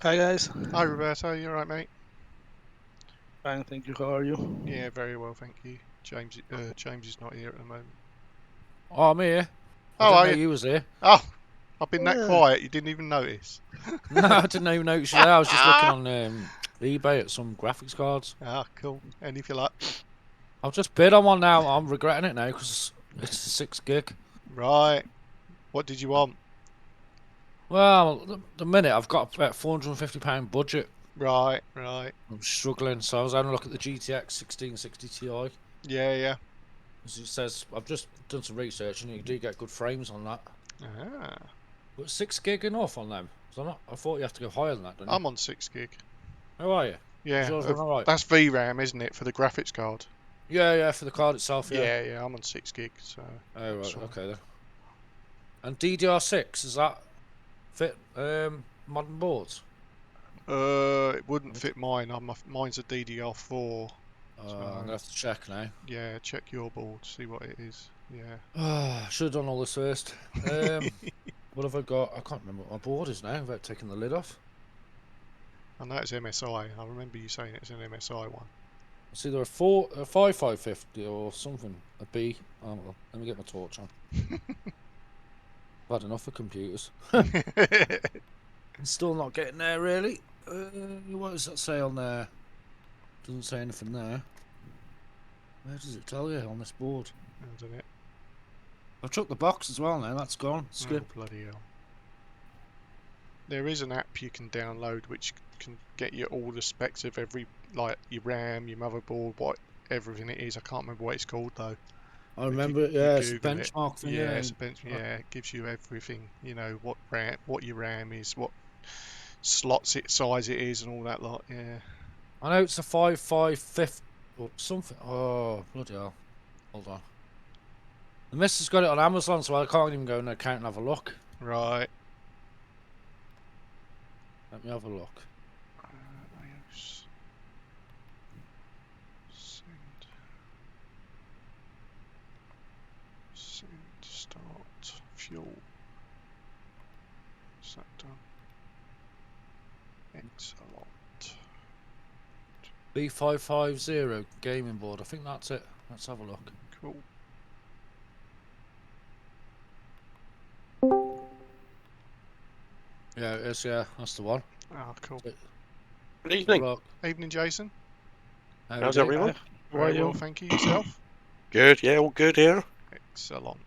Hi guys, Hi Roberto, you alright mate? fine, thank you. How are you? Yeah, very well, thank you. James is not here at the moment. Oh, I'm here. I Oh, didn't are know you? you was here. Oh, I've been that Yeah. quiet, you didn't even notice. No, I didn't even notice you there. I was just looking on eBay at some graphics cards. Ah, cool. Any for luck? I've just bid on one now. I'm regretting it now because it's a 6 gig. Right. What did you want? Well, the minute I've got about £450 budget. Right, right. I'm struggling, so I was having a look at the GTX 1660 Ti. Yeah, yeah. As it says, I've just done some research and you do get good frames on that. Ah, But 6 gig enough on them? I thought you have to go higher than that, don't you? I'm on 6 gig. How are you? Is Yeah, yours run alright? that's VRAM, isn't it, for the graphics card? Yeah, for the card itself, yeah. Yeah, I'm on 6 gig, so. Oh, right, fine. okay then. And DDR6, is that fit modern boards? It wouldn't fit mine. Mine's a DDR4. I'm gonna have to check now. Yeah, check your board, see what it is. Yeah. Should have done all this first. What have I got? I can't remember what my board is now without taking the lid off. I know it's MSI. I remember you saying it's an MSI one. It's either a 5550 or something. A B. Oh, well, let me get my torch on. I've had enough of computers. I'm still not getting there really. What does that say on there? Doesn't say anything there. Where does it tell you on this board? Isn't it? I've chucked the box as well now. That's gone. Skip. Oh, bloody hell. There is an app you can download which can get you all the specs of every, like your RAM, your motherboard, what everything it is. I can't remember what it's called though. I remember it. Yeah, it's a Google it. benchmark thing. Yeah, it's a bench. Yeah, it gives you everything. You know what RAM, what your RAM is, what slots it size it is, and all that lot. Yeah. I know it's a 5550 or something. Oh, bloody hell. Hold on. The missus got it on Amazon, so I can't even go in the account and have a look. Right. Let me have a look. iOS. Send start fuel. Is that done? Excellent. B550 gaming board. I think that's it. Let's have a look. Cool. Yeah, it is. Yeah, that's the one. Ah, cool. Good evening. Look. Evening, Jason. How's everyone? How are Very well, you? thank you. Yourself? Good, yeah, all good here. Excellent.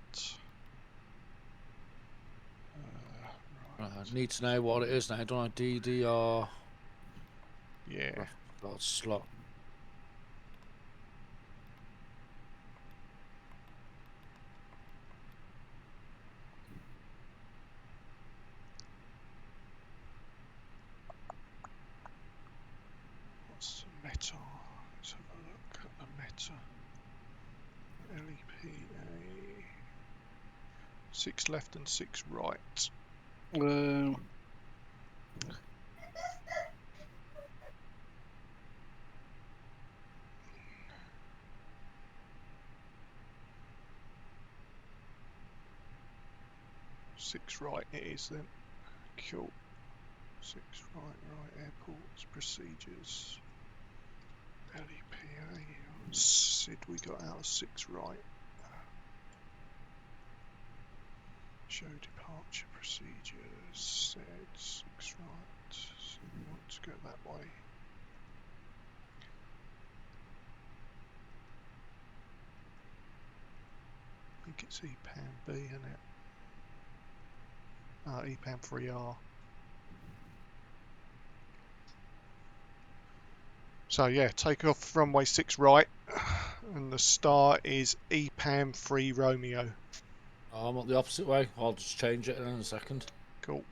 I need to know what it is now. Don't I? DDR. Yeah. Got slot. What's the meta? Let's have a look at the meta. LEPA. 6 left and 6 right. Um, Six right it is then. Cool. 6 right, airports, procedures. LEPA. Sid we got out of 6 right. Show departure procedures. Said 6 right. So we want to go that way. I think it's EPAM B, isn't it? EPAM 3R. So yeah, take off runway 6 right, and the start is EPAM 3 Romeo. Oh, I'm up the opposite way. I'll just change it in a second. Cool.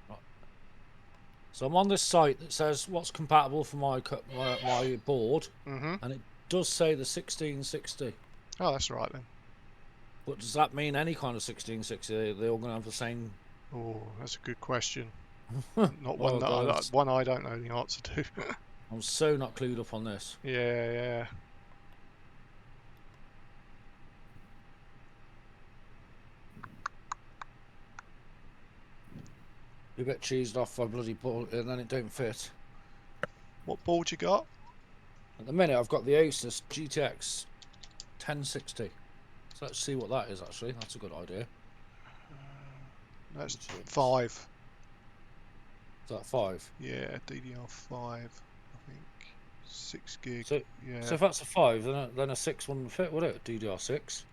Right. So I'm on this site that says what's compatible for my board, and it does say the 1660. Oh, that's right then. But does that mean any kind of 1660? They're all going to have the same? Oh, that's a good question. Not one Well, that one I don't know the answer to. I'm so not clued up on this. Yeah. You get cheesed off by bloody board and then it don't fit. What board you got? At the minute, I've got the Asus GTX 1060. So let's see what that is, actually. That's a good idea. That's GTX. 5. Is that 5? Yeah, DDR5, I think. 6 gig. So, yeah. so if that's a 5, then a 6 wouldn't fit, would it? DDR6?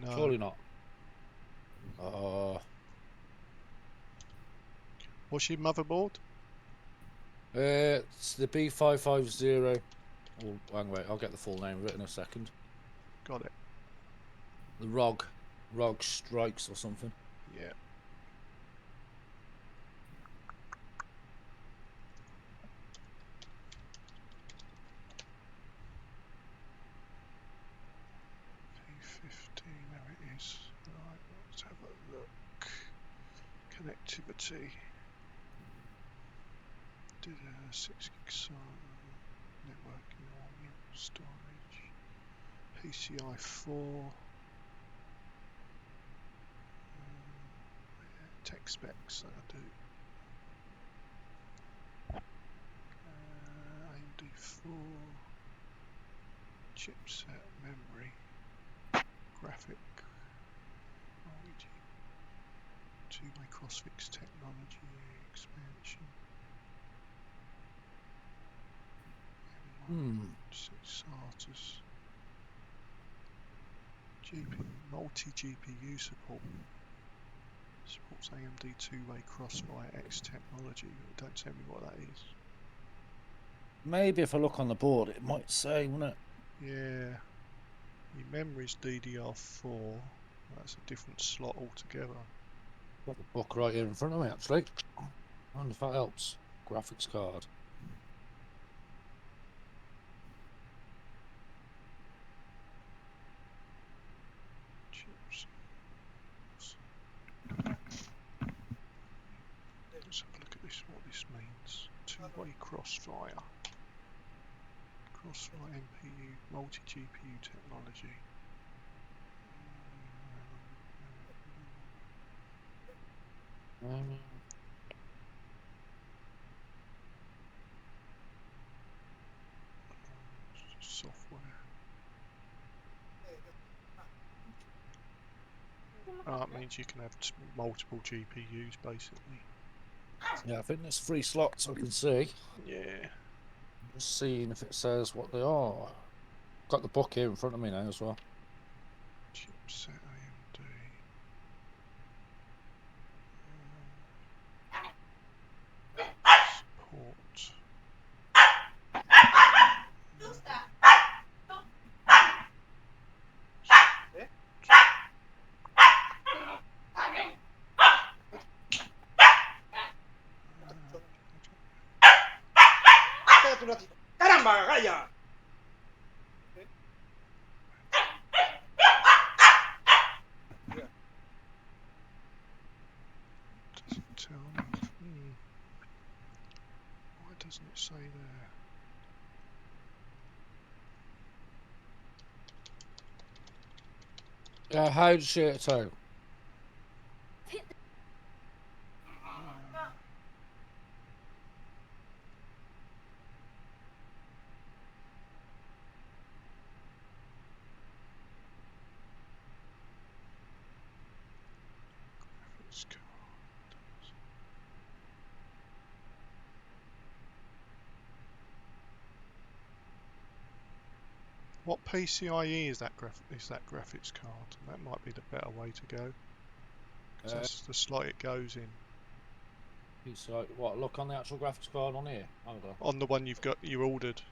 No. Surely not. What's your motherboard? It's the B550. Oh, hang wait, I'll get the full name of it in a second. Got it. The ROG Strikes or something. Yeah. P50, there it is. Right, let's have a look. Connectivity. 6 gig networking volume, storage. PCI 4. Tech specs that I do. AMD4. Chipset, memory, graphic, two-way crossfix technology, expansion. 6 SATAs. Multi-GPU support. Supports AMD two-way crossfire X technology. Don't tell me what that is. Maybe if I look on the board, it might say, wouldn't it? Yeah. Your memory's DDR4. That's a different slot altogether. Got the book right here in front of me, actually. I wonder if that helps. Graphics card. Chips. Let's have a look at this. What this means. Two-way crossfire. Crossfire MPU, multi-GPU technology. Software. It means you can have multiple GPUs basically. Yeah, I think there's 3 slots I can see. Yeah. Just seeing if it says what they are. Got the book here in front of me now as well. Chipset AMD. Support. ¡Caramba, Gaya! Doesn't tell me. Why doesn't it say there? How to share it out? Graphics card. What PCIe is that graphics card? That might be the better way to go. 'Cause that's the slot it goes in. So, what? Look on the actual graphics card on here. Hold on. On the one you ordered.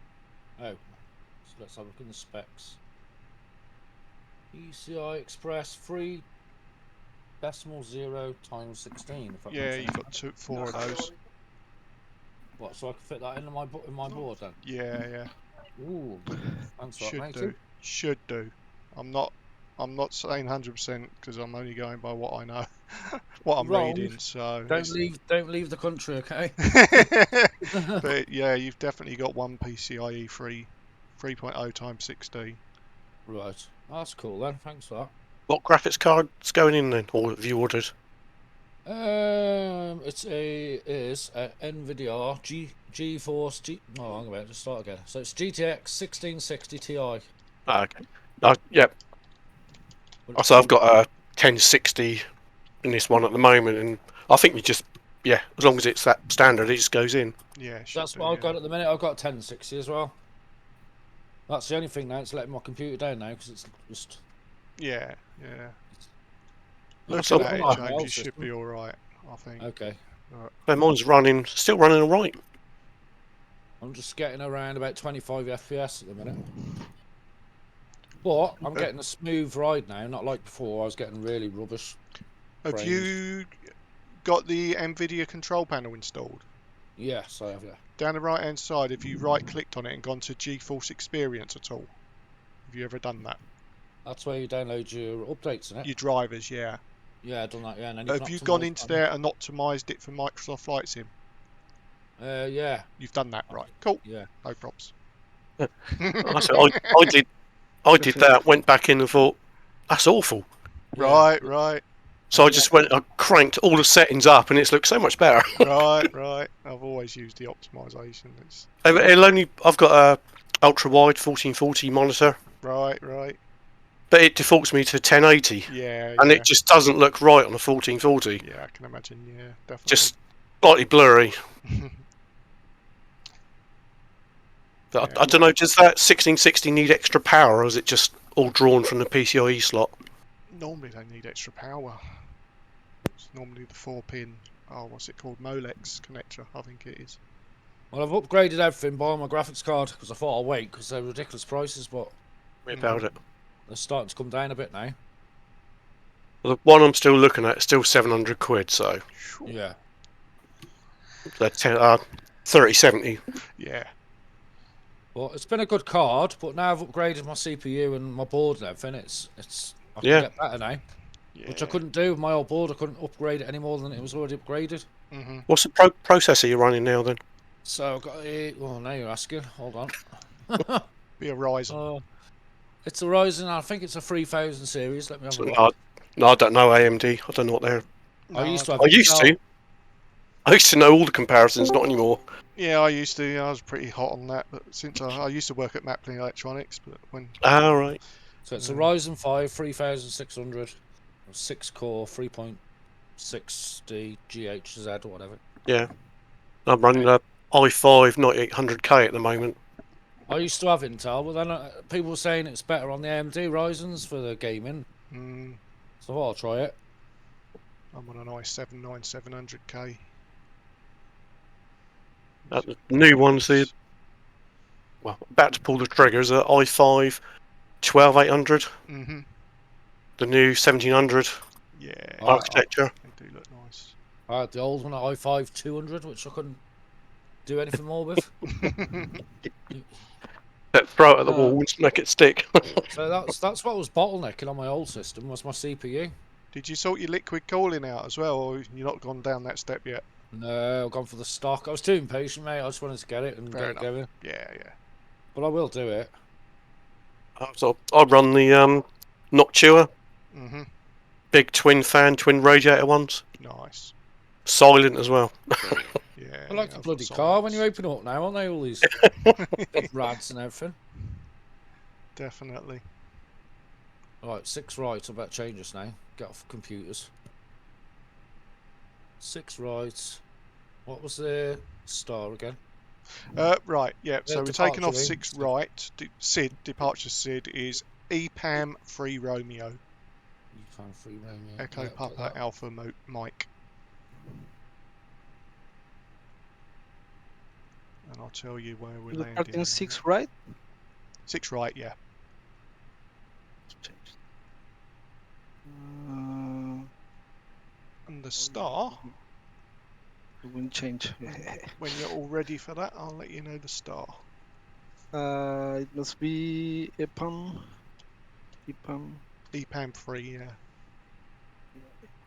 Oh, so let's have a look in the specs. PCI Express 3.0 times 16. If that Yeah, makes you've sense. got 4 of those. What? So I can fit that in my board then? Yeah. Ooh, thanks for that, Should matey. do. Should do. I'm not saying 100% because I'm only going by what I know, what I'm Wrong. reading. So Don't leave the country, okay? But yeah, you've definitely got one PCIe 3.0 times 16. Right, that's cool then. Thanks for that. What graphics card's going in then, or have you ordered? It's a NVIDIA GeForce G. Oh, hang on, just start again. So it's GTX 1660 Ti. Okay. Yeah. So I've got a 1060 in this one at the moment, and I think as long as it's that standard, it just goes in. Yeah, That's what I've got at the minute. I've got 1060 as well. That's the only thing now. It's letting my computer down now because it's just. Yeah. So Looking at it, James, you should be all right, I think. Okay. mine's still running all right. I'm just getting around about 25 FPS at the minute. But I'm getting a smooth ride now, not like before. I was getting really rubbish. Have you got the NVIDIA control panel installed? Yes, I have, yeah. Down the right hand side, have you right clicked on it and gone to GeForce Experience at all? Have you ever done that? That's where you download your updates, isn't it? Your drivers, yeah. Yeah, I've done that, yeah. And then Have you gone into there and optimised it for Microsoft Flight Sim? Yeah. You've done that, right. Cool. Yeah. No props. I did that, went back in and thought, that's awful. Right. So I just I cranked all the settings up and it's looked so much better. Right. I've always used the optimisation. I've got a ultra wide 1440 monitor. Right. But it defaults me to 1080. Yeah. And it just doesn't look right on a 1440. Yeah, I can imagine. Yeah, definitely. Just slightly blurry. But Yeah. I don't know, does that 1660 need extra power, or is it just all drawn from the PCIe slot? Normally they need extra power. It's normally the 4-pin, what's it called? Molex connector, I think it is. Well, I've upgraded everything, buying my graphics card, because I thought I'd wait, because they're ridiculous prices, but About it. they're starting to come down a bit now. The one I'm still looking at is still 700 quid, so Yeah. that's 3070. Yeah. Well, it's been a good card, but now I've upgraded my CPU and my board and everything. I can Yeah. get better now, Yeah. which I couldn't do with my old board. I couldn't upgrade it any more than it was already upgraded. Mm-hmm. What's the processor you're running now then? So I've got a. Well, now you're asking. Hold on. Be a Ryzen. It's a Ryzen. I think it's a 3000 series. Let me have a look. No, I don't know AMD. I don't know what they're. I used to have. I used to know all the comparisons, not anymore. Yeah, I used to. I was pretty hot on that, but since I used to work at Mapley Electronics, but when. Right. So it's a Ryzen 5 3600, 6-core 3.60 GHz or whatever. Yeah. I'm running a i5 9800K at the moment. I used to have Intel, but then people were saying it's better on the AMD Ryzens for the gaming. So I'll try it. I'm on an i7 9700K. The new one's about to pull the triggers at i5 12800. Mm-hmm. The new 1700 Yeah. architecture. They do look nice. I had the old one at i5 200, which I couldn't do anything more with. Throw it at the wall and make it stick. So that's what was bottlenecking on my old system, was my CPU. Did you sort your liquid cooling out as well, or you're not gone down that step yet? No, I've gone for the stock. I was too impatient, mate. I just wanted to get it and get it going. Yeah. But I will do it. So I run the Noctua. Mm-hmm. Big twin radiator ones. Nice. Silent as well. Yeah. I like the bloody car when you open it up now, aren't they? All these big rads and everything. Definitely. Right, 6 right. I better change this now. Get off computers. 6 right. What was the star again? Right, yeah. So we're taking off departure 6 right. Departure SID is EPAM 3 Romeo. Echo Papa Alpha Mike. And I'll tell you where we're landing. Departing 6 right? 6 right, yeah. And the star. It won't change. When you're all ready for that, I'll let you know the star. It must be EPAM. EPAM 3, yeah.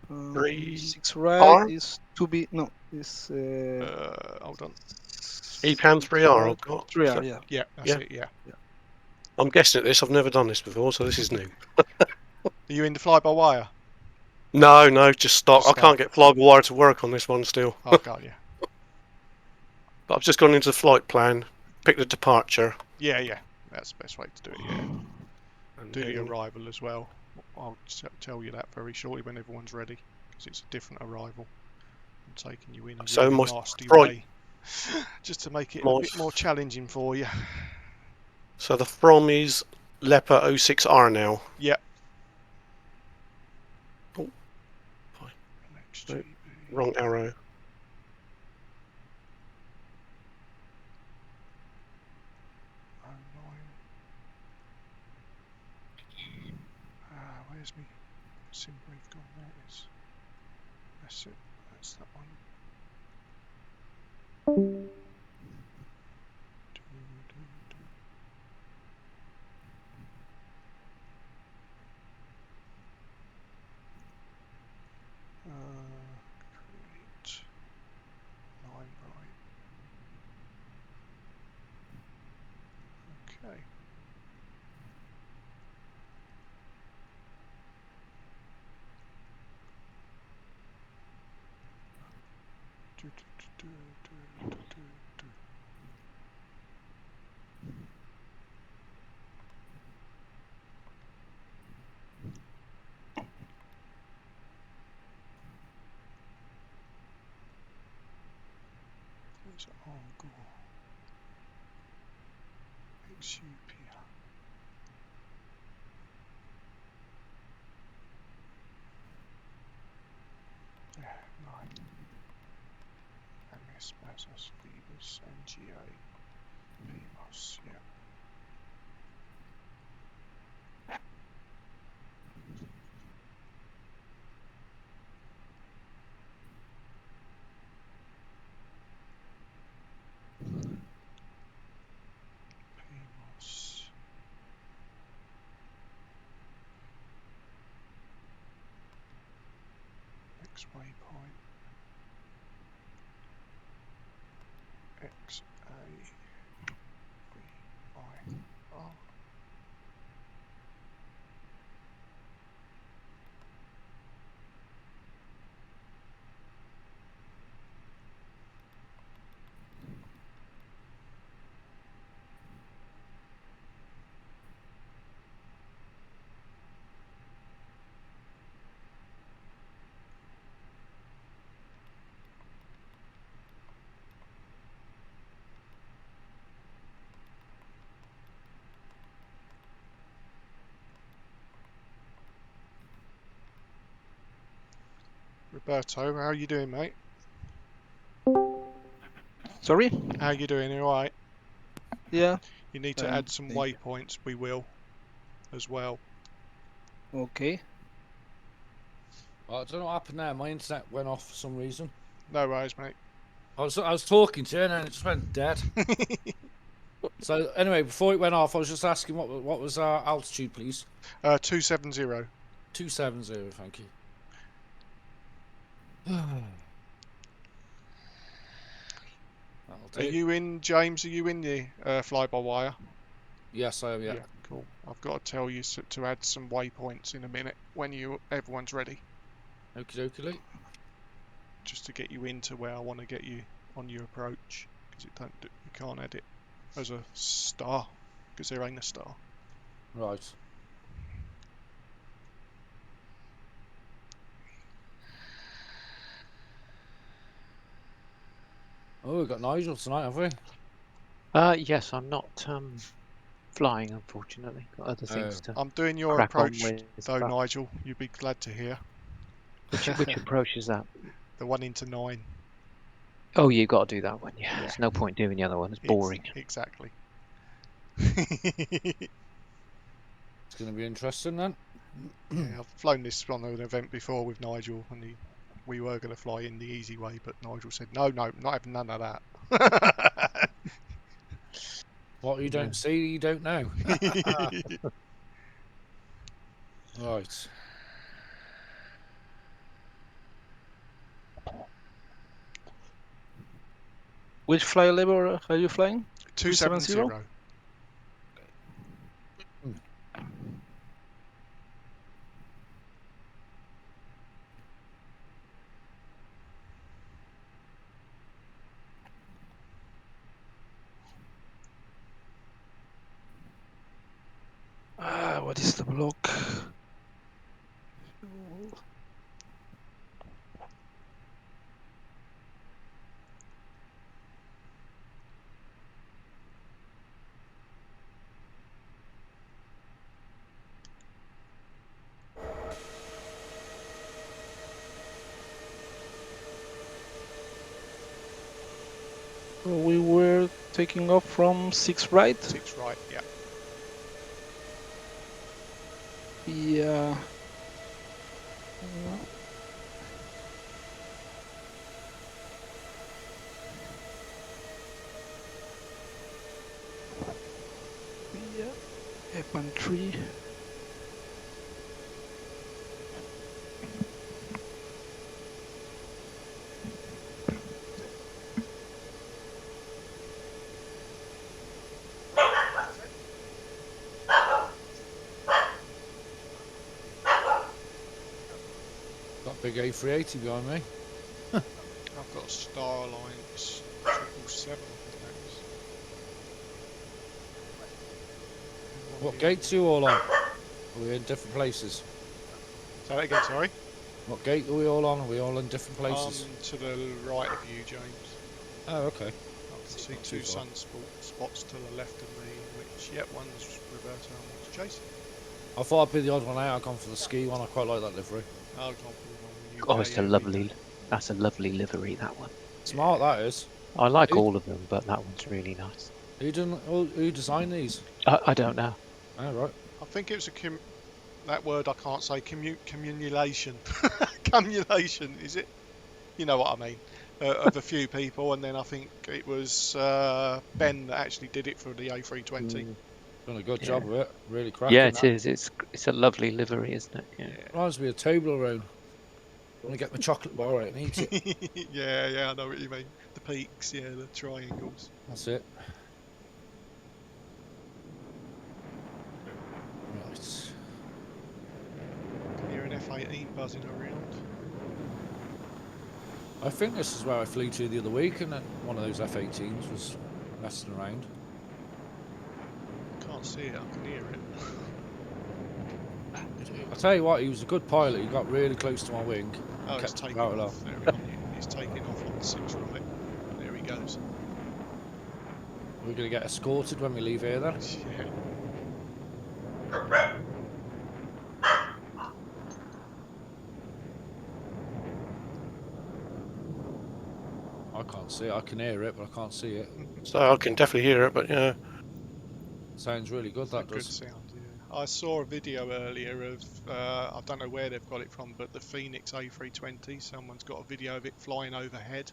6 right is 2B. No, is. Hold on. EPAM 3R I've got. 3R, yeah. Yeah, that's it, yeah. I'm guessing at this. I've never done this before, so this is new. Are you in the fly-by-wire? No, just stock. Just I can't stock. get fly by wire to work on this one still. Oh, got you. But I've just gone into the flight plan, picked the departure. Yeah. That's the best way to do it, yeah. And Do the then- arrival as well. I'll tell you that very shortly when everyone's ready, because it's a different arrival. I'm taking you in a So really my nasty flight- way, just to make it a My- bit more challenging for you. So the from is LEPA 06R now. Yep. Oh. LXGB. Wrong arrow. Where's me sim brief gone? There it is. That's it. That's that one. Create line right. Okay. There's Argo. Exupia. Yeah, 9. MS, Mazas, Phoebus, NGA, PMOS, yeah. PMOS. X waypoint. X A V I R. Roberto, how are you doing, mate? Sorry? How are you doing? You alright? Yeah. You need to add some Thank you. waypoints, we will, as well. Okay. I don't know what happened there. My internet went off for some reason. No worries, mate. I was talking to you and then it just went dead. So anyway, before it went off, I was just asking what was our altitude, please? 270. 270. Thank you. That'll do. Are you in, James? Are you in the fly-by-wire? Yes, I am. Yeah. Cool. I've got to tell you to add some waypoints in a minute when everyone's ready, Okie dokie. just to get you into where I want to get you on your approach, because you can't add it as a star, because there ain't a star. Right. Oh, we've got Nigel tonight, have we? Yes, I'm not flying, unfortunately. Got other things to. I'm doing your Crack on approach, with though, that. Nigel. You'd be glad to hear. Which approach is that? The one into 9. Oh, you've got to do that one. Yeah, Yeah. there's no point doing the other one. It's boring. Exactly. It's going to be interesting then. Yeah, I've flown this on an event before with Nigel, and we were going to fly in the easy way, but Nigel said, no, not having none of that. What you don't see, you don't know. Right. Which flight level are you flying? 270. what is the block? We were taking off from 6 right. 6 right, yeah. Yeah. Yeah. F13. Got a big A380 behind me. I've got a Star Alliance 777, I think that is. What gates are you all on? Are we in different places? Say that again, sorry. What gate are we all on? Are we all in different places? To the right of you, James. Oh, okay. I can see Not 2 too far. spots to the left of me, which, yep, one's Roberto and one's Jason. I thought I'd be the odd one out. I've gone for the ski one. I quite like that livery. I'll go for the one with you. Oh, it's a lovely. That's a lovely livery. That one. Smart, that is. I like Who- all of them, but that one's really nice. Who designed these? I don't know. Oh, right. I think it was that word I can't say, communulation. Cumulation, is it? You know what I mean. Of a few people, and then I think it was Ben that actually did it for the A320. Done a good Yeah. job of it. Really cracking. Yeah, it that. is. It's a lovely livery, isn't it? Yeah. Reminds me of Toblerone. I want to get my chocolate bar out and eat it. yeah, I know what you mean. The peaks, yeah, the triangles. That's it. Right. Can hear an F-18 buzzing around. I think this is where I flew to the other week, and then one of those F-18s was messing around. Can't see it, I can hear it. I tell you what, he was a good pilot. He got really close to my wing. Oh, it's kept taking barrel off. up. There he's taking off on 6 right. There he goes. We're going to get escorted when we leave here then. Yeah. I can't see it. I can hear it, but I can't see it. So I can definitely hear it, but yeah. Sounds really good, that Good does. sound, yeah. I saw a video earlier of, I don't know where they've got it from, but the Phoenix A320, someone's got a video of it flying overhead,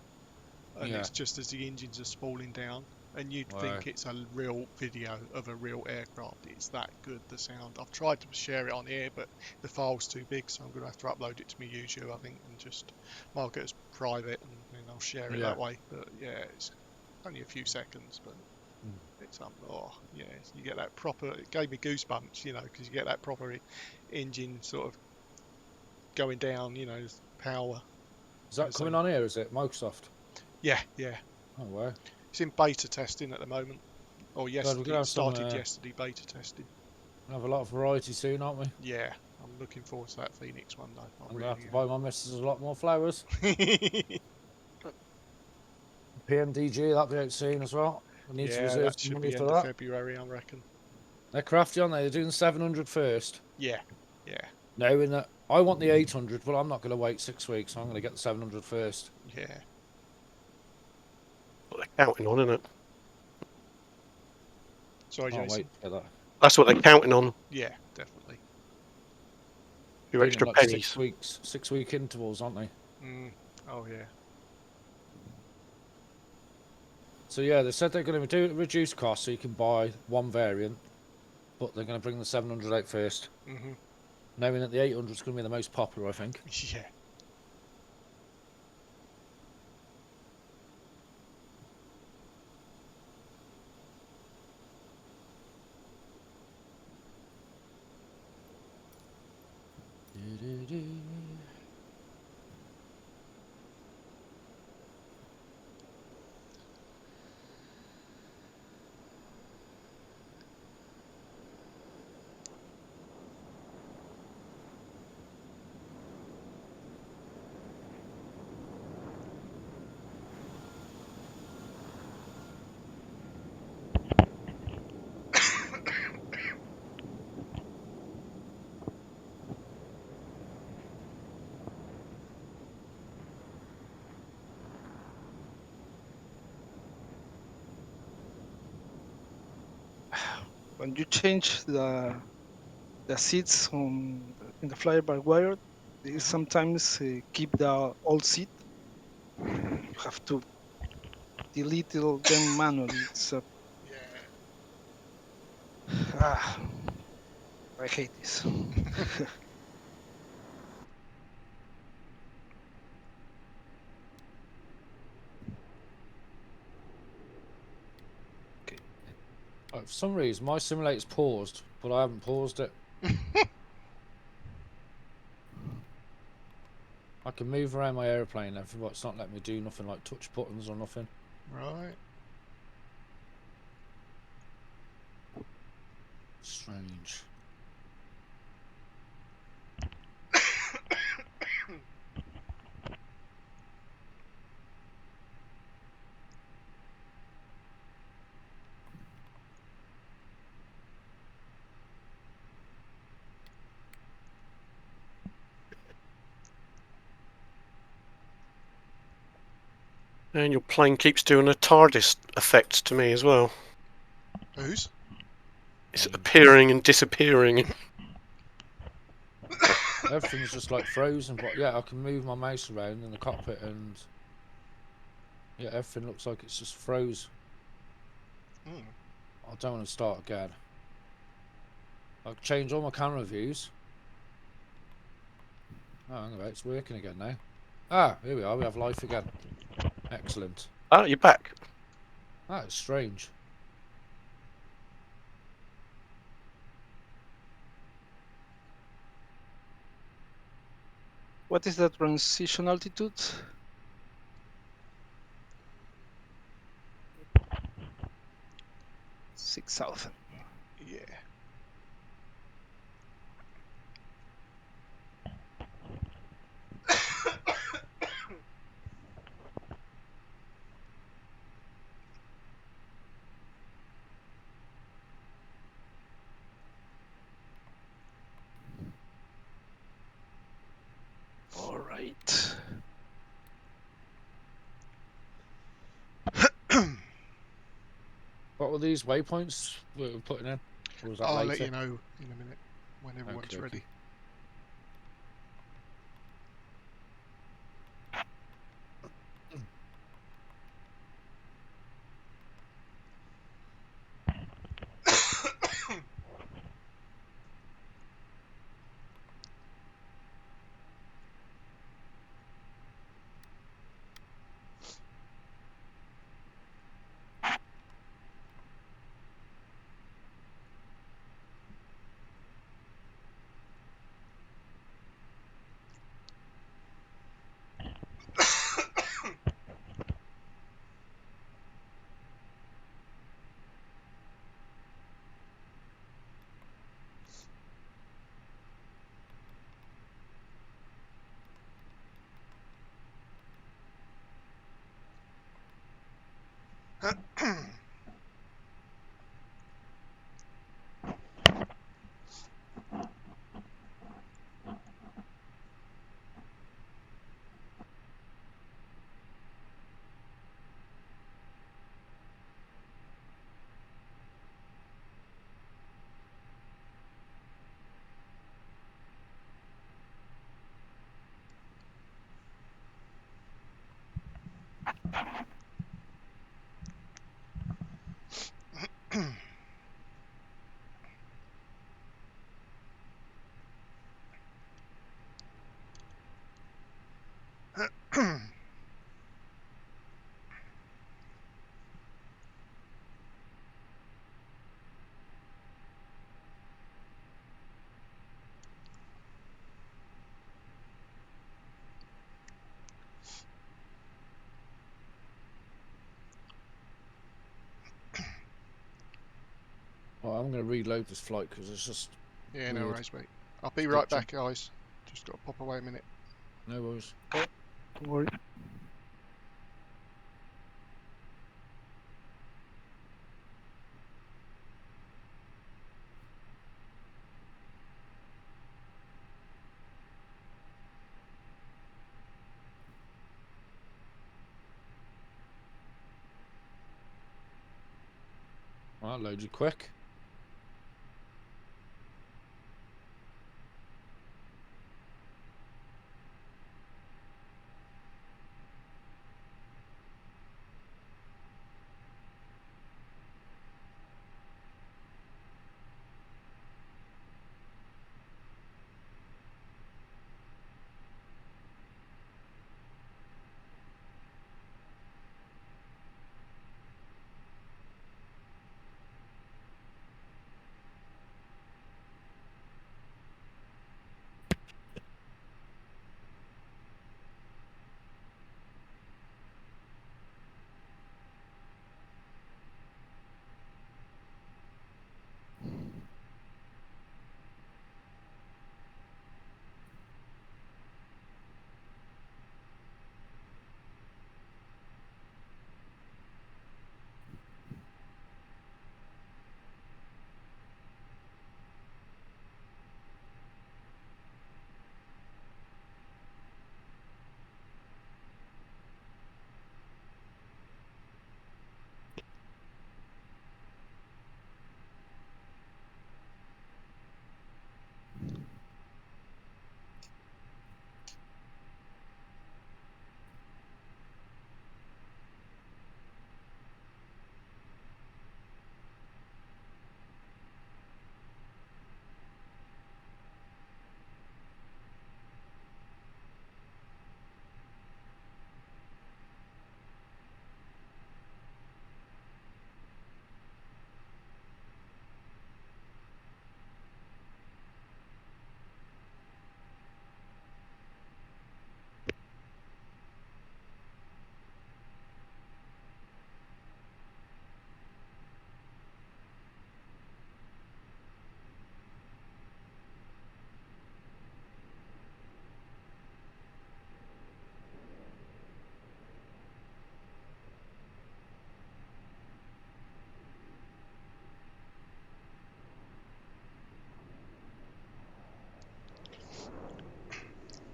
and Yeah. it's just as the engines are spooling down, and you'd Wow. think it's a real video of a real aircraft. It's that good, the sound. I've tried to share it on here, but the file's too big, so I'm going to have to upload it to my YouTube, I think, and just mark it as private, and then I'll share it Yeah. that way. But yeah, it's only a few seconds, but it's yeah, you get that proper. It gave me goosebumps, you know, because you get that proper engine sort of going down, you know, power. Is that coming on here, is it? Microsoft? Yeah. Oh, wow. It's in beta testing at the moment. Or yesterday, gonna it have some, started yesterday, beta testing. We'll have a lot of variety soon, aren't we? Yeah, I'm looking forward to that Phoenix one though. I'm going to have to buy my missus a lot more flowers. Yeah, PMDG, that'll be out soon as well. We need to reserve that some should money be for end of that. February, I reckon. They're crafty, aren't they? They're doing 700 first. Yeah. Knowing that I want the 800, but I'm not going to wait 6 weeks, so I'm going to get the 700 first. Yeah. What they're counting on, isn't it? Sorry, Can't Jason. wait for that. That's what they're counting on. Yeah, definitely. A few Doing extra like pennies. 6 weeks, 6 week intervals, aren't they? Oh yeah. So yeah, they said they're going to do reduce costs so you can buy one variant, but they're going to bring the 700 out first. Knowing that the 800 is going to be the most popular, I think. Yeah. when you change the seats in the fly by wire, they sometimes keep the old seat. You have to delete them manually. It's Yeah. ah, I hate this. Oh, for some reason, my simulator's paused, but I haven't paused it. I can move around my aeroplane and everything, but it's not letting me do nothing like touch buttons or nothing. Right. Strange. And your plane keeps doing a TARDIS effect to me as well. Whose? It's appearing and disappearing. Everything's just like frozen, but yeah, I can move my mouse around in the cockpit and yeah, everything looks like it's just froze. I don't want to start again. I can change all my camera views. Oh, hang on, it's working again now. Ah, here we are, we have life again. Excellent. Ah, you're back. That is strange. What is the transition altitude? 6,000. Yeah. All right. What were these waypoints we were putting in? Or was that I'll later? let you know in a minute when everyone's Okay. ready. Well, I'm going to reload this flight because it's just Yeah, no weird. worries, mate. I'll be right back, guys. Just got to pop away a minute. No worries. Don't worry. Well, that loaded quick.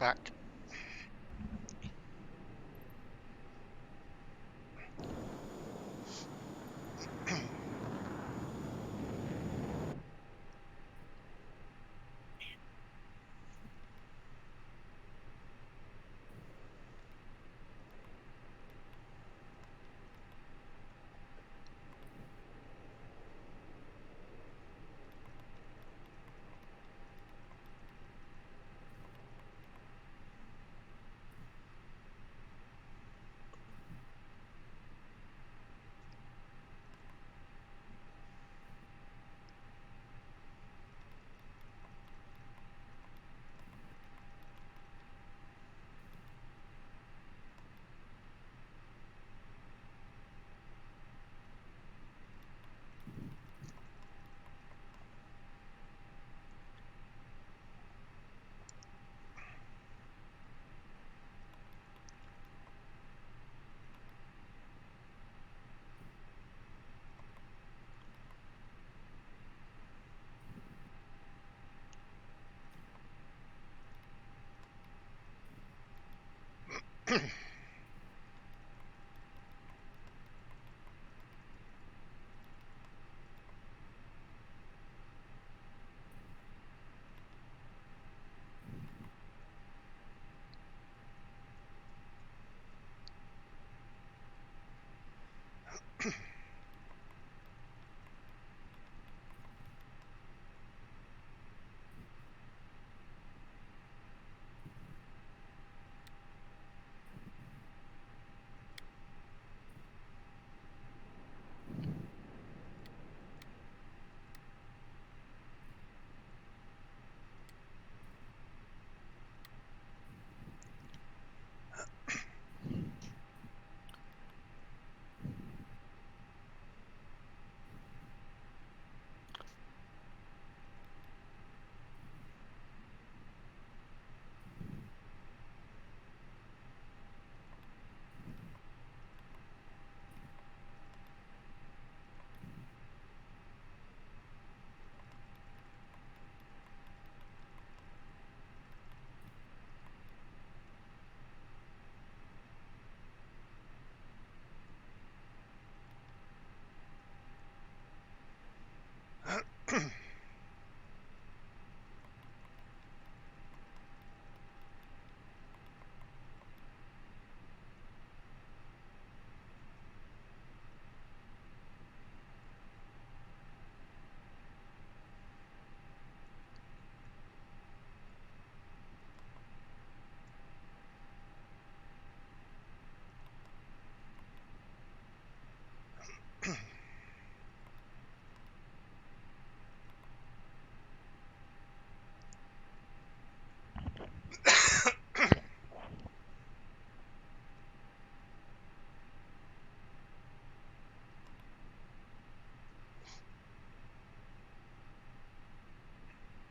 back.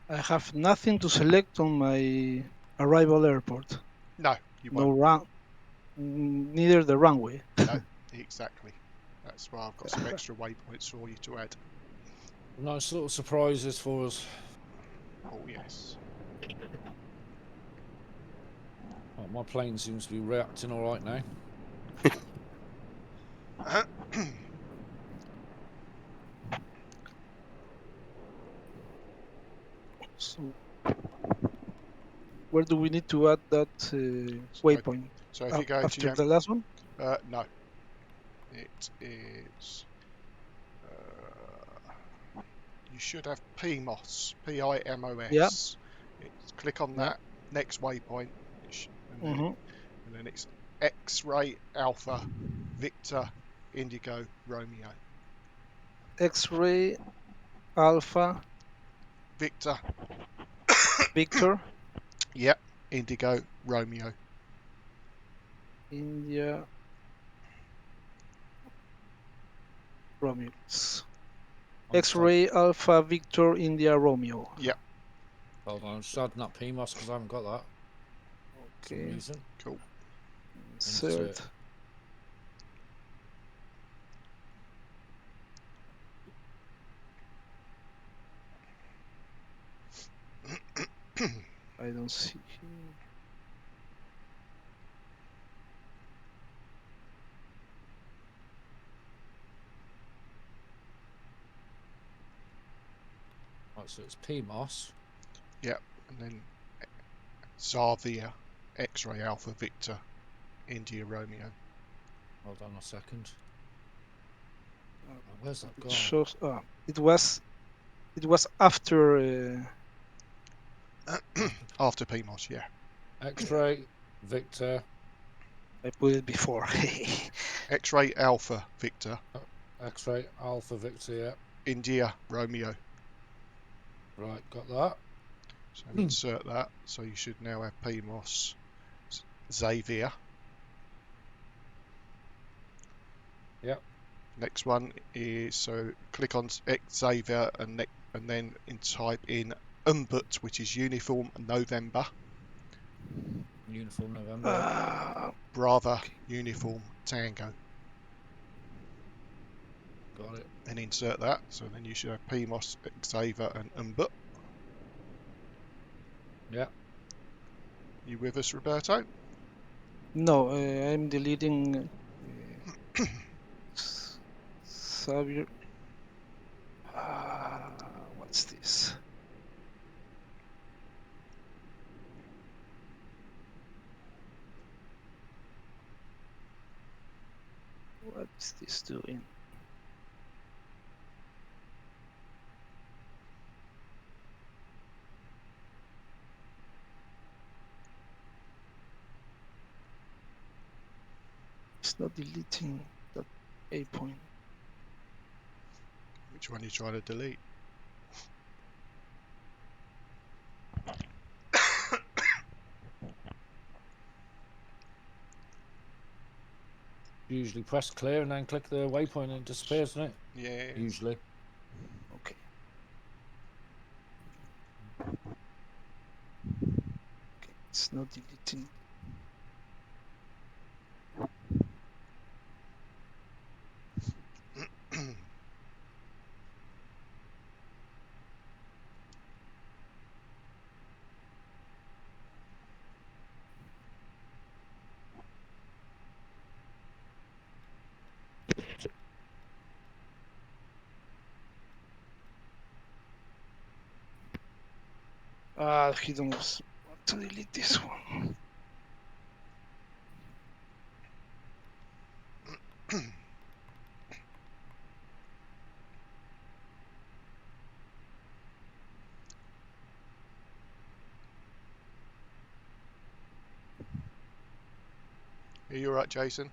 I have nothing to select on my arrival airport. No, you No won't. run, neither the runway. No, exactly. That's why I've got some extra waypoints for you to add. Nice little surprises for us. Oh yes. Oh, my plane seems to be reacting all right now. So, where do we need to add that waypoint? So if you go to After your, the last one? no, it is. You should have PIMOS, Yeah. PIMOS. Click on Yeah. that next waypoint, and then Mm-hmm. and then it's X-ray Alpha Victor Indigo Romeo. X-ray Alpha Victor. Victor Yep. Indigo Romeo. India Romeo. X-ray Alpha Victor India Romeo. Yep. Hold on, I'm just adding that PMOS because I haven't got that. For some Okay. reason. Cool. Insert. I don't see him. Right, so it's PMOS. Yep, and then Xavier, X-ray Alpha Victor, India Romeo. Hold on a second. Where's that It gone? shows. It was after. After PMOS, yeah. X-ray, Victor, I put it before. X-ray Alpha Victor, X-ray, Alpha, Victor, yeah. India Romeo. Right, got that. So insert that. So you should now have PMOS Xavier. Yep. Next one is, so click on Xavier and then type in UMBUT, which is Uniform November. Uniform November. Bravo Uniform Tango. Got it. And insert that. So then you should have PMOS Xavier and UMBUT. Yeah. You with us, Roberto? No, I'm deleting Xavier. What's this? What's this doing? It's not deleting that A point. Which one are you trying to delete? Usually press clear and then click the waypoint and it disappears, doesn't it? Yeah. Usually. Okay. Okay, it's not deleting. He don't want to delete this one. Are you alright, Jason?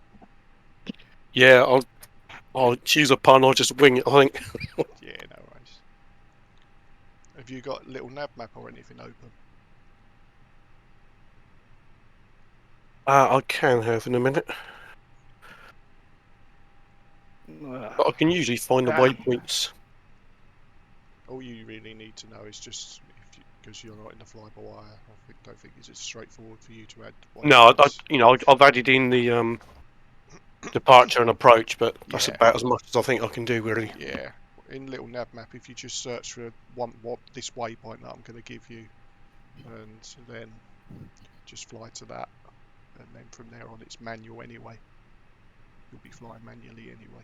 Yeah, I'll choose a pun. I'll just wing it. I think. Yeah, no worries. Have you got a little nav map or anything open? I can have in a minute. But I can usually find the waypoints. All you really need to know is just, because you're not in the fly-by-wire, don't think it's as straightforward for you to add No, waypoints. I've added in the departure and approach, but that's Yeah. about as much as I think I can do, really. Yeah, in little nav map, if you just search for this waypoint that I'm going to give you, and then just fly to that, and then from there on it's manual anyway. You'll be flying manually anyway.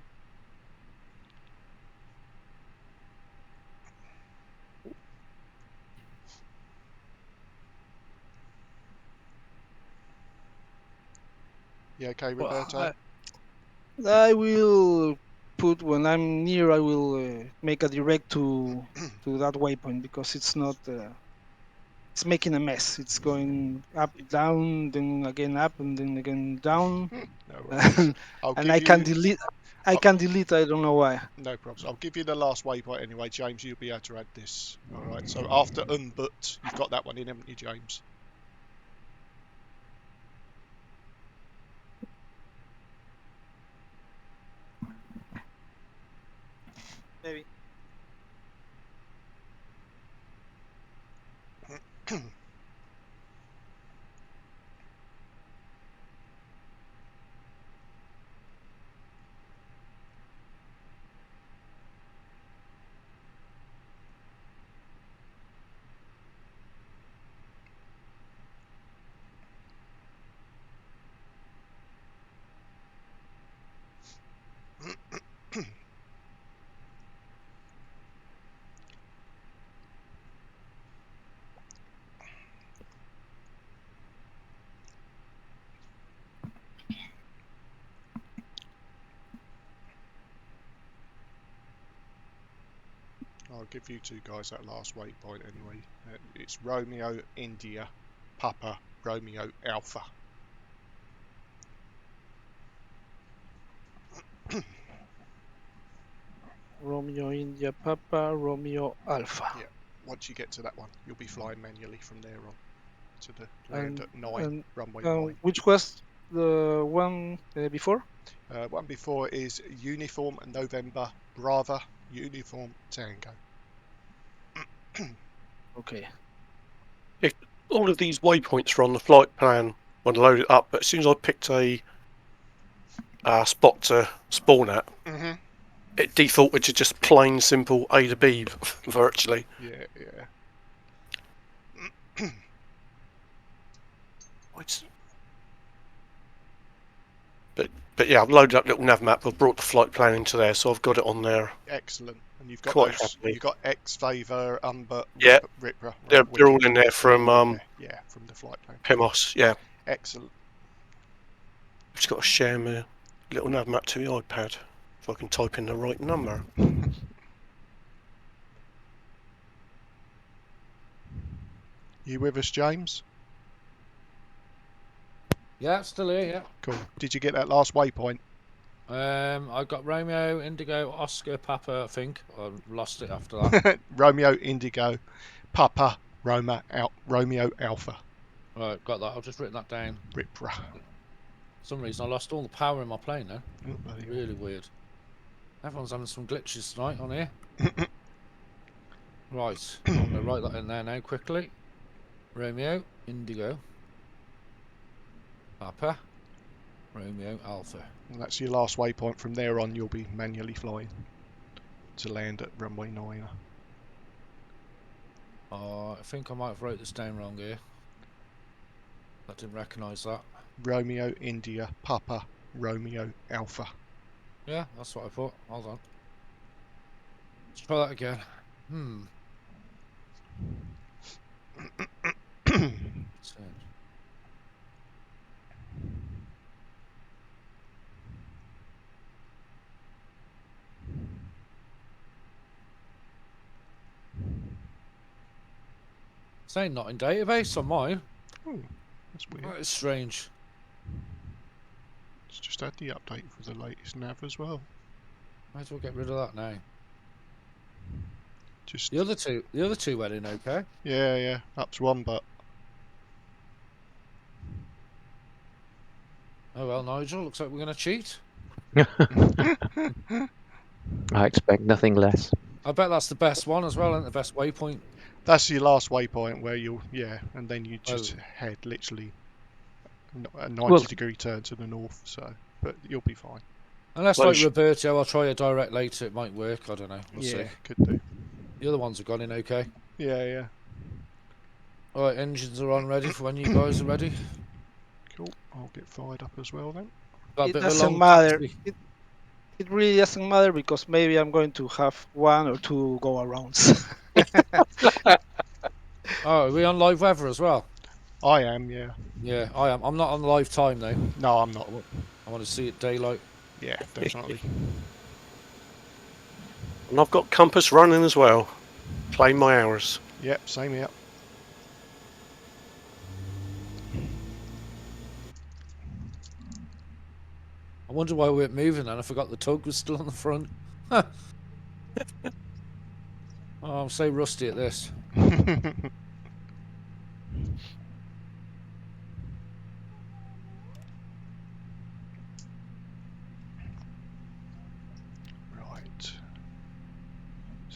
Yeah, okay, Roberto? I will put, when I'm near, I will make a direct to that waypoint, because it's not. It's making a mess. It's going up, down, then again up, and then again down. No worries. And I can delete. I can delete. I don't know why. No problems. I'll give you the last waypoint anyway, James. You'll be able to add this. All right. So after UMBUT, you've got that one in, haven't you, James? Maybe. I'll give you two guys that last waypoint anyway. It's Romeo India Papa Romeo Alpha. Romeo India Papa Romeo Alpha. Yeah. Once you get to that one, you'll be flying manually from there on to the And, land at 9, runway 9. which was the one before? One before is Uniform November Brava Uniform Tango. Okay. All of these waypoints are on the flight plan when I load it up, but as soon as I picked a spot to spawn at, it defaulted to just plain simple A to B virtually. Yeah, yeah. But yeah, I've loaded up little nav map. I've brought the flight plan into there, so I've got it on there. Excellent. And you've got Quite those. happily. You've got X Favor, Umber, Yeah. Ripper. They're all in there from yeah, from the flight plan. PEMOS. Yeah. Excellent. I've just got to share my little nav map to the iPad if I can type in the right number. You with us, James? Yeah, still here. Yeah. Cool. Did you get that last waypoint? I got Romeo, Indigo, Oscar, Papa. I think I lost it after that. Romeo Indigo, Papa Romeo Alpha. Right, got that. I've just written that down. Ripper. For some reason, I lost all the power in my plane now. Oh, bloody Really weird. Everyone's having some glitches tonight on here. Right, I'm going to write that in there now quickly. Romeo, Indigo, Papa, Romeo, Alpha. And that's your last waypoint. From there on, you'll be manually flying to land at runway 9. I think I might have wrote this down wrong here. I didn't recognise that. Romeo India Papa Romeo Alpha. Yeah, that's what I thought. Hold on. Let's try that again. Saying not in database on mine. Oh, that's weird. That is strange. It's just had the update for the latest nav as well. Might as well get rid of that now. Just The other two went in okay. yeah, up to 1, but Oh well, Nigel, looks like we're going to cheat. I expect nothing less. I bet that's the best one as well, isn't it? The best waypoint. that's your last waypoint where you'll and then you just head literally a 90-degree turn to the north. So, but you'll be fine. Unless like Roberto, I'll try a direct later. It might work. I don't know. We'll see. Could do. The other ones have gone in okay. Yeah. All right, engines are on ready for when you guys are ready. Cool. I'll get fired up as well then. Got a It bit of a doesn't long matter. taxi. It really doesn't matter because maybe I'm going to have 1 or 2 go arounds. Oh, are we on live weather as well? I am, yeah. Yeah, I am. I'm not on live time though. No, I'm not. I want to see it daylight. Yeah, definitely. And I've got compass running as well. Claim my hours. Yep, same here. I wonder why we weren't moving then. I forgot the tug was still on the front. Oh, I'm so rusty at this. Right.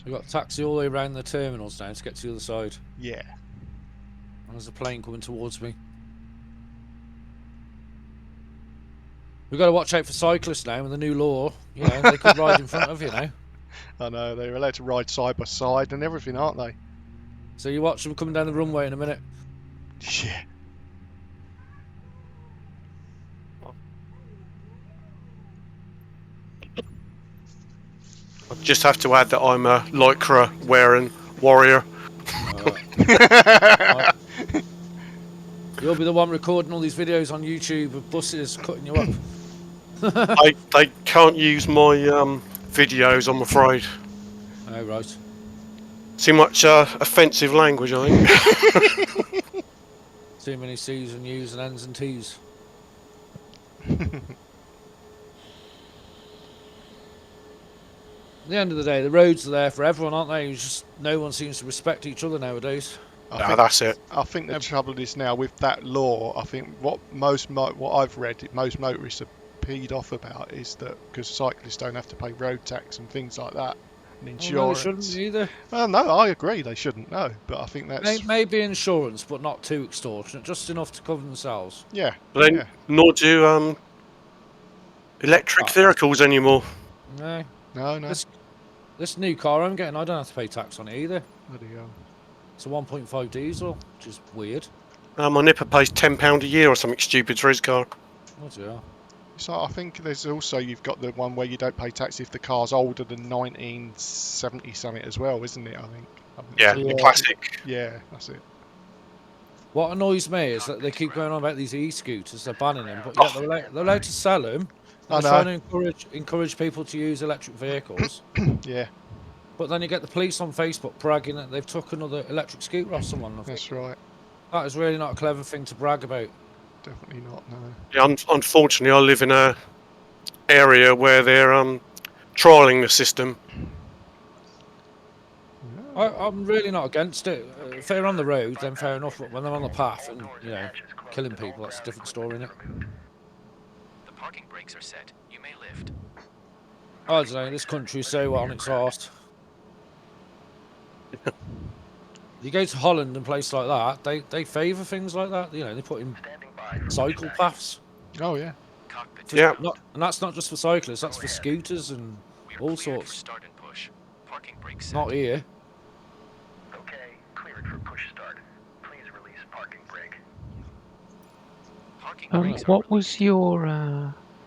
We've got a taxi all the way around the terminals now to get to the other side. Yeah. And there's a plane coming towards me. We've got to watch out for cyclists now with the new law. You know, they could ride in front of you now. I know, they're allowed to ride side by side and everything, aren't they? So you watch them coming down the runway in a minute. Yeah. I just have to add that I'm a lycra wearing warrior. You'll be the one recording all these videos on YouTube of buses cutting you up. They can't use my videos, I'm afraid. Oh, right. Too much offensive language, I think. Too many C's and U's and N's and T's. At the end of the day, the roads are there for everyone, aren't they? Just no one seems to respect each other nowadays. That's it. I think the trouble is now with that law. I think what I've read, most motorists are peed off about is that because cyclists don't have to pay road tax and things like that, and insurance. Oh, no, they shouldn't either. Well, no, I agree they shouldn't. No, but I think that's maybe insurance, but not too extortionate, just enough to cover themselves. yeah. But then, nor do electric vehicles anymore. No. No. This new car I'm getting, I don't have to pay tax on it either. Bloody hell. It's a 1.5 diesel, which is weird. My nipper pays £10 a year or something stupid for his car. What the hell? So I think there's also you've got the one where you don't pay tax if the car's older than 1970 something as well, isn't it? I think. Yeah, the classic. Yeah, that's it. What annoys me is that they keep going on about these e-scooters, they're banning them, but yet they're allowed to sell them. They're trying to encourage people to use electric vehicles. Yeah. But then you get the police on Facebook bragging that they've took another electric scooter off someone. That's right. That is really not a clever thing to brag about. Definitely not, no. Yeah, unfortunately, I live in a area where they're trialling the system. I'm really not against it. If they're on the road, then fair enough. But when they're on the path and killing people, that's a different story, isn't it? The parking brakes are set. You may lift. I don't know. This country's so on its arse. You go to Holland and places like that, they favour things like that. They put in cycle paths. Oh yeah. Yeah. And that's not just for cyclists. That's for scooters and all sorts. Start and push. Parking brakes set. Not here. Okay, cleared for push start. Please release parking brake. Parking brakes What was your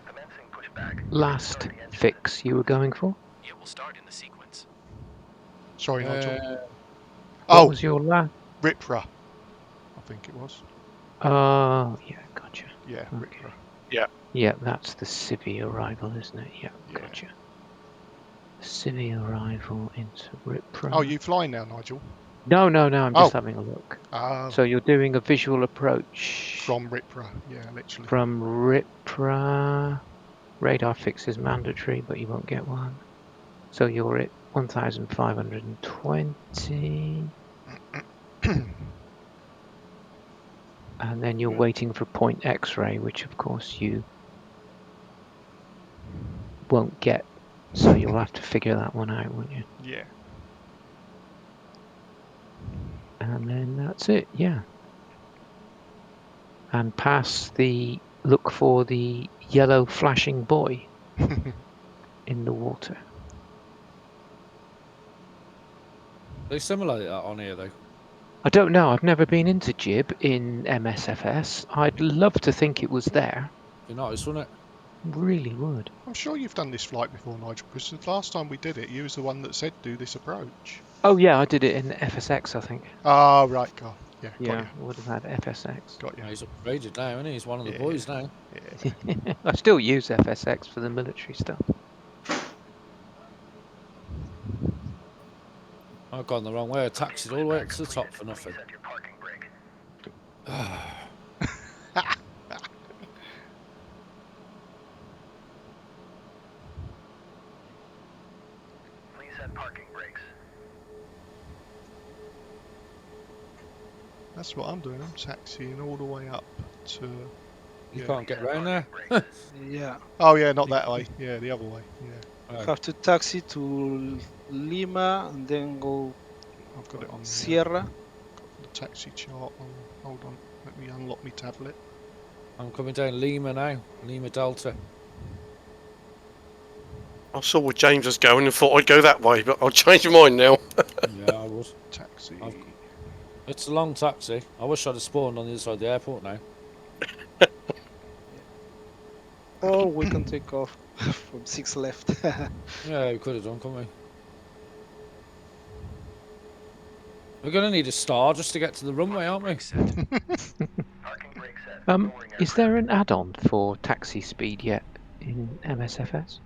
Commencing pushback. last fix you were going for? It will start in the sequence. Sorry, Nigel. What was your last? RIPRA. I think it was. Oh, yeah, gotcha. Yeah, Okay. RIPRA. Yeah, that's the civvy arrival, isn't it? Yeah, gotcha. Civvy arrival into RIPRA. Oh, you flying now, Nigel? No, I'm just having a look. So you're doing a visual approach From RIPRA, yeah, literally. from RIPRA. Radar fix is mandatory, but you won't get one. So you're at 1,520. And then you're waiting for point X-ray, which of course you won't get. So you'll have to figure that one out, won't you? Yeah. And then that's it, yeah. And look for the yellow flashing buoy in the water. They simulate that on here, though. I don't know. I've never been into Gib in MSFS. I'd love to think it was there. Be nice, wouldn't it? Really would. I'm sure you've done this flight before, Nigel, because the last time we did it, you was the one that said do this approach. Oh yeah, I did it in FSX, I think. Oh, right, God. Yeah, Yeah, got would have had FSX. you. Got you. He's upgraded now, isn't he? He's one of the boys now. Yeah. I still use FSX for the military stuff. I've gone the wrong way. I taxied all the way up to the top for nothing. Set your parking brake. Please set parking brakes. That's what I'm doing. I'm taxiing all the way up to... You can't get round there. Yeah. Oh, yeah, not that way. Yeah, the other way. Yeah. You have to taxi to Lima and then go I've got it on Sierra. the taxi chart on. Hold on. Let me unlock my tablet. I'm coming down Lima now. Lima Delta. I saw where James was going and thought I'd go that way, but I'll change my mind now. Yeah, I would. Taxi. It's a long taxi. I wish I'd have spawned on the other side of the airport now. Or we can take off from 6 left. Yeah, we could have done, couldn't we? We're going to need a star just to get to the runway, aren't we? Parking brake set. Is there an add-on for taxi speed yet in MSFS?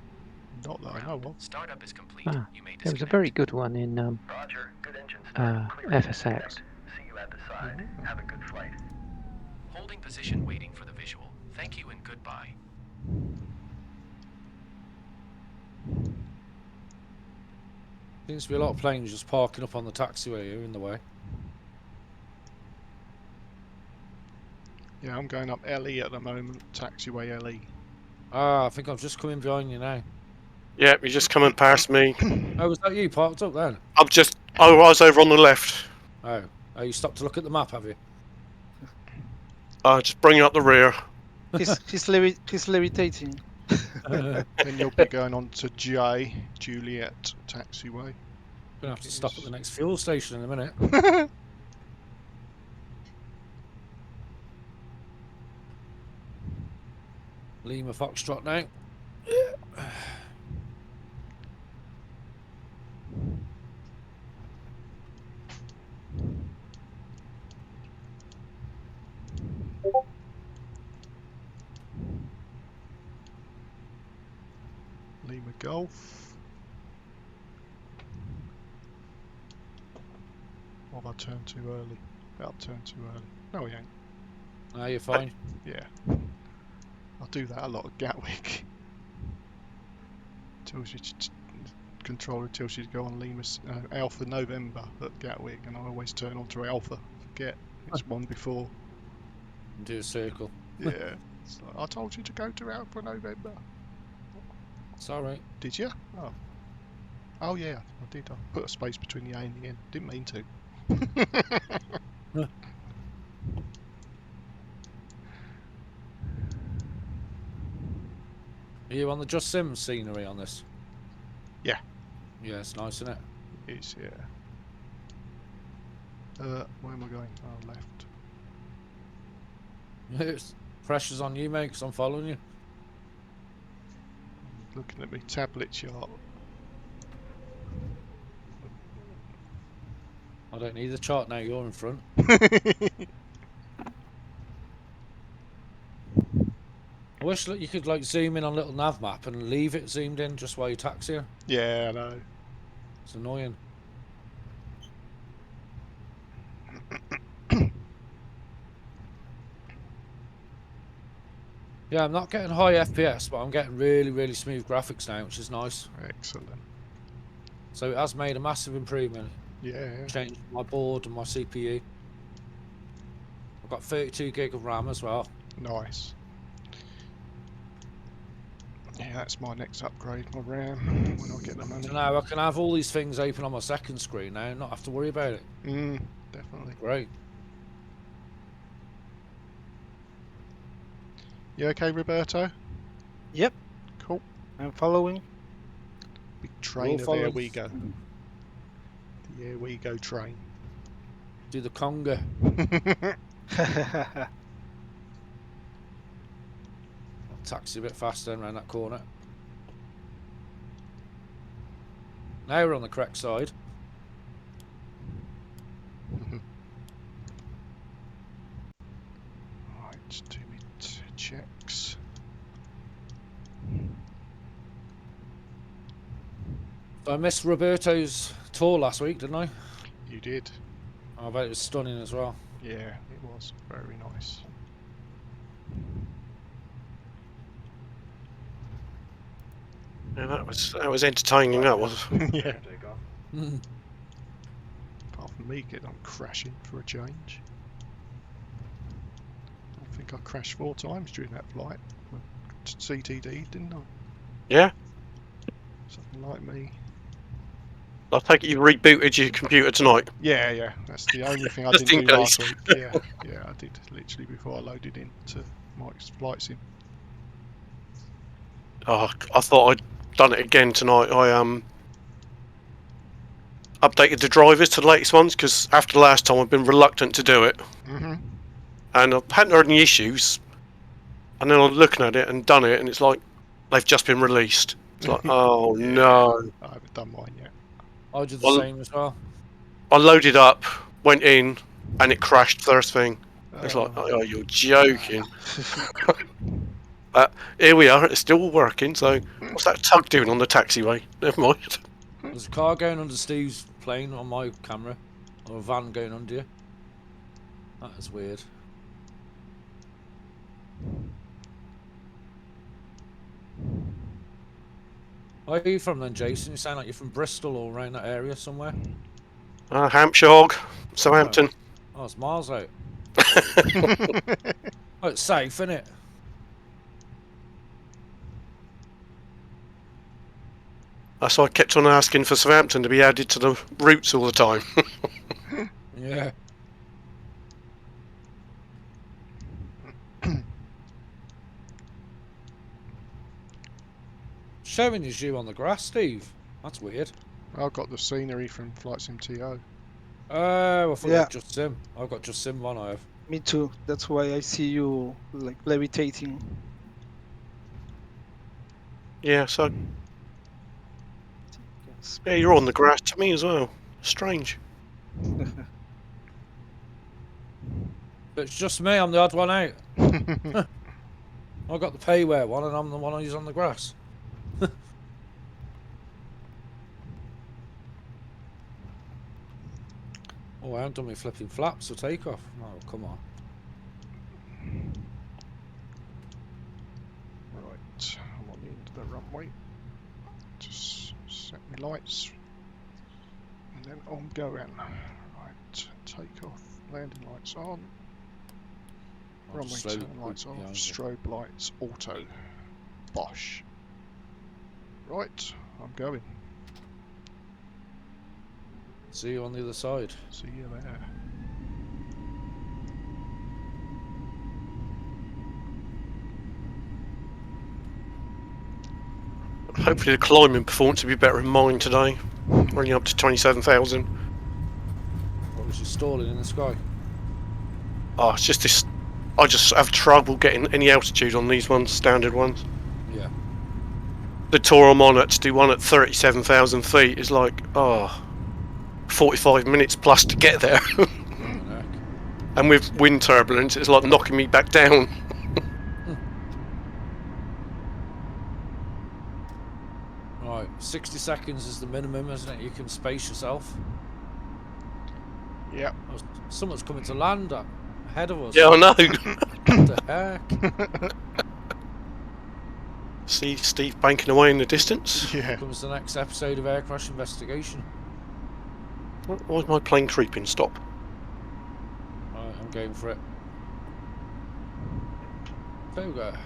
Not that I know of. Startup is complete. Ah, You may there was a disconnect. very good one in Roger. Good engine FSX. See you at the side. Have a good flight. Holding position waiting for the visual. Thank you and goodbye. Seems to be a lot of planes just parking up on the taxiway here in the way. Yeah, I'm going up LE at the moment. Taxiway LE. Ah, I think I'm just coming behind you now. Yeah, you're just coming past me. Oh, was that you parked up then? I was over on the left. Oh, you stopped to look at the map, have you? Just bringing up the rear. He's levitating. Then you'll be going on to J, Juliet Taxiway. Gonna have to stop at the next fuel station in a minute. Lima Foxtrot now. Lima Golf. Or have I turned too early? I've turned too early. No, we ain't. No, you're fine. Yeah. I do that a lot at Gatwick. Tells you controller tells you to go on Lima's Alpha November at Gatwick, and I always turn on to Alpha. Forget it's one before. Do a circle. Yeah. It's like, I told you to go to Alpha November. It's alright. Did you? Oh. Oh yeah, I did. I put a space between the A and the N. Didn't mean to. Are you on the Just Sims scenery on this? Yeah. Yeah, it's nice, isn't it? It is, yeah. Where am I going? Oh, left. It's pressure's on you, mate, because I'm following you. Looking at my tablet chart. I don't need the chart now, you're in front. I wish that you could like zoom in on a little nav map and leave it zoomed in just while you taxi. Yeah, I know. It's annoying. Yeah, I'm not getting high FPS, but I'm getting really, really smooth graphics now, which is nice. Excellent. So it has made a massive improvement. Yeah. Changed my board and my CPU. I've got 32 gig of RAM as well. Nice. Yeah, that's my next upgrade, my RAM, when I get the money. So now I can have all these things open on my second screen now and not have to worry about it. Definitely. Great. You okay, Roberto? Yep, Cool. I'm following. Big train of following. Airwego. The Airwego train. Do the conga. Taxi a bit faster around that corner. Now we're on the correct side. Right, do me checks. So I missed Roberto's tour last week, didn't I? You did. I bet it was stunning as well. Yeah, it was very nice. Yeah, that was entertaining. That was. Yeah. Apart from me getting on crashing for a change. I think I crashed 4 times during that flight. CTD, didn't I? Yeah. Something like me. I take it you rebooted your computer tonight. Yeah. That's the only thing I Just didn't in do case. last week. Yeah, I did literally before I loaded into Mike's flight sim. Oh, I thought I'd done it again tonight. I updated the drivers to the latest ones because after the last time I've been reluctant to do it, Mhm. and I hadn't heard any issues. And then I'm looking at it and done it, and it's like they've just been released. It's like, oh Yeah. no! I haven't done mine yet. I did the Well, same as well. I loaded up, went in, and it crashed first thing. It's like, Oh. oh, you're joking. But here we are, it's still working, so what's that tug doing on the taxiway? Never mind. There's a car going under Steve's plane on my camera. Or a van going under you. That is weird. Where are you from then, Jason? You sound like you're from Bristol or around that area somewhere. Hampshire hog, Southampton. Oh, it's miles out. Oh, it's safe, isn't it? That's why I kept on asking for Southampton to be added to the routes all the time. Yeah. Showing is you on the grass, Steve. That's weird. I've got the scenery from Flight Sim TO. Oh, I thought you Yeah. had Just Sim. I've got Just Sim one, I have. Me too. That's why I see you like levitating. Yeah, so Yes. yeah, you're on the grass to me as well. Strange. But it's just me, I'm the odd one out. I've got the payware one and I'm the one who's on the grass. Oh, I haven't done my flipping flaps for takeoff. Oh, come on. Right, I'm on the end of the runway. Just set my lights. And then I'm going. Right, takeoff, landing lights on. I'll Runway just slowly turn lights creep off, behind you. strobe lights, auto. Bosh. Right, I'm going. See you on the other side. See you there. Hopefully the climbing performance will be better than mine today. Running up to 27,000. What was you stalling in the sky? Oh, it's just this. I just have trouble getting any altitude on these ones, standard ones. Yeah. The tour I'm on at to do one at 37,000 feet is like, 45 minutes plus to get there. And with wind turbulence, it's like knocking me back down. Right, 60 seconds is the minimum, isn't it? You can space yourself. Yep. Oh, someone's coming to land ahead of us. Yeah, I know. What the heck? See Steve banking away in the distance. Here Yeah. comes the next episode of Air Crash Investigation. Why's my plane creeping? Stop. Right, I'm going for it. Toga.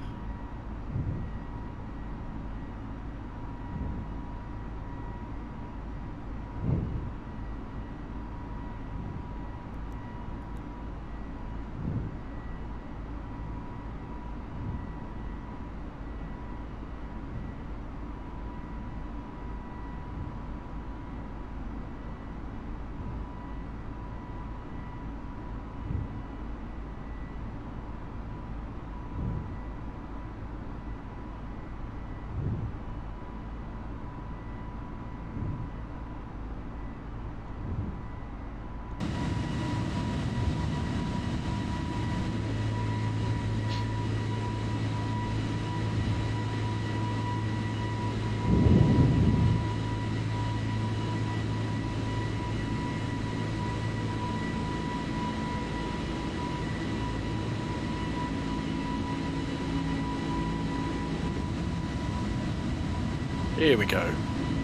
Here we go.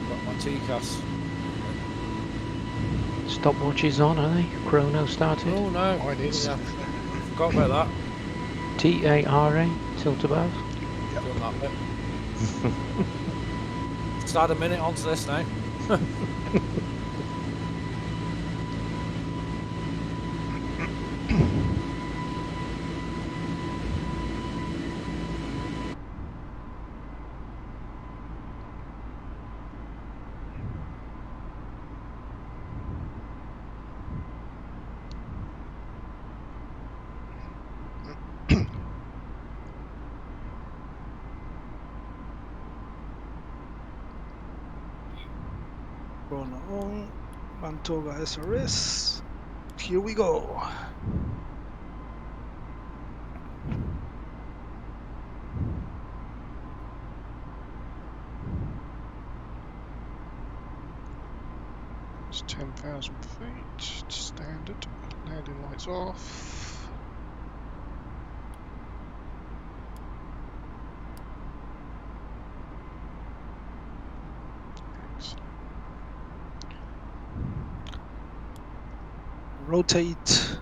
Got my TCAS. Stopwatches on, are they? Chrono started. Oh no. Mine is. Yeah. Forgot about that. TARA, tilt above. Doing that bit. Let's add a minute onto this now. Chrono on. Mantoga SRS. Here we go. It's 10,000 feet, standard. Landing lights off. Excellent. Rotate.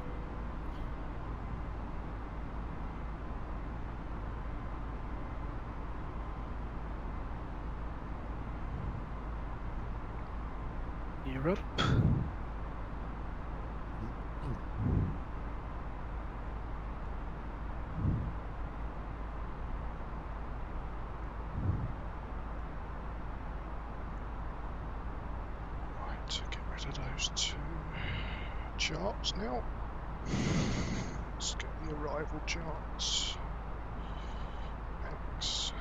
Gear up. Right, to get rid of those two charts now. Let's get the arrival charts. X.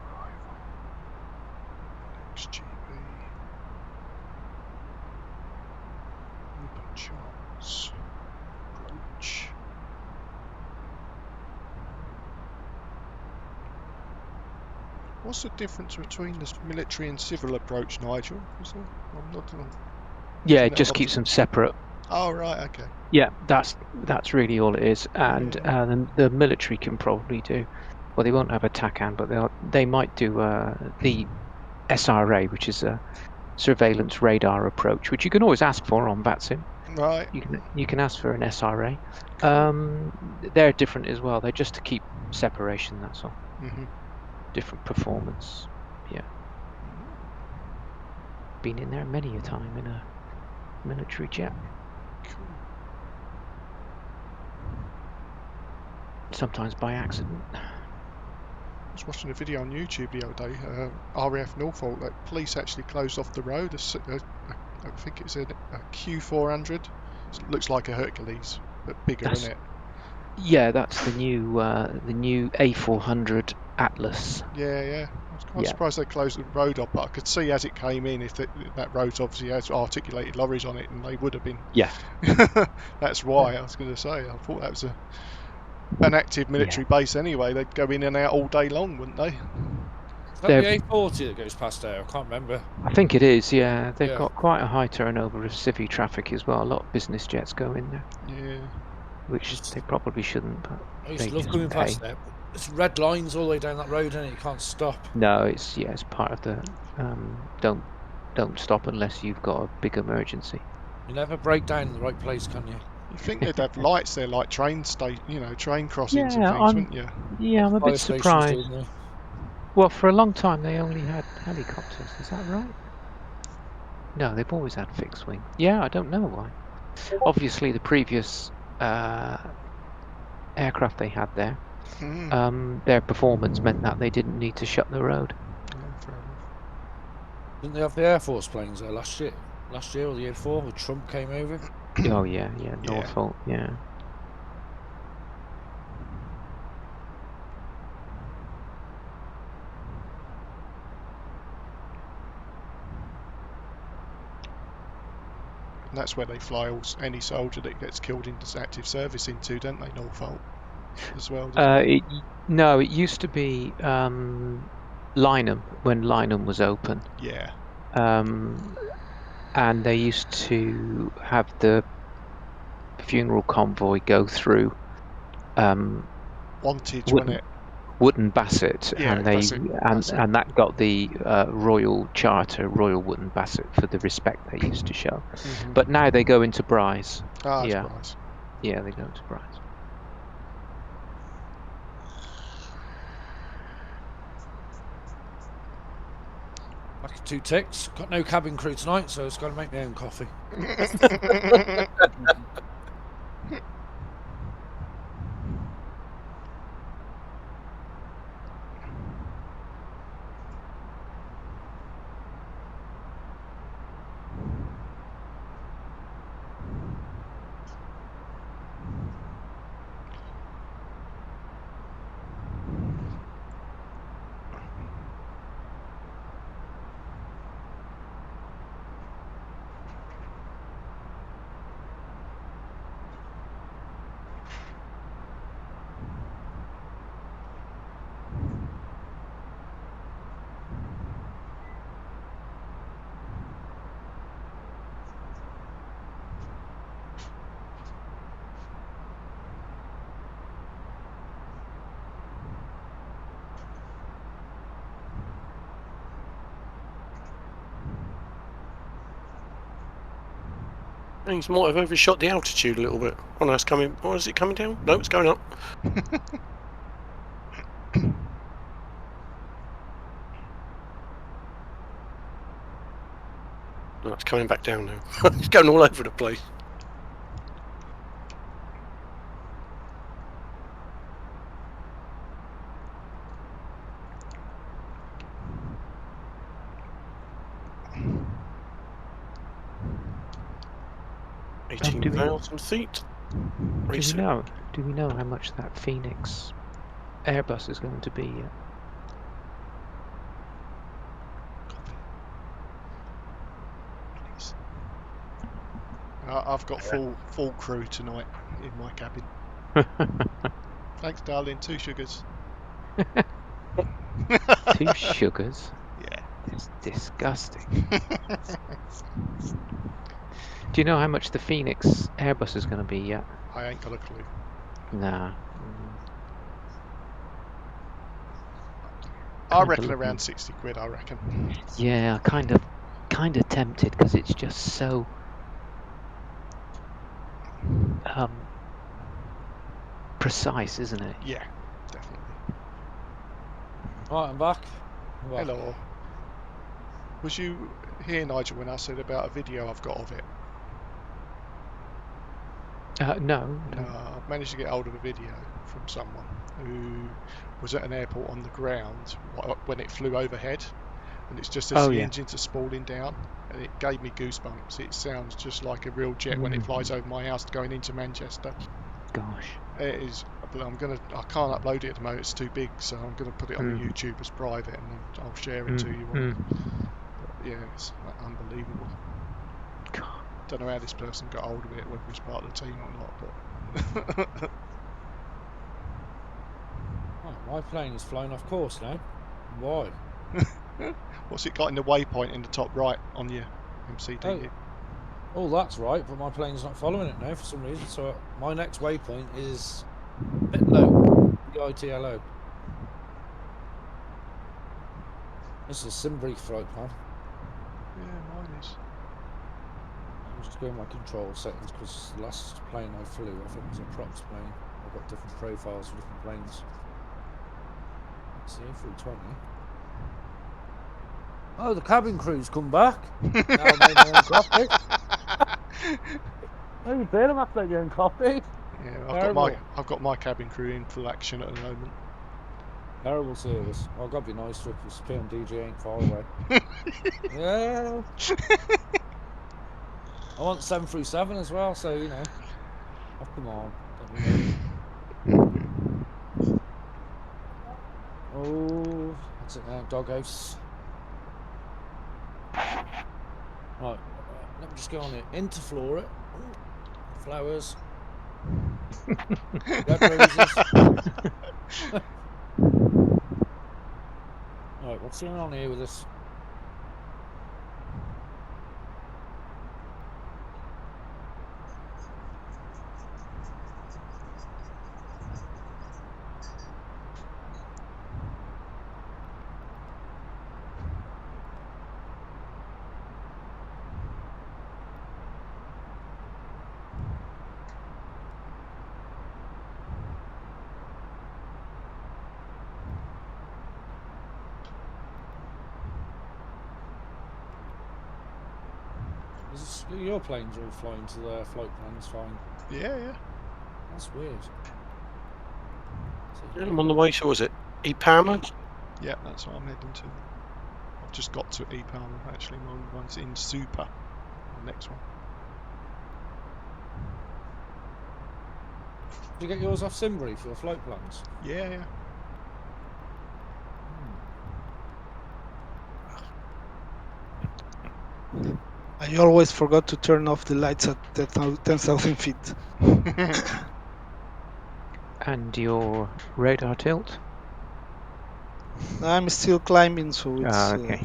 Arrival. LXGB. Open charts. Approach. What's the difference between the military and civil approach, Nigel? Is there? I'm not. Yeah, it just keeps them separate. Oh right, okay. Yeah, that's really all it is. And the military can probably do. Well, they won't have a TACAN, but they might do the SRA, which is a surveillance radar approach, which you can always ask for on VATSIM. Right. You can ask for an SRA. Cool. They're different as well. They're just to keep separation. That's all. Mm-hmm. Different performance. Yeah. Been in there many a time in a military jet. Cool. Sometimes by accident. I was watching a video on YouTube the other day. RAF Norfolk. That police actually closed off the road. I think it's a Q400. It looks like a Hercules, but bigger, isn't it? Yeah, that's the new A400 Atlas. Yeah. I was quite surprised they closed the road off, but I could see as it came in if that road obviously has articulated lorries on it, and they would have been. Yeah. That's why I was going to say. I thought that was an active military base anyway. They'd go in and out all day long, wouldn't they? Is that the A40 that goes past there? I can't remember. I think it is, yeah. They've got quite a high turnover of civvy traffic as well. A lot of business jets go in there. Yeah. Which they probably shouldn't, but I used to love coming past there. It's red lines all the way down that road, and you can't stop. No, it's part of the don't stop unless you've got a big emergency. You never break down in the right place, can you? You think they'd have lights there, like train crossings and things, wouldn't you? Yeah, I'm a bit surprised. Well, for a long time they only had helicopters. Is that right? No, they've always had fixed wing. Yeah, I don't know why. Obviously, the previous aircraft they had there, their performance meant that they didn't need to shut the road. Yeah, fair enough. Didn't they have the Air Force planes there last year? Last year or the year before, when Trump came over? Oh yeah, Norfolk, yeah. And that's where they fly any soldier that gets killed in active service into, don't they, Norfolk, as well? No, it used to be Lynham, when Lynham was open. Yeah. And they used to have the funeral convoy go through Wantage, wasn't it? Wooden Basset, Yeah, and Basset. and that got the Royal Charter, Royal Wooden Basset, for the respect they used to show. But now they go into Bryce. It's Bryce. Yeah, they go into Bryce. Back at 2 ticks. Got no cabin crew tonight, so it's got to make my own coffee. He might have overshot the altitude a little bit. Oh no, it's coming. Oh, is it coming down? No, it's going up. No, it's coming back down now. It's going all over the place. do 18,000 feet. we know how much that Phoenix Airbus is going to be yet? Please. I've got full crew tonight in my cabin. Thanks, darling. 2 sugars. 2 sugars? Yeah. It's disgusting. Do you know how much the Phoenix Airbus is going to be yet? I ain't got a clue. Nah. I Kinda reckon looking- around 60 quid, I reckon. Yeah, kind of tempted because it's just so precise, isn't it? Yeah, definitely. Right, I'm back. Hello. Was you here, Nigel, when I said about a video I've got of it? No. No, I've managed to get hold of a video from someone who was at an airport on the ground when it flew overhead, and it's just as the engines are spooling down, and it gave me goosebumps. It sounds just like a real jet when it flies over my house going into Manchester. Gosh. It is, but I can't upload it at the moment, it's too big, so I'm gonna put it on the YouTube as private, and then I'll share it to you all. But yeah, it's unbelievable. God. Don't know how this person got hold of it, whether he's part of the team or not, but Oh, my plane is flying off course now. Why? what's it got in the waypoint in the top right on your MCD? Oh, that's right, but my plane's not following it now for some reason. So my next waypoint is a bit low. BITLO. This is a Simbrief flight plan. Yeah, mine is. I'm just going my control settings because the last plane I flew, I think, was a props plane. I've got different profiles for different planes. Let's see, 320. Oh, the cabin crew's come back. Now I've made my own cockpit. How you feeling after your own cockpit? Yeah, I've got my cabin crew in full action at the moment. Terrible service. Well, I've got to be nice to it because PMDG ain't far away. Yeah. I want 737 as well, so you know. Oh, come on. Don't be mean. Oh, that's it now, doghouse. Right, let me just go on here. Interflora. Flowers. Red roses. Right, what's going on here with this? Your planes all flying to their flight plans fine. Yeah. That's weird. Yeah, I'm on the way to, was it Palma? Yeah, that's what I'm heading to. I've just got to Palma, actually. My one's in Super, the next one. Did you get yours off Simbrief, your flight plans? Yeah. I always forgot to turn off the lights at 10,000 feet. And your radar tilt? I'm still climbing, so it's... okay.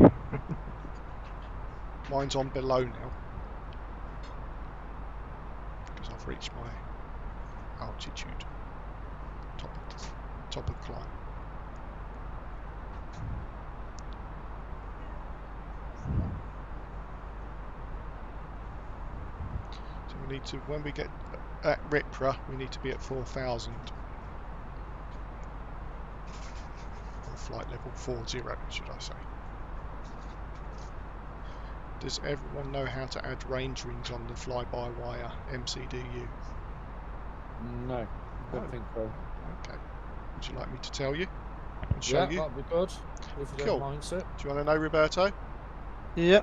Mine's on below now. Because I've reached my altitude. Top of climb. So We need to, when we get at RIPRA, we need to be at 4,000. Or flight level 40, should I say. Does everyone know how to add range rings on the fly-by-wire MCDU? No, don't No. think so. Okay. Would you like me to tell you and show Yeah, you? that'd be good. If you Cool. don't mind, sir. Do you want to know, Roberto? Yeah.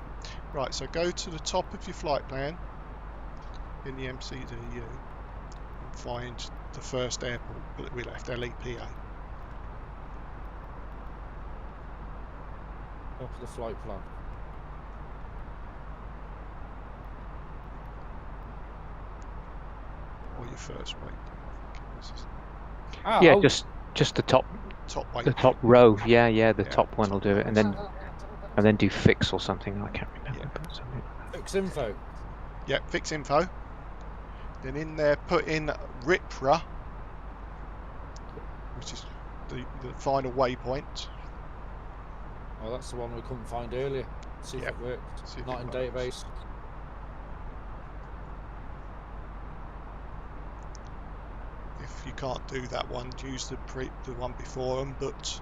Right, so go to the top of your flight plan in the MCDU and find the first airport that we left, LEPA. Top of the flight plan. Or your first waypoint. Ah, Yeah, oh, just the top Top waypoint. the top row. Yeah, the Yeah, top one will top do it, row. and then do fix or something. I can't remember, Yeah. but something like that. fix info. Yeah, fix info. Then in there, put in RIPRA, which is the final waypoint. Oh, that's the one we couldn't find earlier. See if Yep. it worked. See if Not it in works. database. If you can't do that one, use the one before them, but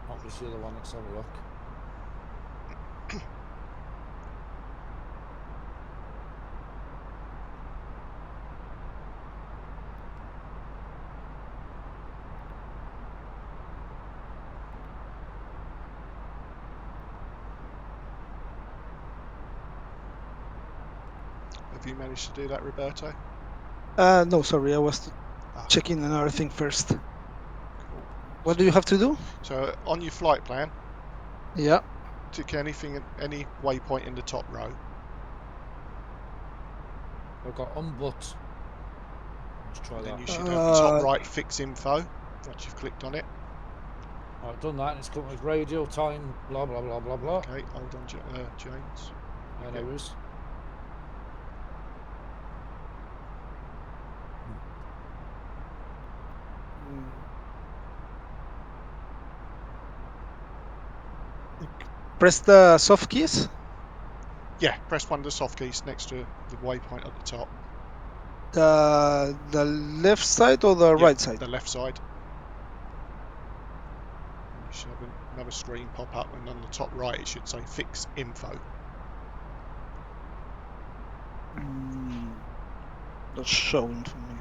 What was the other one? Let's have a look. have you managed to do that, Roberto? No, sorry, I was Ah, checking another thing first. cool. What do you have to do? So on your flight plan, Yeah. tick any waypoint in the top row. I've got unbut. Let's try And then that. you should have the top Uh, right fix info once you've clicked on it. I've done that, and it's come with radio time, blah blah blah blah blah. Okay, hold on, James. Yeah, no worries. Press the soft keys. Yeah, press one of the soft keys next to the waypoint at the top. The left side or the Yeah, right side? the left side. You should have another screen pop up, and on the top right it should say fix info. Not showing for me.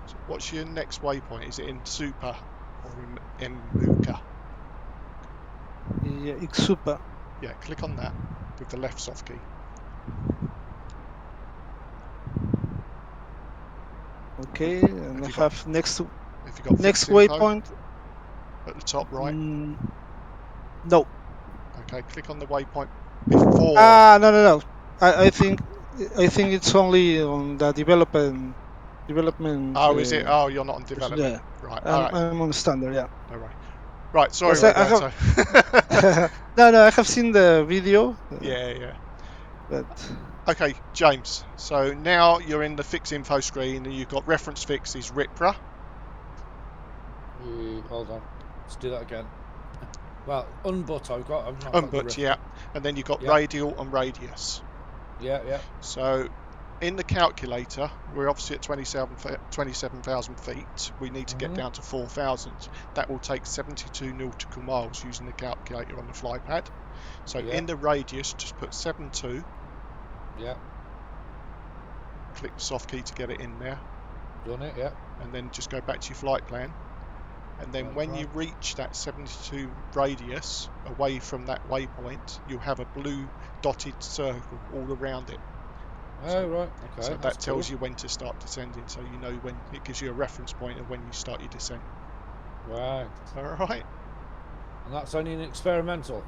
So what's your next waypoint? Is it in Super or in Muka? Yeah, it's super. Yeah, click on that with the left soft key. Okay, and Have I you got- have next If you got next fix info waypoint. at the top right, No. okay, click on the waypoint before. No. I think it's only on the development. Oh, is it? Oh, you're not on development. Yeah, Right. All right. I'm on standard. Yeah. No right. Right. Sorry, Yes, I Roberto. No, I have seen the video. Yeah. But Okay, James. So now you're in the fix info screen, and you've got reference fix is RIPRA. Hold on. Let's do that again. Well, unbut I've got. I've not got the Unbut, yeah. And then you've got Yeah. radial and radius. Yeah. So in the calculator, we're obviously at 27,000 feet. We need to get down to 4,000. That will take 72 nautical miles using the calculator on the flypad. So Yeah. in the radius, just put 72. Yeah. Click the soft key to get it in there. Done it, yeah. And then just go back to your flight plan. And then when you reach that 72 radius away from that waypoint, you'll have a blue dotted circle all around it. Oh, right, okay. So that's that tells cool. you when to start descending, so you know when it gives you a reference point of when you start your descent. Right. All right. And that's only an experimental?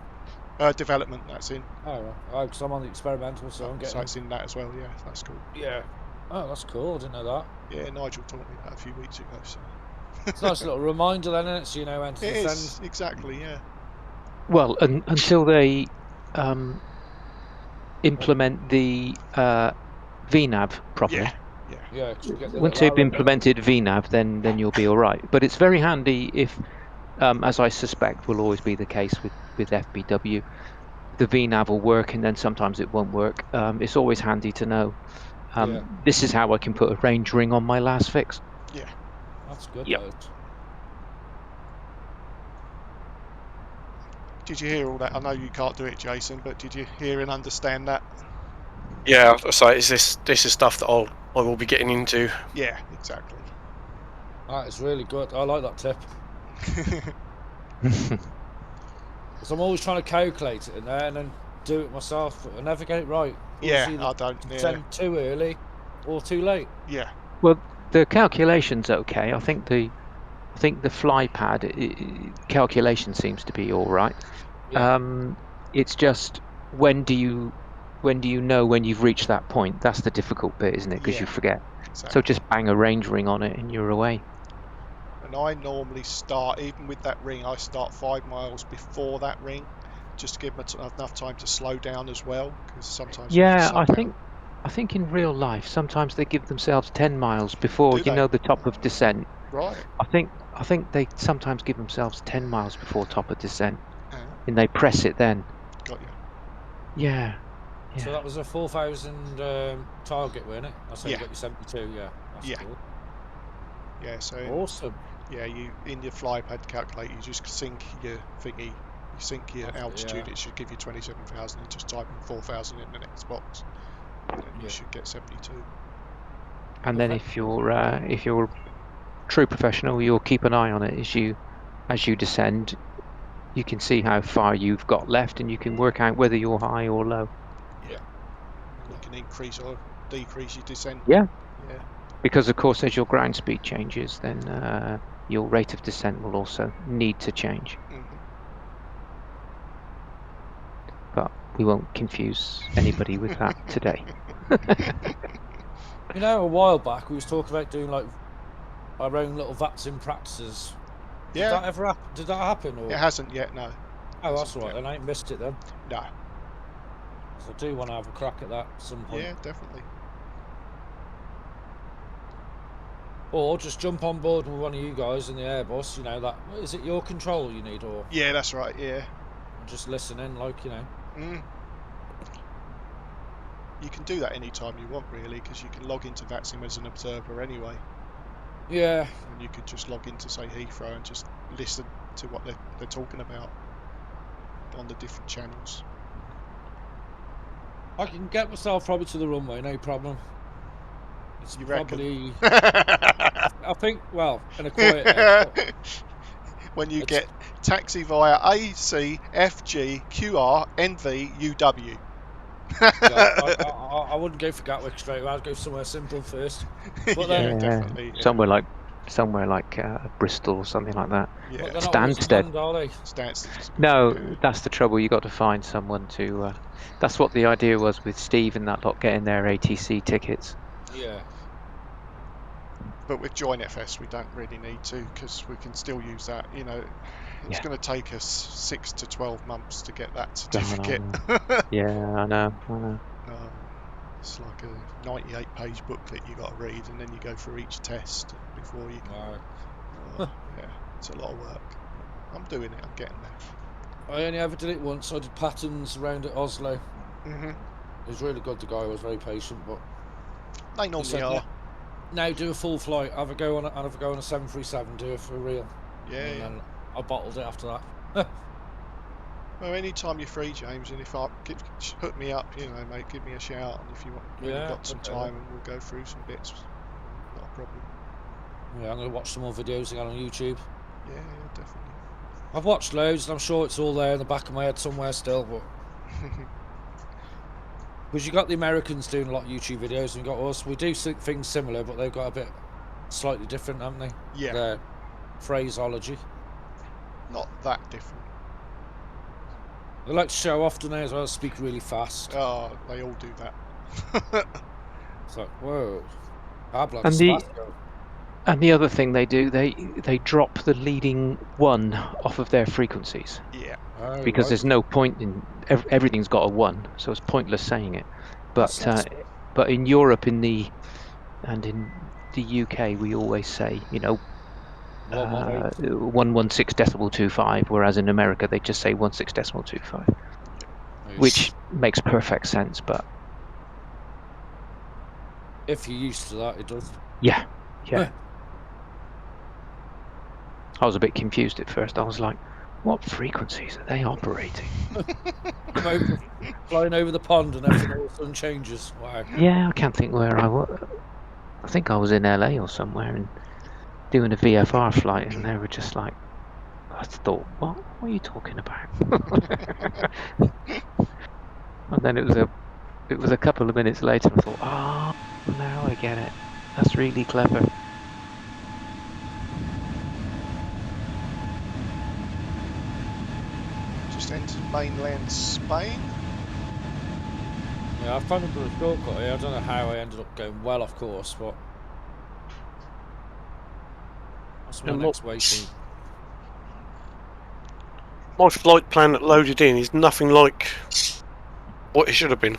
Development, that's in. Oh, right. Oh, because I'm on the experimental, so I'm getting... So it's in that as well, yeah, that's cool. Yeah. Oh, that's cool, I didn't know that. Yeah, Nigel taught me that a few weeks ago, so... It's a nice little reminder then, isn't it? So you know when to It descend. is, exactly, yeah. Well, until they implement the VNAV properly. Yeah. Yeah, 'cause you get the Once little they've arrow, implemented VNAV, then you'll be all right. But it's very handy if as I suspect will always be the case with FBW. The VNAV will work, and then sometimes it won't work. It's always handy to know. Yeah. This is how I can put a range ring on my last fix. Yeah. That's good. Yep. That is. Did you hear all that? I know you can't do it, Jason, but did you hear and understand that? Yeah, so this is stuff that I will be getting into. Yeah, exactly. That is really good. I like that tip. Because I'm always trying to calculate it in there and then do it myself, but I never get it right. Yeah, Always either I don't. Yeah, send too early or too late. yeah, Well, the calculation's okay. I think the fly pad calculation seems to be all right. Yeah. It's just when do you know when you've reached that point? That's the difficult bit, isn't it? Because yeah, you forget. exactly. So just bang a range ring on it and you're away. And I normally start, even with that ring, I start 5 miles before that ring, just to give them enough time to slow down as well. Because sometimes if you Yeah, slow down, I think in real life sometimes they give themselves 10 miles before do they? the top of descent. Right. I think they sometimes give themselves 10 miles before top of descent, Ah, and they press it then. got you. Yeah. So Yeah. that was a 4,000 target, wasn't it? I said Yeah. you got your 72. Yeah. That's Yeah. cool. Yeah. So Awesome. yeah, you in your fly pad calculator, you just sync your thingy, you sync your altitude. Yeah. It should give you 27,000, and just type in 4,000 in the next box, and then you Yeah. should get 72. And then Okay. if you're a true professional, you'll keep an eye on it as you descend. You can see how far you've got left, and you can work out whether you're high or low. Yeah. And you can increase or decrease your descent. Yeah. Yeah. Because of course, as your ground speed changes, then your rate of descent will also need to change. Mm-hmm. But we won't confuse anybody with that today. You know, a while back we was talking about doing like our own little vaccine practices. Did Yeah. that ever happen? Did that happen? Or It hasn't yet. No. oh, that's Hasn't all right. yet. Then I ain't missed it then. No. So I do want to have a crack at that at some point. Yeah, definitely. Or just jump on board with one of you guys in the Airbus. You know that. Is it your control you need, or Yeah, that's right. Yeah. just listen in, like you know? Mm. You can do that anytime you want, really, because you can log into VATSIM as an observer anyway. Yeah. And you could just log into, say, Heathrow and just listen to what they're talking about on the different channels. I can get myself probably to the runway, no problem. It's You probably. reckon? I think. Well, in a quiet area. When you get taxi via ACFG QR NV UW. I wouldn't go for Gatwick straight away. I'd go somewhere simple first. But then, Yeah, definitely. Yeah. Somewhere like Bristol or something like that. Yeah. but they're not always Stansted. manned, are they? Stansted. No, Yeah. that's the trouble. You got to find someone to. That's what the idea was with Steve and that lot getting their ATC tickets. Yeah. But with Join FS, we don't really need to, because we can still use that. You know, it's Yeah. going to take us 6 to 12 months to get that God, certificate. yeah, I know. It's like a 98-page booklet you got to read, and then you go through each test before you can. Wow. Yeah, it's a lot of work. I'm doing it. I'm getting there. I only ever did it once. I did patterns around at Oslo. Mm-hmm. It was really good. The guy was very patient, but They normally are. Now do a full flight. Have a go on a 737. Do it for real. Yeah. And Yeah. then I bottled it after that. Well, anytime you're free, James, and if hook me up, you know, mate, give me a shout, and if you want, when you've got some time, and we'll go through some bits. Not a problem. Yeah, I'm going to watch some more videos again on YouTube. Yeah, definitely. I've watched loads, and I'm sure it's all there in the back of my head somewhere still, but because you got the Americans doing a lot of YouTube videos, and you got us. We do things similar, but they've got a bit slightly different, haven't they? Yeah. Their phraseology. Not that different. They like to show off, don't they, as well, speak really fast. Oh, they all do that. It's like, whoa. And the other thing they do, they drop the leading one off of their frequencies. Yeah. Oh, because right. there's no point in everything's got a one, so it's pointless saying it. But in Europe, in the UK, we always say, 116.25, whereas in America they just say 16.25, which makes perfect sense. But if you're used to that, it does. yeah. I was a bit confused at first. I was like, what frequencies are they operating? Flying over the pond and everything all of a sudden changes. Wow. Yeah, I can't think where I was. I think I was in LA or somewhere and doing a VFR flight, and they were just like, I thought, what are you talking about? And then it was a couple of minutes later, I thought, oh, now I get it. That's really clever. Just entered mainland Spain. Yeah, I've found a good shortcut here. I don't know how I ended up going well off course, but that's my next waypoint. My flight plan that loaded in is nothing like what it should have been.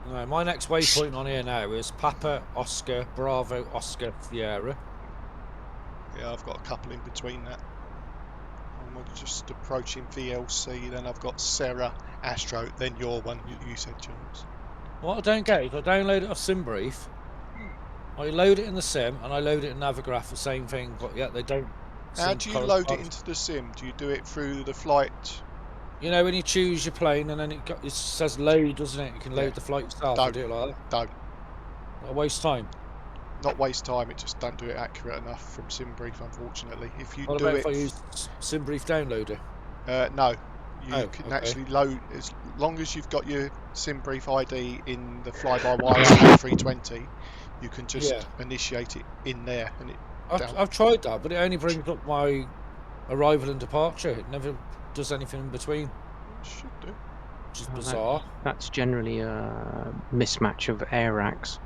No, my next waypoint on here now is Papa Oscar Bravo Oscar Sierra. Yeah, I've got a couple in between that. I'm just approaching VLC, then I've got Sarah, Astro, then your one, you said, James. What I don't get is I download it off SimBrief, I load it in the sim, and I load it in Navigraph, the same thing, but yet they don't. How do you load it into the sim? Do you do it through the flight? You know, when you choose your plane and then it says load, doesn't it? You can load the flight yourself and do it like that. Don't. Not waste time. Not waste time, it just don't do it accurate enough from SimBrief, unfortunately. If you what do about it, if I use SimBrief downloader? No, you can actually load as long as you've got your SimBrief ID in the fly-by-wire A320. You can just initiate it in there, and I've tried that, but it only brings up my arrival and departure. It never does anything in between. It should do. Which is bizarre. That's generally a mismatch of AirAx,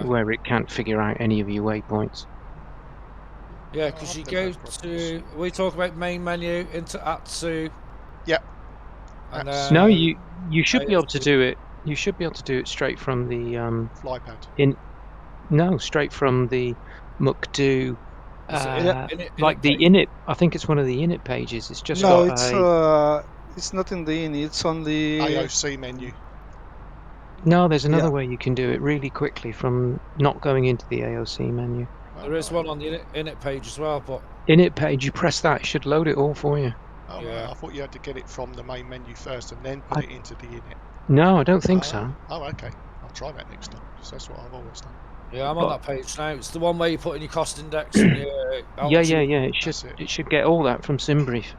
where it can't figure out any of your waypoints. Yeah, because you go to. We talk about main menu into Atsu. Yep. And then no, you should be able to do it. You should be able to do it straight from the flypad. Straight from the MUCDO. Like the init. I think it's one of the init pages. It's just it's not in the init. It's on the AOC menu. No, there's another way you can do it really quickly from not going into the AOC menu. There is one on the init page as well, but init page, you press that, it should load it all for you. Oh, yeah. I thought you had to get it from the main menu first and then put it into the init. No, I don't think so. Oh, okay. I'll try that next time, because that's what I've always done. Yeah, I'm on that page now. It's the one where you put in your cost index and your Yeah. It should get all that from SimBrief.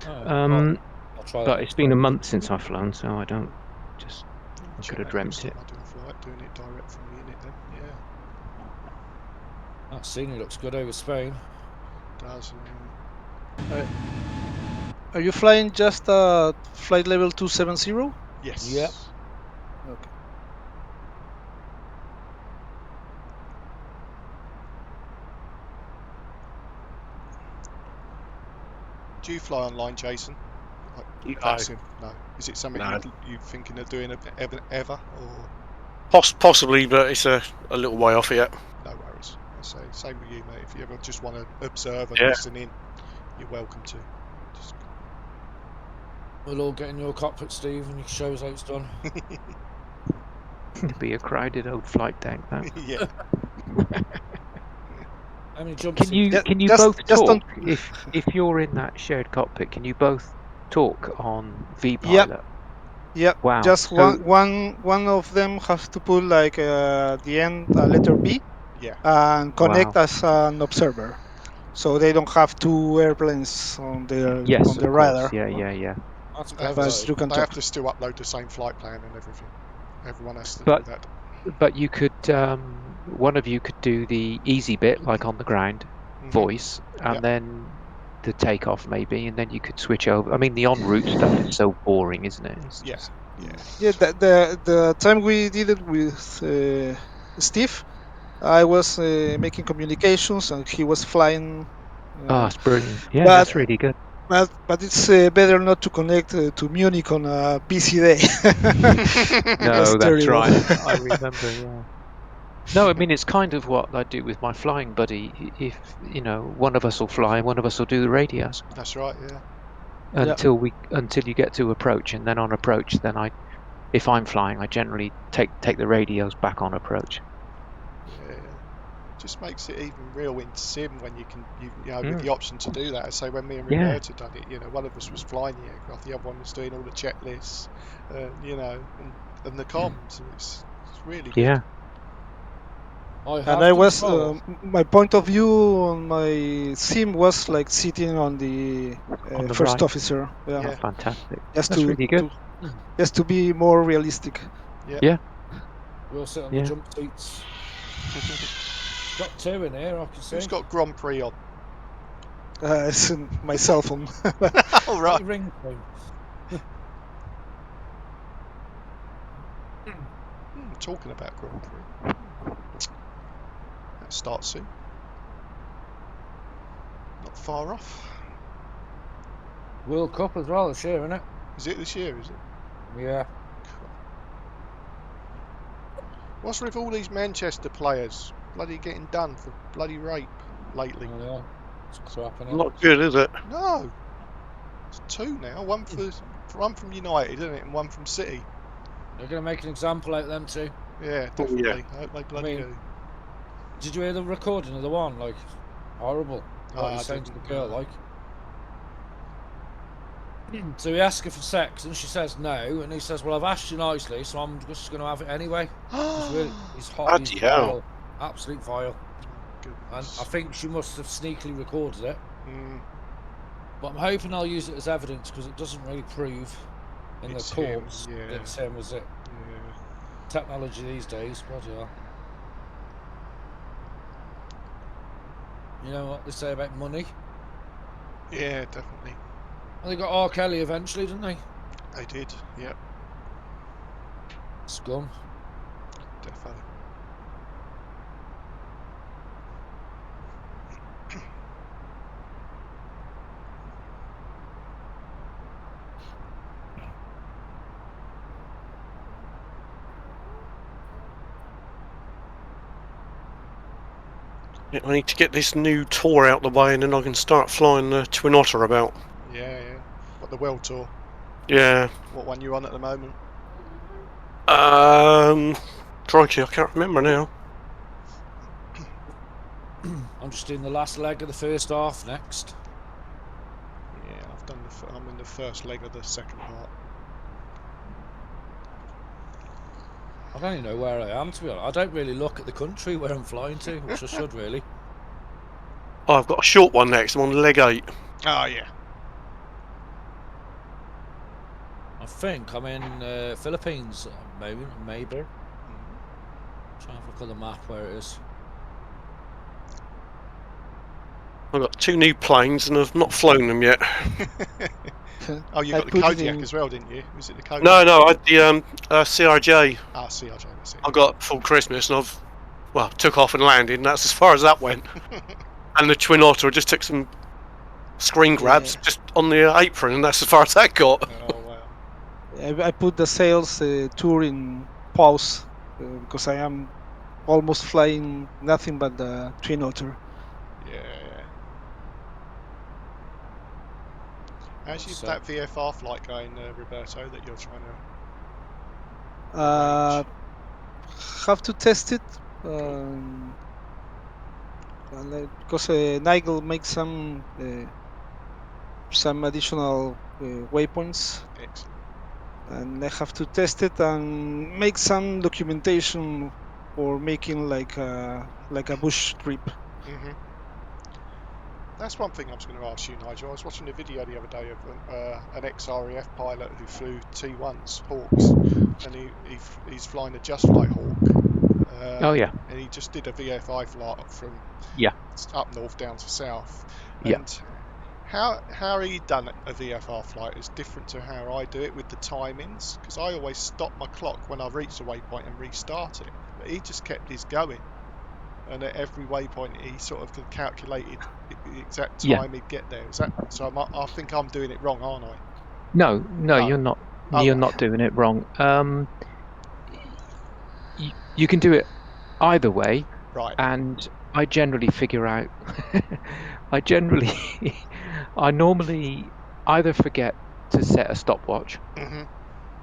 I'll try that. But it's been a month since I've flown, so I don't just. I could have dreamt it. I do a flight doing it direct from the init then. Yeah. That scenery looks good over Spain. It does. Are you flying just flight level 270? Yes. Yep. Okay. Do you fly online, Jason? No. No. Is it something you're thinking of doing ever? Or? Possibly, but it's a little way off yet. No worries. I say same with you, mate. If you ever just want to observe and listen in, you're welcome to. We'll all get in your cockpit, Steve, and you can show us how it's done. It'd be a crowded old flight deck, that. Yeah. How many jumps? Can you both talk? If you're in that shared cockpit, can you both talk on vPilot? Yep. Wow. Just one of them has to put like the end letter B. Yeah. And connect as an observer, so they don't have two airplanes on their on the radar. Yeah. They have to still upload the same flight plan and everything. Everyone has to do that. But you could, one of you could do the easy bit, like on the ground, voice, and then the takeoff maybe, and then you could switch over. I mean, the en route stuff is so boring, isn't it? It's just... Yeah. The time we did it with Steve, I was making communications and he was flying. It's brilliant. Yeah, that's really good. But it's better not to connect to Munich on a busy day. No, that's right. I remember, yeah. No, I mean it's kind of what I do with my flying buddy. If one of us will fly, one of us will do the radios That's right, yeah. until you get to approach, and then on approach, then if I'm flying, I generally take the radios back on approach. Yeah. Just makes it even real in sim when you with the option to do that. So when me and Yeah. Roberta done it, one of us was flying the aircraft, the other one was doing all the checklists, and the comms. And it's really good. Yeah. And I was my point of view on my sim was like sitting on the On the first right. officer. Yeah, Oh, fantastic. just That's really good. Just to be more realistic. Yeah. We'll sit on the jump seats. Got two in here, I can see. Who's got Grand Prix on? It's my cell phone. All right. Ring phone. Talking about Grand Prix. That starts soon. Not far off. World Cup as well this year, isn't it? Is it this year, is it? Yeah. What's with all these Manchester players bloody getting done for bloody rape lately? Oh, yeah. It's crap, isn't it? Not good, is it? No. It's two now. One from United, isn't it? And one from City. They're going to make an example out of them too. Yeah, definitely. I hope they bloody do. Did you hear the recording of the one? Like, horrible. What he's saying to the girl, like. So he asks her for sex, and she says no, and he says, "Well, I've asked you nicely, so I'm just going to have it anyway." He's hot. He's vile. Absolute vile. And I think she must have sneakily recorded it. But I'm hoping I'll use it as evidence because it doesn't really prove in the courts that it's him, is it? Yeah. Technology these days, bloody hell. You know what they say about money? Yeah, definitely. Well, they got R. Kelly eventually, didn't they? They did, yep. Scum. Defo. I need to get this new tour out the way, and then I can start flying the Twin Otter about. Yeah. What, the World Tour? Yeah. What one you on at the moment? Crikey, I can't remember now. I'm just doing the last leg of the first half next. Yeah, I've done I'm in the first leg of the second part. I don't even know where I am, to be honest. I don't really look at the country where I'm flying to, which I should really. Oh, I've got a short one next. I'm on leg 8. Oh, yeah. I think I'm in Philippines, maybe. Trying to look at the map where it is. I've got 2 new planes, and I've not flown them yet. Oh, you got the Kodiak as well, didn't you? Was it the Kodiak? No, I had the CRJ. Ah, CRJ, that's it. I got full Christmas, and took off and landed, and that's as far as that went. And the Twin Otter, I just took some screen grabs just on the apron, and that's as far as that got. Oh, wow. I put the sales tour in pause because I am almost flying nothing but the Twin Otter. Yeah. How's that VFR flight going, Roberto, that you're trying to have to test it because Nigel makes some additional waypoints. Excellent. And I have to test it and make some documentation for making like a bush trip. That's one thing I was going to ask you, Nigel. I was watching a video the other day of an ex-RAF pilot who flew T1s, Hawks, and he's flying a Just Flight Hawk. Oh yeah. And he just did a VFI flight from up north down to south. And how he done a VFR flight is different to how I do it with the timings, because I always stop my clock when I reach the waypoint and restart it. But he just kept his going. And at every waypoint, he sort of calculated the exact time he'd get there. Is that so? I think I'm doing it wrong, aren't I? No, you're not. You're not doing it wrong. You can do it either way, Right. and I generally figure out. I generally, I normally either forget to set a stopwatch, Mhm.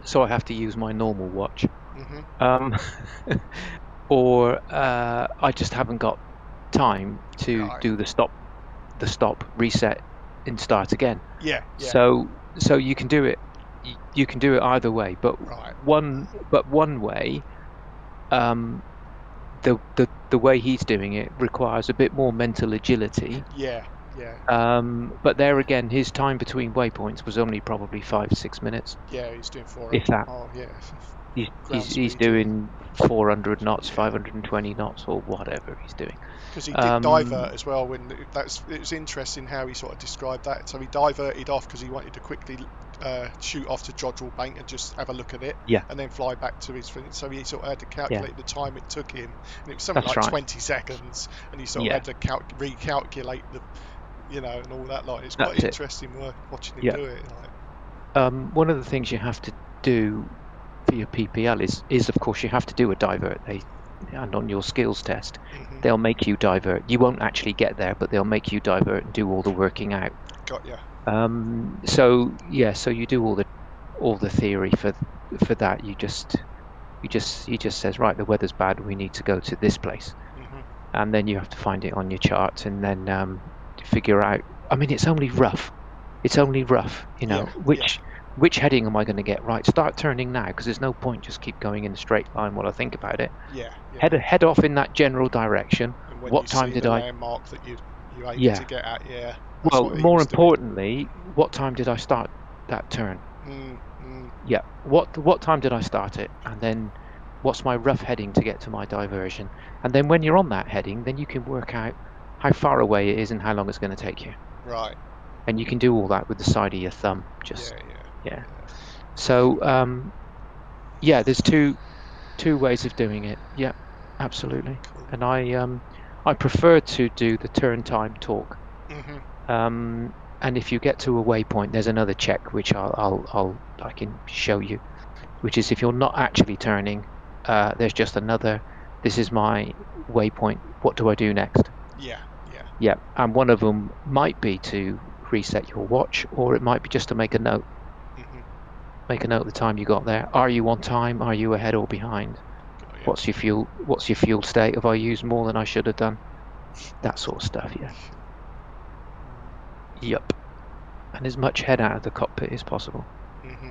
so I have to use my normal watch, Mhm. um, or I just haven't got time to Right. do the stop, reset, and start again. Yeah. Yeah. So you can do it. You can do it either way, but Right. one way, um, the way he's doing it requires a bit more mental agility. Yeah. Yeah. But there again, his time between waypoints was only probably 5-6 minutes, Yeah. He's doing if 400 that. mile. Yeah. He's Ground he's speed. Yeah. doing 400 knots, Yeah. 520 knots, or whatever he's doing. Because he did Um, divert as well. It was interesting how he sort of described that. So he diverted off because he wanted to quickly shoot off to Jodrell Bank and just have a look at it, yeah, and then fly back to his thing. So he sort of had to yeah, calculate the time it took him, and it was something that's like right. 20 seconds, and he sort of Yeah, had to recalculate the, and all that. Like it's quite that's it. interesting work watching him Yeah. do it. Like, One of the things you have to do for your PPL is of course you have to do a divert. And on your skills test, hmm they'll make you divert. You won't actually get there, but they'll make you divert and do all the working out. got ya. So yeah, so you do all the theory for that. He just says, right, the weather's bad, we need to go to this place, hmm and then you have to find it on your chart, and then figure out. I mean, it's only rough. It's only rough, Yeah. Yeah. which heading am I going to get right? Start turning now, because there's no point just keep going in a straight line while I think about it. Yeah. Yeah. Head off in that general direction. And when you What time see did the I? landmark that you aiming to Yeah. get at, yeah, that's Well, what he more was doing. importantly, what time did I start that turn? Mm, mm, Yeah. What time did I start it? And then what's my rough heading to get to my diversion? And then when you're on that heading, then you can work out how far away it is and how long it's going to take you. right. And you can do all that with the side of your thumb. Just Yeah. Yeah. yeah. Yeah. So yeah, there's two ways of doing it. Yeah, absolutely. Cool. And I prefer to do the turn time talk. hmm And if you get to a waypoint, there's another check which I can show you, which is if you're not actually turning, there's just another. This is my waypoint. What do I do next? Yeah. Yeah. Yeah, and one of them might be to reset your watch, or it might be just to make a note. hmm Make a note of the time you got there. Are you on time? Are you ahead or behind? Got ya. What's your fuel? What's your fuel state? Have I used more than I should have done? That sort of stuff. Yeah. Cool. Yep. And as much head out of the cockpit as possible. hmm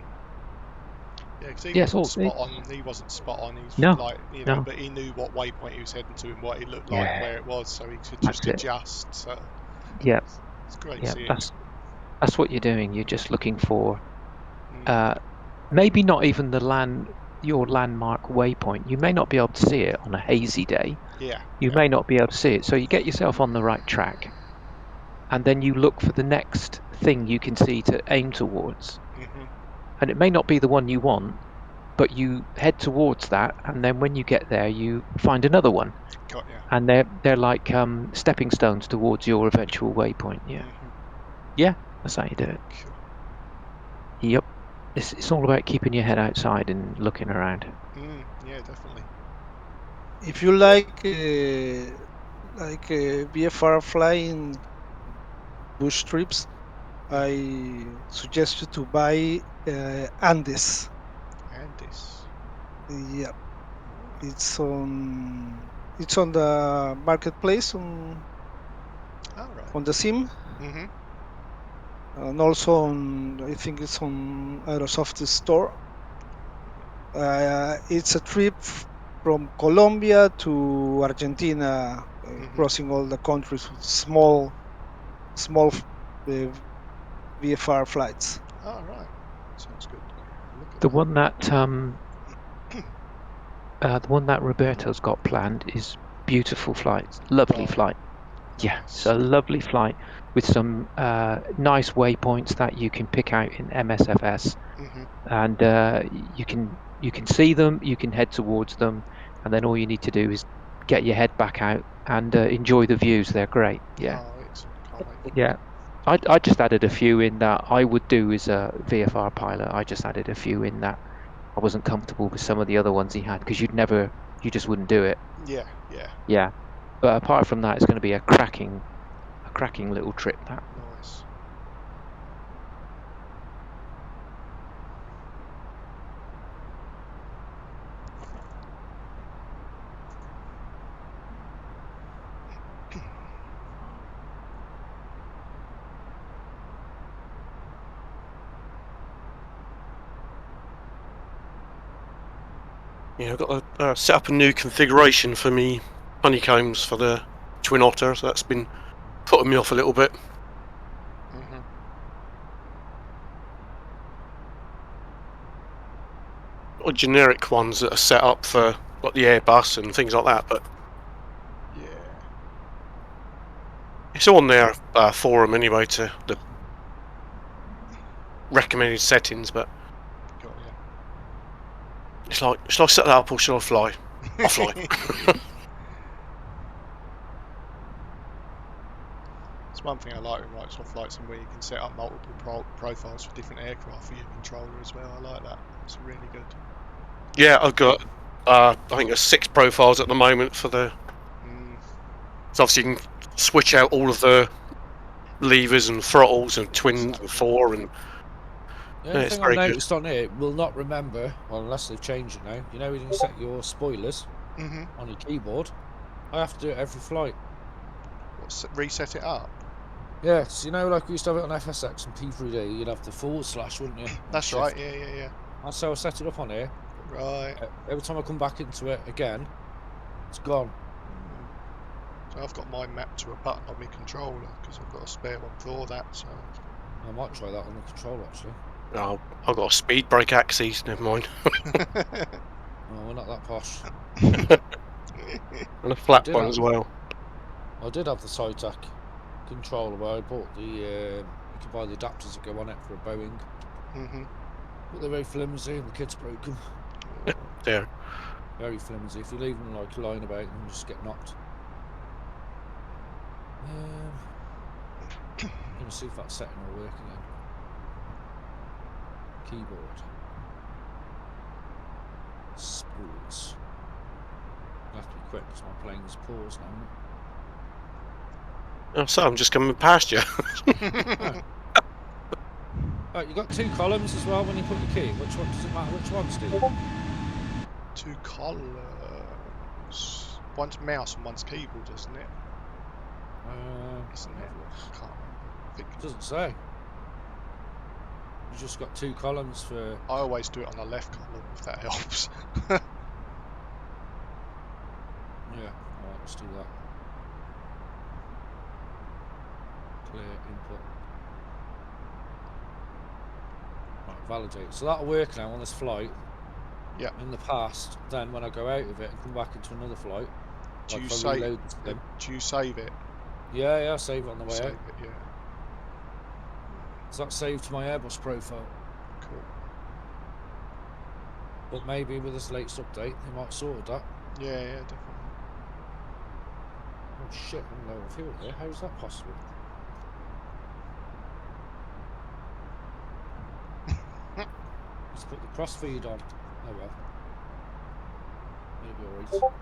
Yeah, because Yes. All. It's, He wasn't spot on. He's no. like, No. but he knew what waypoint he was heading to and what it looked like and Yeah. where it was, so he could just That's it. adjust. So Yeah. it's great Yeah. seeing him. That's what you're doing. You're just looking for Mm. uh, maybe not even your landmark waypoint. You may not be able to see it on a hazy day. Yeah. You Yeah. may not be able to see it. So you get yourself on the right track, and then you look for the next thing you can see to aim towards. hmm And it may not be the one you want, but you head towards that, and then when you get there, you find another one, Got ya. and they're like stepping stones towards your eventual waypoint. Yeah, hmm yeah, that's how you do it. Cool. Yep, it's all about keeping your head outside and looking around. Yeah, definitely. If you like VFR flying bush trips, hmm I suggest you to buy Andes. And this. Yeah, Right. it's on the marketplace All right. on the sim, Mm-hmm. and also on, I think it's on Aerosoft store. It's a trip from Colombia to Argentina, Mm-hmm. crossing all the countries with small VFR flights. All right. Sounds good. I'll look at The that. one that the one that Roberto's got planned is beautiful flight, lovely Right. flight. Yeah, it's Nice. a lovely flight with some nice waypoints that you can pick out in MSFS, Mm-hmm. and you can see them, you can head towards them, and then all you need to do is get your head back out and enjoy the views. They're great. Yeah, Oh, excellent. Can't wait for yeah. I just added a few in that I would do as a VFR pilot. I just added a few in that I wasn't comfortable with some of the other ones he had, because you just wouldn't do it. Yeah, yeah. Yeah. But apart from that, it's going to be a cracking little trip. That. Nice. Yeah, I've got to set up a new configuration for me honeycombs for the Twin Otter, so that's been putting me off a little bit. Mhm. Or generic ones that are set up for like the Airbus and things like that, but Yeah. it's all on their forum anyway to the recommended settings. But Got ya. it's like, should I set that up or should I fly? I'll fly. It's one thing I like with Microsoft Flight Sim where you can set up multiple profiles for different aircraft for your controller as well. I like that. It's really good. Yeah, I've got I think there's 6 profiles at the moment for the. So obviously you can switch out all of the levers and throttles and twins Exactly. and 4 and. The only It's thing I've very good. noticed on it will not remember, well, unless they've changed it now. You know, when you set your spoilers on your keyboard, I have to do it every flight. What, reset it up? Yeah, so you know, like we used to have it on FSX and P3D, you'd have the /, wouldn't you? That's right. Yeah. That's how I set it up on here. Right. Every time I come back into it again, it's gone. So I've got mine mapped to a button on my controller because I've got a spare one for that. So I might try that on the controller actually. Oh, I've got a speed brake axis. Never mind. Oh, we're not that posh. And a flat one as well. I did have the SciTac controller where I bought the. You could buy the adapters that go on it for a Boeing. But they're very flimsy and the kids broke them. There. Very flimsy. If you leave them like lying about, you just get knocked. I'm gonna see if that setting will work again. Keyboard. Spools. I have to be quick because my plane's paused now. Oh, so I'm just coming past you. Oh. Right, you got 2 columns as well when you put the key. Which one does it matter? Which one's do? 2 columns. One's mouse and one's keyboard, isn't it? Isn't it? I can't remember. It doesn't say. You just got 2 columns for. I always do it on the left column if that helps. Yeah, alright, let's do that. Clear input. Right, validate. So that'll work now on this flight. Yeah. In the past, then when I go out of it and come back into another flight, do like you save it? Yeah, I save it on the way save out. It, yeah. So that's saved to my Airbus profile. Cool. But maybe with this latest update, they might have sorted that. Yeah, definitely. Oh shit, I'm low on fuel here. How is that possible? Let's put the cross feed on. Oh well. Maybe alright.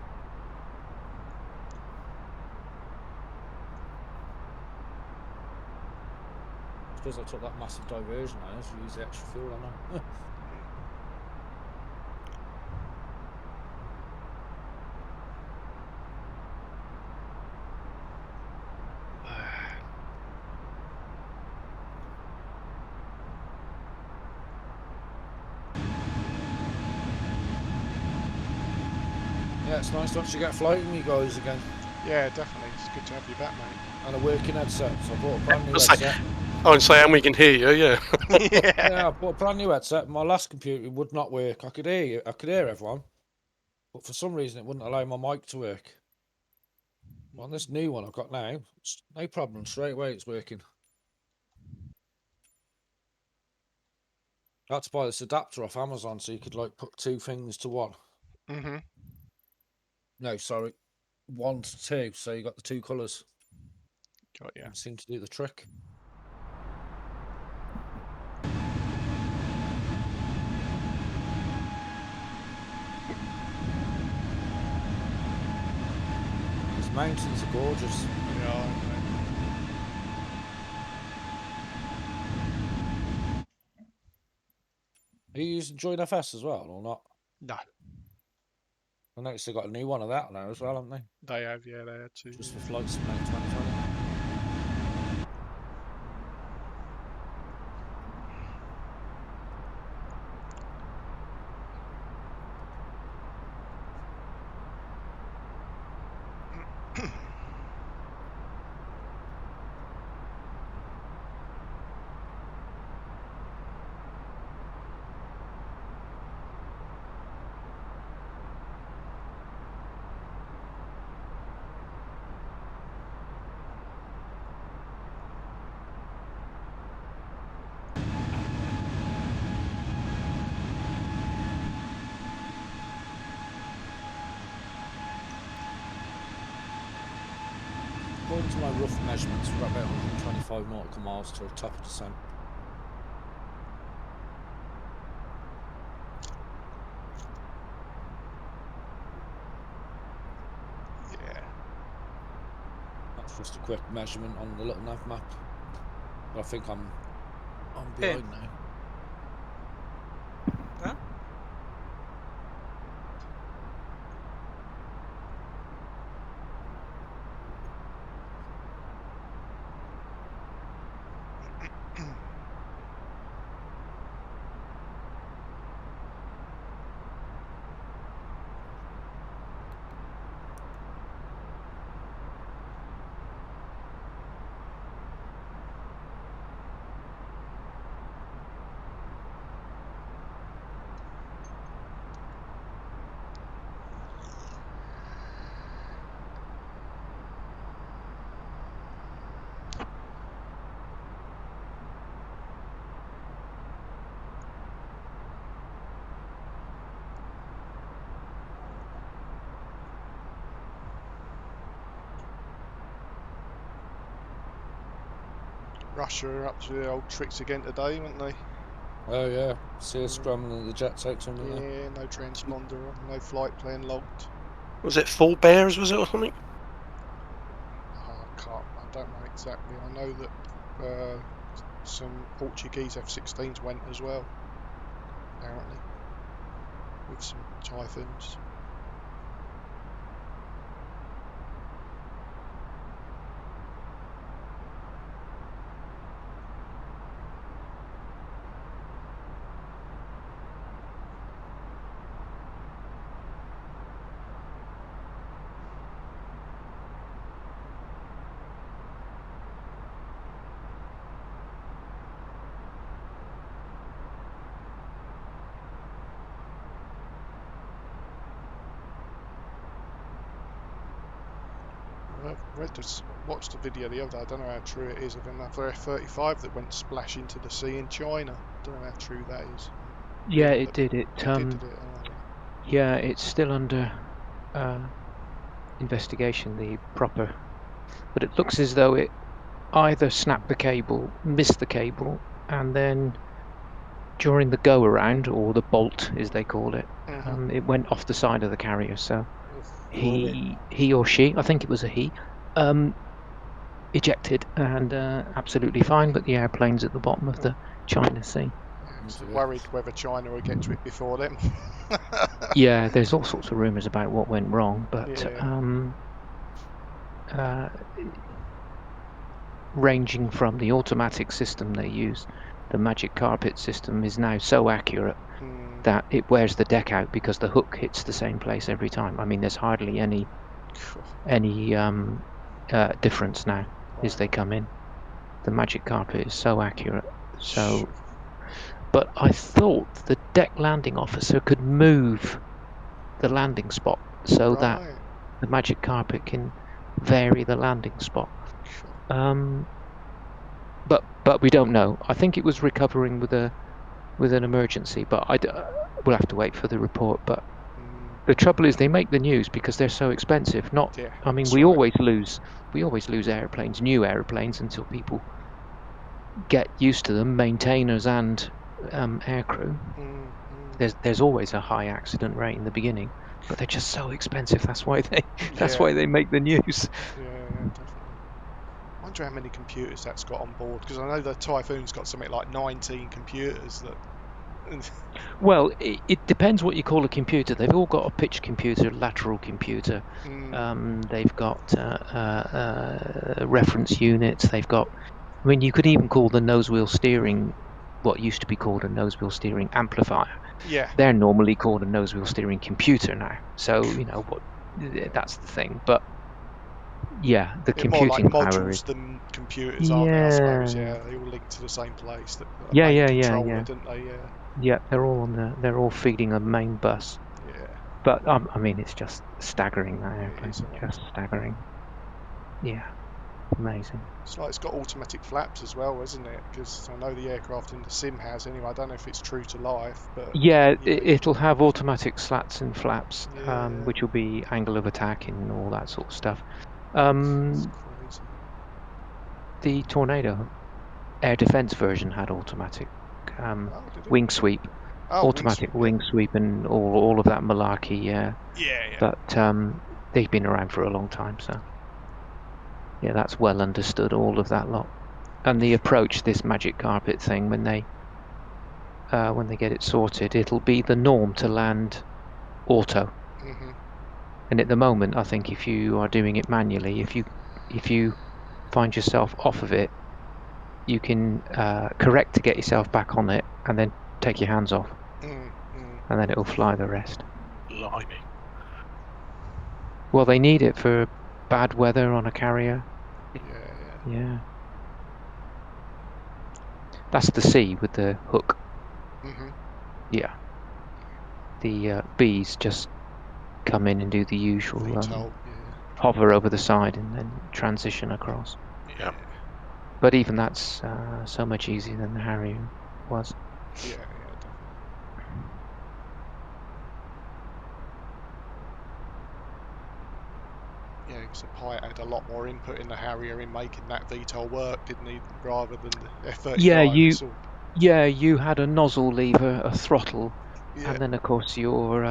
Because I took that massive diversion I had to use the extra fuel on them. Yeah, it's nice to actually get flying with you guys again. Yeah, definitely. It's good to have you back, mate. And a working headset, so I bought a brand new headset. Oh, and say, and we can hear you, yeah. Yeah, I bought a brand new headset. My last computer would not work. I could hear you. I could hear everyone, but for some reason it wouldn't allow my mic to work. Well, on this new one I've got now, it's no problem. Straight away it's working. I had to buy this adapter off Amazon so you could like put 2 things to one. No, sorry, 1 to 2. So you got the 2 colours. Got ya. It seemed to do the trick. mountains are gorgeous. Yeah, okay. Are you using Join FS as well or not? No, I noticed they got a new one of that now as well, haven't they? they have. Yeah, they had to. Just for Flight Simulator 2020. According to my rough measurements, we're about 125 nautical miles to a top of descent. Yeah. That's just a quick measurement on the little nav map. But I think I'm Hey. behind now. Huh? Russia are up to the old tricks again today, weren't they? Oh yeah, see us scrambling the jets out to them, didn't they? Yeah, no transponder on, no flight plan logged. Was it full bears, was it, or something? Oh, I don't know exactly. I know that some Portuguese F-16s went as well, apparently, with some Typhoons. Watched the video the other day. I don't know how true it is of another F-35 that went splash into the sea in China. I don't know how true that is. Yeah, it did. It Did it? Oh, yeah, it's still under investigation. The proper, but it looks as though it either snapped the cable, missed the cable, and then during the go around, or the bolt as they call it, it went off the side of the carrier. So he or she, I think it was a he, ejected and absolutely fine, but the airplane's at the bottom of the China Sea. yeah, worried whether China will get to it before them. Yeah, there's all sorts of rumours about what went wrong, but ranging from the automatic system they use, the magic carpet system is now so accurate that it wears the deck out because the hook hits the same place every time. I mean, there's hardly any difference now as they come in. The magic carpet is so accurate. So, but I thought the deck landing officer could move the landing spot so that the magic carpet can vary the landing spot. But we don't know. I think it was recovering with an emergency, but we'll have to wait for the report. But the trouble is, they make the news because they're so expensive. I mean, we always lose airplanes, new airplanes, until people get used to them, maintainers and aircrew. There's always a high accident rate in the beginning, but they're just so expensive. That's why Yeah. they make the news. Yeah, definitely. I wonder how many computers that's got on board, because I know the Typhoon's got something like 19 computers that. Well, it depends what you call a computer. They've all got a pitch computer, lateral computer. They've got reference units. They've got. I mean, you could even call the nose wheel steering what used to be called a nose wheel steering amplifier. Yeah. They're normally called a nose wheel steering computer now. So what Yeah. that's the thing. But yeah, the They're more like computing power is modules than computers, aren't they? I suppose. yeah, Yeah, they all link to the same place, a yeah, main yeah, yeah, controller, yeah, didn't they? Yeah. yeah. They're all feeding a main bus. Yeah. But I mean, it's just staggering that It airplane. is, isn't it? Just staggering. Yeah, amazing. It's like it's got automatic flaps as well, isn't it? Because I know the aircraft in the sim has. Anyway, I don't know if it's true to life, but Yeah, yeah, it'll have automatic slats and flaps, yeah, which will be angle of attack and all that sort of stuff. it's Um, crazy. the Tornado air defense version had automatic Oh, did it? wing sweep, Oh, wing automatic sweep. Yeah, wing sweep, and all of that malarkey. Yeah, yeah. but they've been around for a long time, so yeah, that's well understood. All of that lot, and the approach, this magic carpet thing, when they get it sorted, it'll be the norm to land auto. Mhm. And at the moment, I think if you are doing it manually, if you find yourself off of it, you can correct to get yourself back on it, and then take your hands off, Mm, mm. and then it'll fly the rest. Blimey. Well, they need it for bad weather on a carrier. Yeah, yeah. Yeah, that's the C with the hook. Mhm. Yeah, the B's just come in and do the usual VTOL. Yeah, hover over the side and then transition across. yeah, But even that's so much easier than the Harrier was. yeah, definitely. Yeah, because the pilot had a lot more input in the Harrier in making that VTOL work, didn't he? Rather than the Yeah, F-35. It's all. you had a nozzle lever, a throttle, Yeah, and then of course your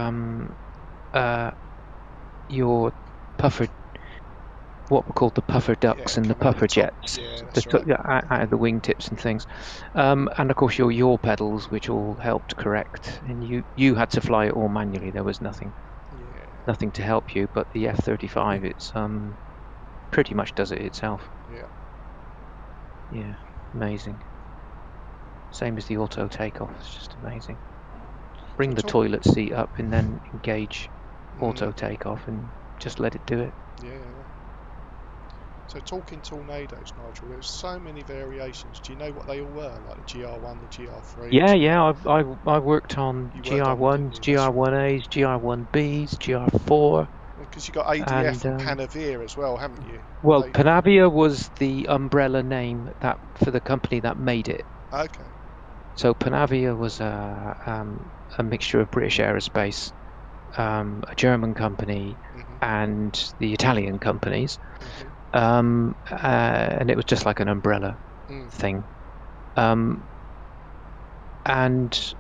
puffer, what were called the puffer ducts yeah, and the come out the puffer top. jets, Yeah, that's right. out of the wingtips and things, and of course your yaw pedals, which all helped correct. And you had to fly it all manually. There was nothing Yeah, to help you. But the F-35, it's pretty much does it itself. yeah. Yeah, amazing. Same as the auto takeoff. It's just amazing. So Bring the talk. toilet seat up and then engage Mm, auto takeoff and just let it do it. yeah. So talking tornadoes, Nigel, there's so many variations. Do you know what they all were? Like the GR1, the GR3, Yeah, GR. yeah. I worked on You worked on them, didn't GR1s, you? That's right. GR1As, GR1Bs, GR4, Because you got ADF and and Panavia as well, haven't you? Were well, they? Panavia was the umbrella name that for the company that made it. Okay. So Panavia was a mixture of British Aerospace, a German company, Mhm. and the Italian companies. Mhm. And it was just like an umbrella Mm. thing. Um, and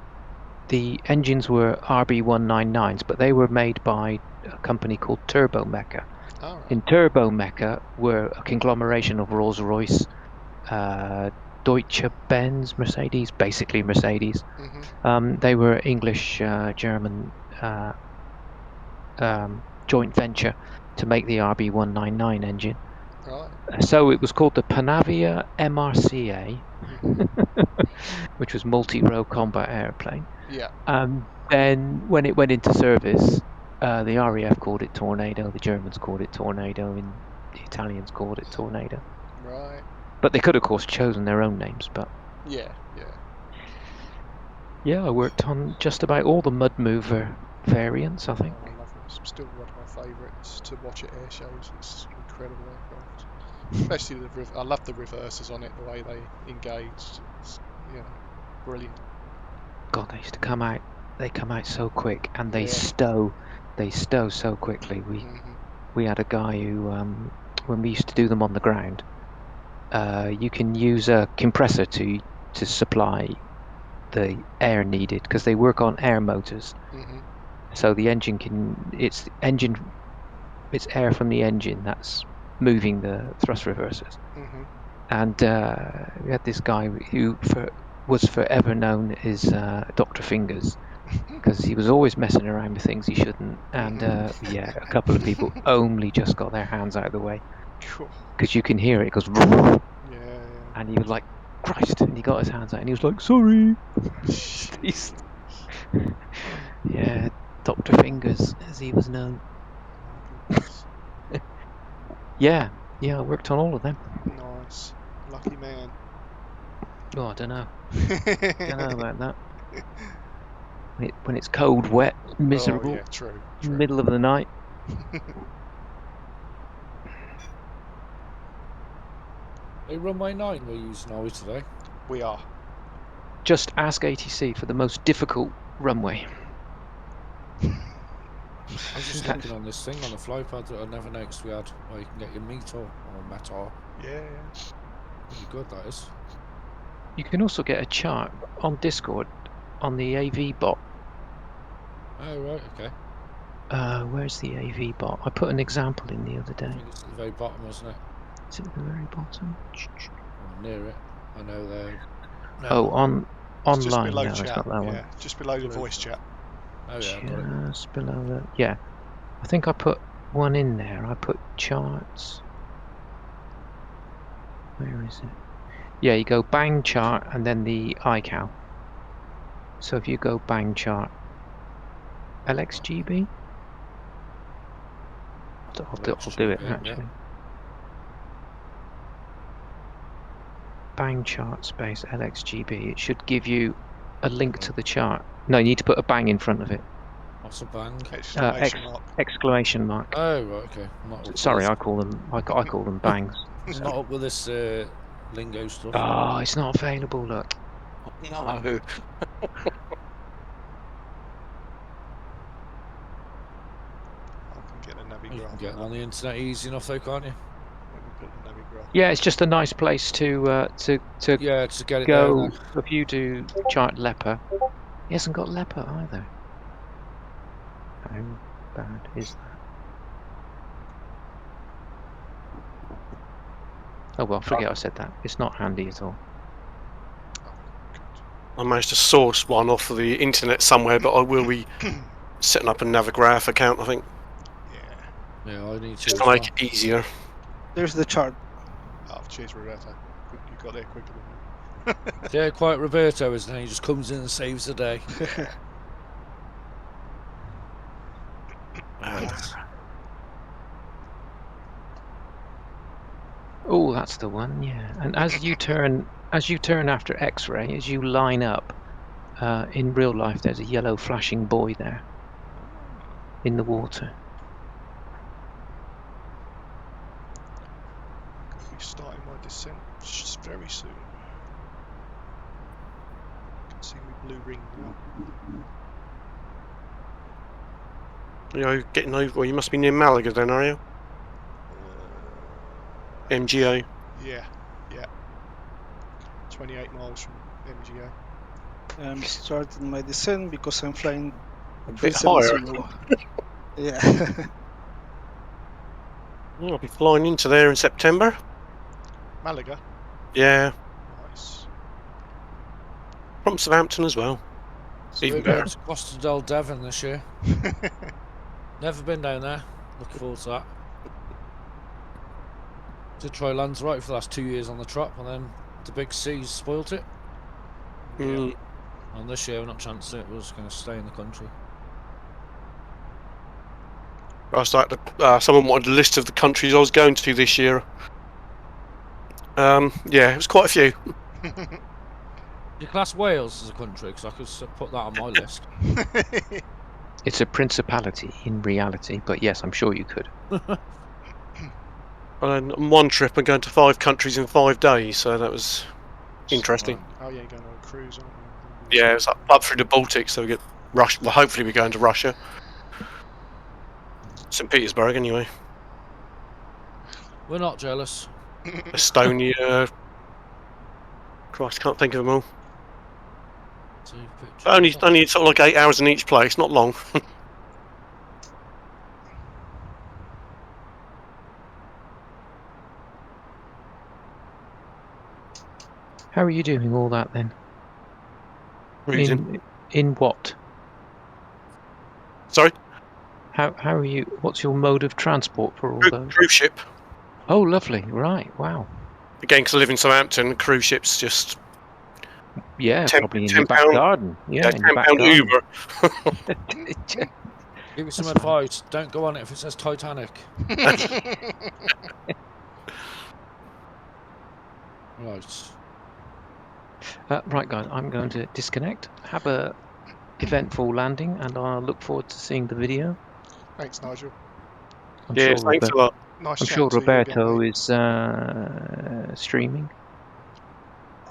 the engines were RB199s, but they were made by a company called Turbo Mecha. All right. In Turbo Mecha were a conglomeration of Rolls-Royce, Deutsche Benz, Mercedes, basically Mercedes. Mhm. They were English, German joint venture to make the RB199 engine. Right. So it was called the Panavia MRCA, Mhm. which was multi-row combat airplane. Yeah. Then when it went into service, the RAF called it Tornado, the Germans called it Tornado, and the Italians called it Tornado. Right. But they could, of course, chosen their own names. But Yeah. Yeah. yeah, I worked on just about all the mud mover variants, I think. Oh, I love it. It's still one of my favourites to watch at air shows. It's incredible aircraft. Especially I love the reversers on it, the way they engaged. It's, brilliant. God, they used to come out. They come out so quick, and they Yeah. stow. They stow so quickly. Mhm. We had a guy who, when we used to do them on the ground, you can use a compressor to supply the air needed because they work on air motors. Mhm. So the engine it's air from the engine that's moving the thrust reversers. Mhm. And we had this guy who was forever known as Dr. Fingers, because he was always messing around with things he shouldn't. And yeah, a couple of people only just got their hands out of the way, Cool. because you can hear it. It goes, Yeah. and he was like, Christ, and he got his hands out and he was like, sorry. Jeez. Yeah, Dr. Fingers, as he was known. My goodness. Yeah, I worked on all of them. Nice. Lucky man. Oh, I don't know. Don't know about that. When it's cold, wet, miserable, Oh yeah, true. middle of the night. Hey, runway 9 we're using, are we, today? We are. Just ask ATC for the most difficult runway. I was just looking on this thing on the flypad that I never noticed we had, where you can get your meter or metal. Yeah. Pretty good, that is. You can also get a chart on Discord on the AV bot. Oh, right, okay. Where's the AV bot? I put an example in the other I day. think it's at the very bottom, isn't it? Is it at the very bottom? Or near it. I know there. No, Oh, It's just online. below No, it's chat. not that Yeah, one. just below the Below voice chat. chat. Oh, yeah, got it. Just below that. Yeah, I think I put one in there. I put charts. Where is it? Yeah, you go bang chart and then the iCal. So if you go bang chart, LXGB? I'll do it LXGB, actually. yeah. Bang chart space LXGB. It should give you a link to the chart. No, you need to put a bang in front of it. What's a bang? Exclamation mark. Exclamation mark. Oh, right, okay. I'm not up with Sorry, this. I call them bangs. I'm not up with this lingo stuff. Oh, it's not available. Look. No. I can get a You navigraph can on get that. on the internet easy enough, though, can't you? Let me put the navigraph. Yeah, it's just a nice place to Yeah, to get it go. there. If you do chart LEPA, he hasn't got LEPA either. How bad is that? Oh well, forget I said that. It's not handy at all. I managed to source one off of the internet somewhere, but I will be setting up a Navigraph account, I think, Yeah. Yeah, I need to just as to make well. it easier. There's the chart. Oh, cheers, Roberto. You got there quicker than me. Yeah, quite Roberto, isn't he? He just comes in and saves the day. Right. Oh, that's the one. Yeah, and as you turn after X-ray, as you line up, in real life, there's a yellow flashing buoy there in the water. I'm going to be starting my descent very soon. I can see my blue ring now. You know, getting over. Well, you must be near Malaga then, are you? MGA. Yeah. 28 miles from MGA. I'm starting my descent because I'm flying A bit higher. 370. Yeah. I'll be flying into there in September. Malaga. Yeah, Nice. from Southampton as well. So Even we're going better. to Costa del Devon this year. Never been down there. Looking forward to that. Did try Lanzarote for the last 2 years on the trot, and then the big seas spoilt it. Mm. And this year we're not chancing it. We're just going to stay in the country. I was like, someone wanted a list of the countries I was going to this year. Yeah, it was quite a few. You class Wales as a country, because I could put that on my list. It's a principality in reality, but yes, I'm sure you could. On one trip, I'm going to 5 countries in 5 days, so that was interesting. Oh yeah, you're going on a cruise, aren't you? Yeah, it was up through the Baltic, so we get Russia. Well, hopefully we're going to Russia. St. Petersburg, anyway. We're not jealous. Estonia. Christ, can't think of them all. See pictures. Only sort of like 8 hours in each place, not long. How are you doing all that then? Cruising. In what? Sorry, How are you? What's your mode of transport for all those? cruise ship. Oh, lovely. Right. Wow. Again, because I live in Southampton, cruise ships just Yeah, probably in your back £10. garden. Yeah, in your back £10 garden. Uber. Give you some That's fine. advice. Don't go on it if it says Titanic. Right. Right, guys. I'm going to disconnect. Have a eventful landing, and I'll look forward to seeing the video. Thanks, Nigel. I'm Yes, sure thanks Robert, a lot. Nice I'm sure chatting to you again, Roberto mate. is streaming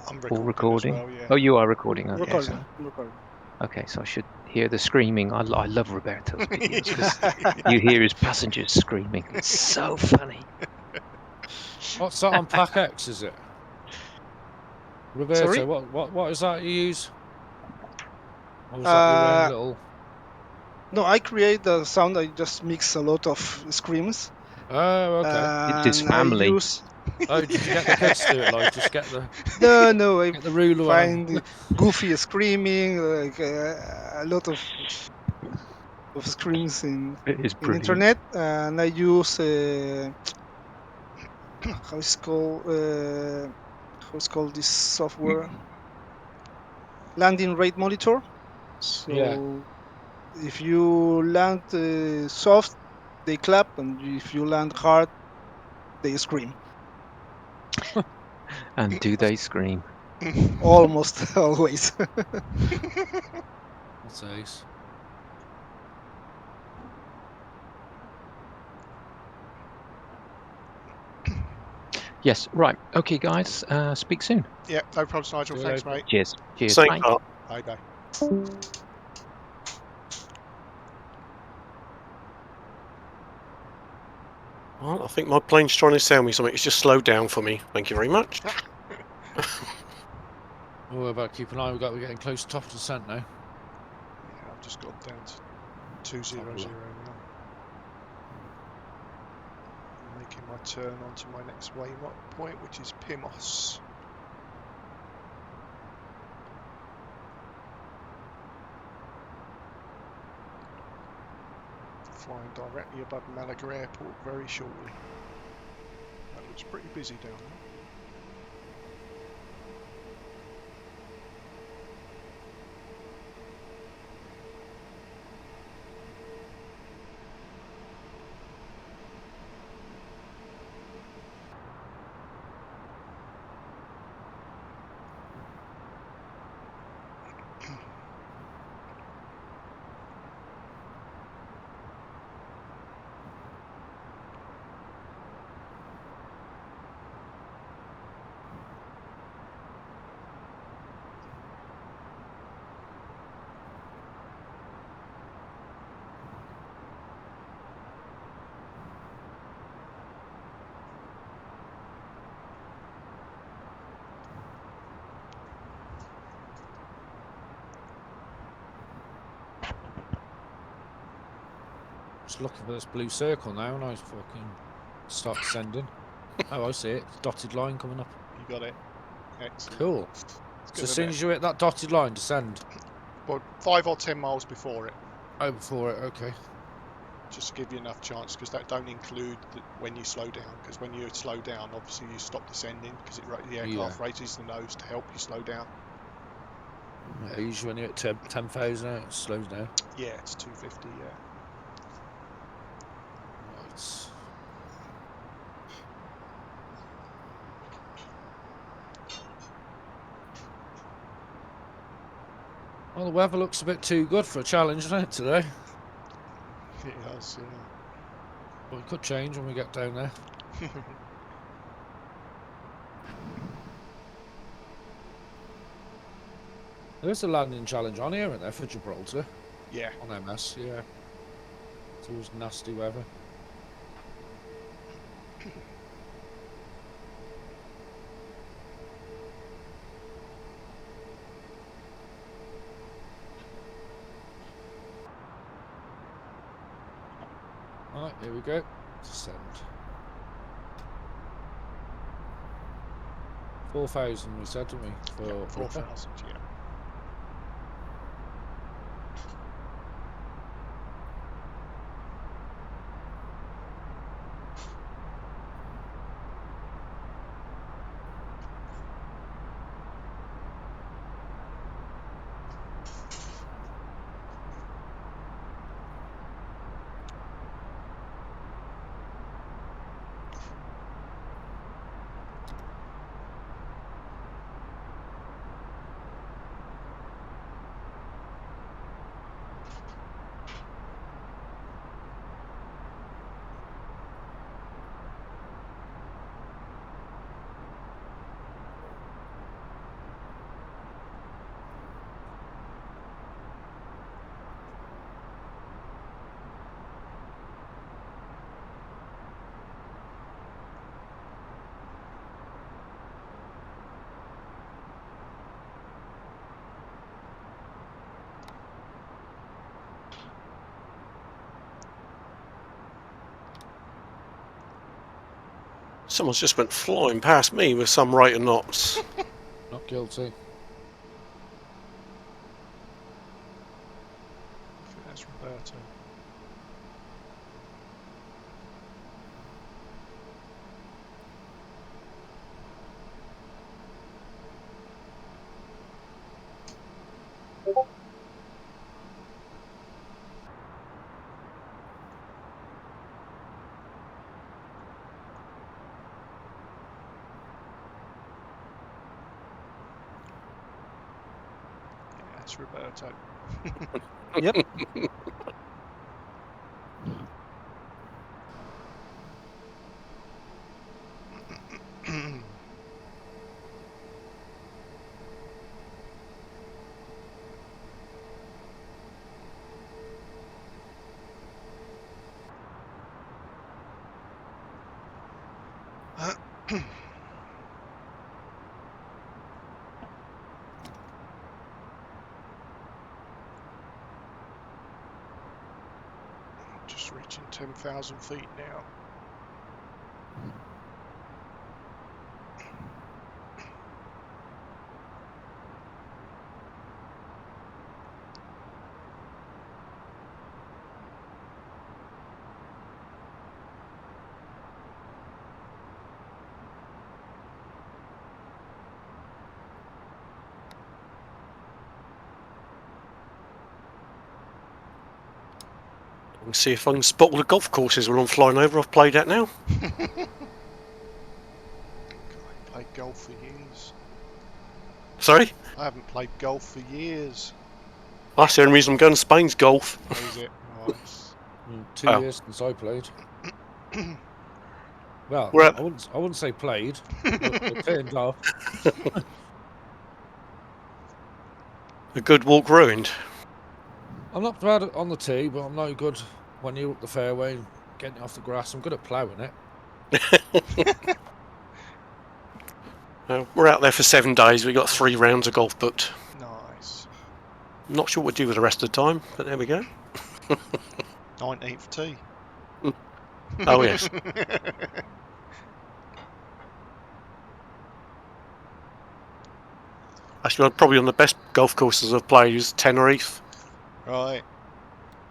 I'm or recording as recording. well, yeah. Oh, you are recording. Okay, Yeah. so I'm recording. okay, so I should hear the screaming. I love Roberto's videos because you hear his passengers screaming. It's so funny. What's that on Pack X, is it? Roberto, Sorry? what is that you use? Or was that your own little... No, I create the sound. I just mix a lot of screams, Oh, okay. It's his and I family. use. Oh, did you get the kids to do it? Like, just get the No, I ruler on find Goofy screaming, like a lot of screams It is in brilliant. internet, and I use how it's called this software, landing rate monitor. Yeah. So if you land soft, they clap, and if you land hard, they scream. And do they scream? Almost always. That's ace. Yes. Right. Okay, guys. Speak soon. Yeah, no problems, Nigel. See you Thanks, later. mate. Cheers. Cheers. Same Bye. part. Bye bye. Well, I think my plane's trying to sell me something. It's just slowed down for me. Thank you very much. Oh, about keep an eye. We're getting close to top of the descent now. Yeah, I've just got down to 200 Have a look. now. I'm making my turn onto my next waypoint, which is Pimos. Flying directly above Malaga Airport very shortly. That looks pretty busy down there. Just looking for this blue circle now, and I fucking start descending. Oh, I see it. Dotted line coming up. You got it. Excellent. Cool. So as soon as you hit that dotted line, descend. Well, 5 or 10 miles before it. Oh, before it. Okay. Just to give you enough chance, because that don't include when you slow down. Because when you slow down, obviously you stop descending, because the aircraft raises the nose to help you slow down. Yeah, usually when you hit 10,000, it slows down. Yeah, it's 250. Yeah. Right. Well, the weather looks a bit too good for a challenge, doesn't it, today? It does, yeah. But it could change when we get down there. There's a landing challenge on here, isn't there, for Gibraltar? Yeah. On MS, yeah. It's always nasty weather. Alright, here we go. Descend. 4,000 we said, didn't we? For Yeah, LEPA? 4,000. Yeah. Someone's just went flying past me with some rate of knots. Not guilty. I think that's Roberto. Yeah, that's Roberto. Yep. Just reaching 10,000 feet now. Let's see if I can spot all the golf courses when I'm flying over. I've played that now. God, I played golf for years. Sorry? I haven't played golf for years. That's the only reason I'm going to Spain's golf. Oh, is it? Nice. 2 years since I played. Well, We're at- I wouldn't say played. I turned off. A good walk ruined. I'm not bad on the tee, but I'm no good when you're up the fairway and getting it off the grass. I'm good at ploughing it. We're out there for 7 days. We got 3 rounds of golf booked. Nice. Not sure what to do with the rest of the time, but there we go. 19th tee. Oh yes. Actually, probably on the best golf courses I've played is Tenerife. Right.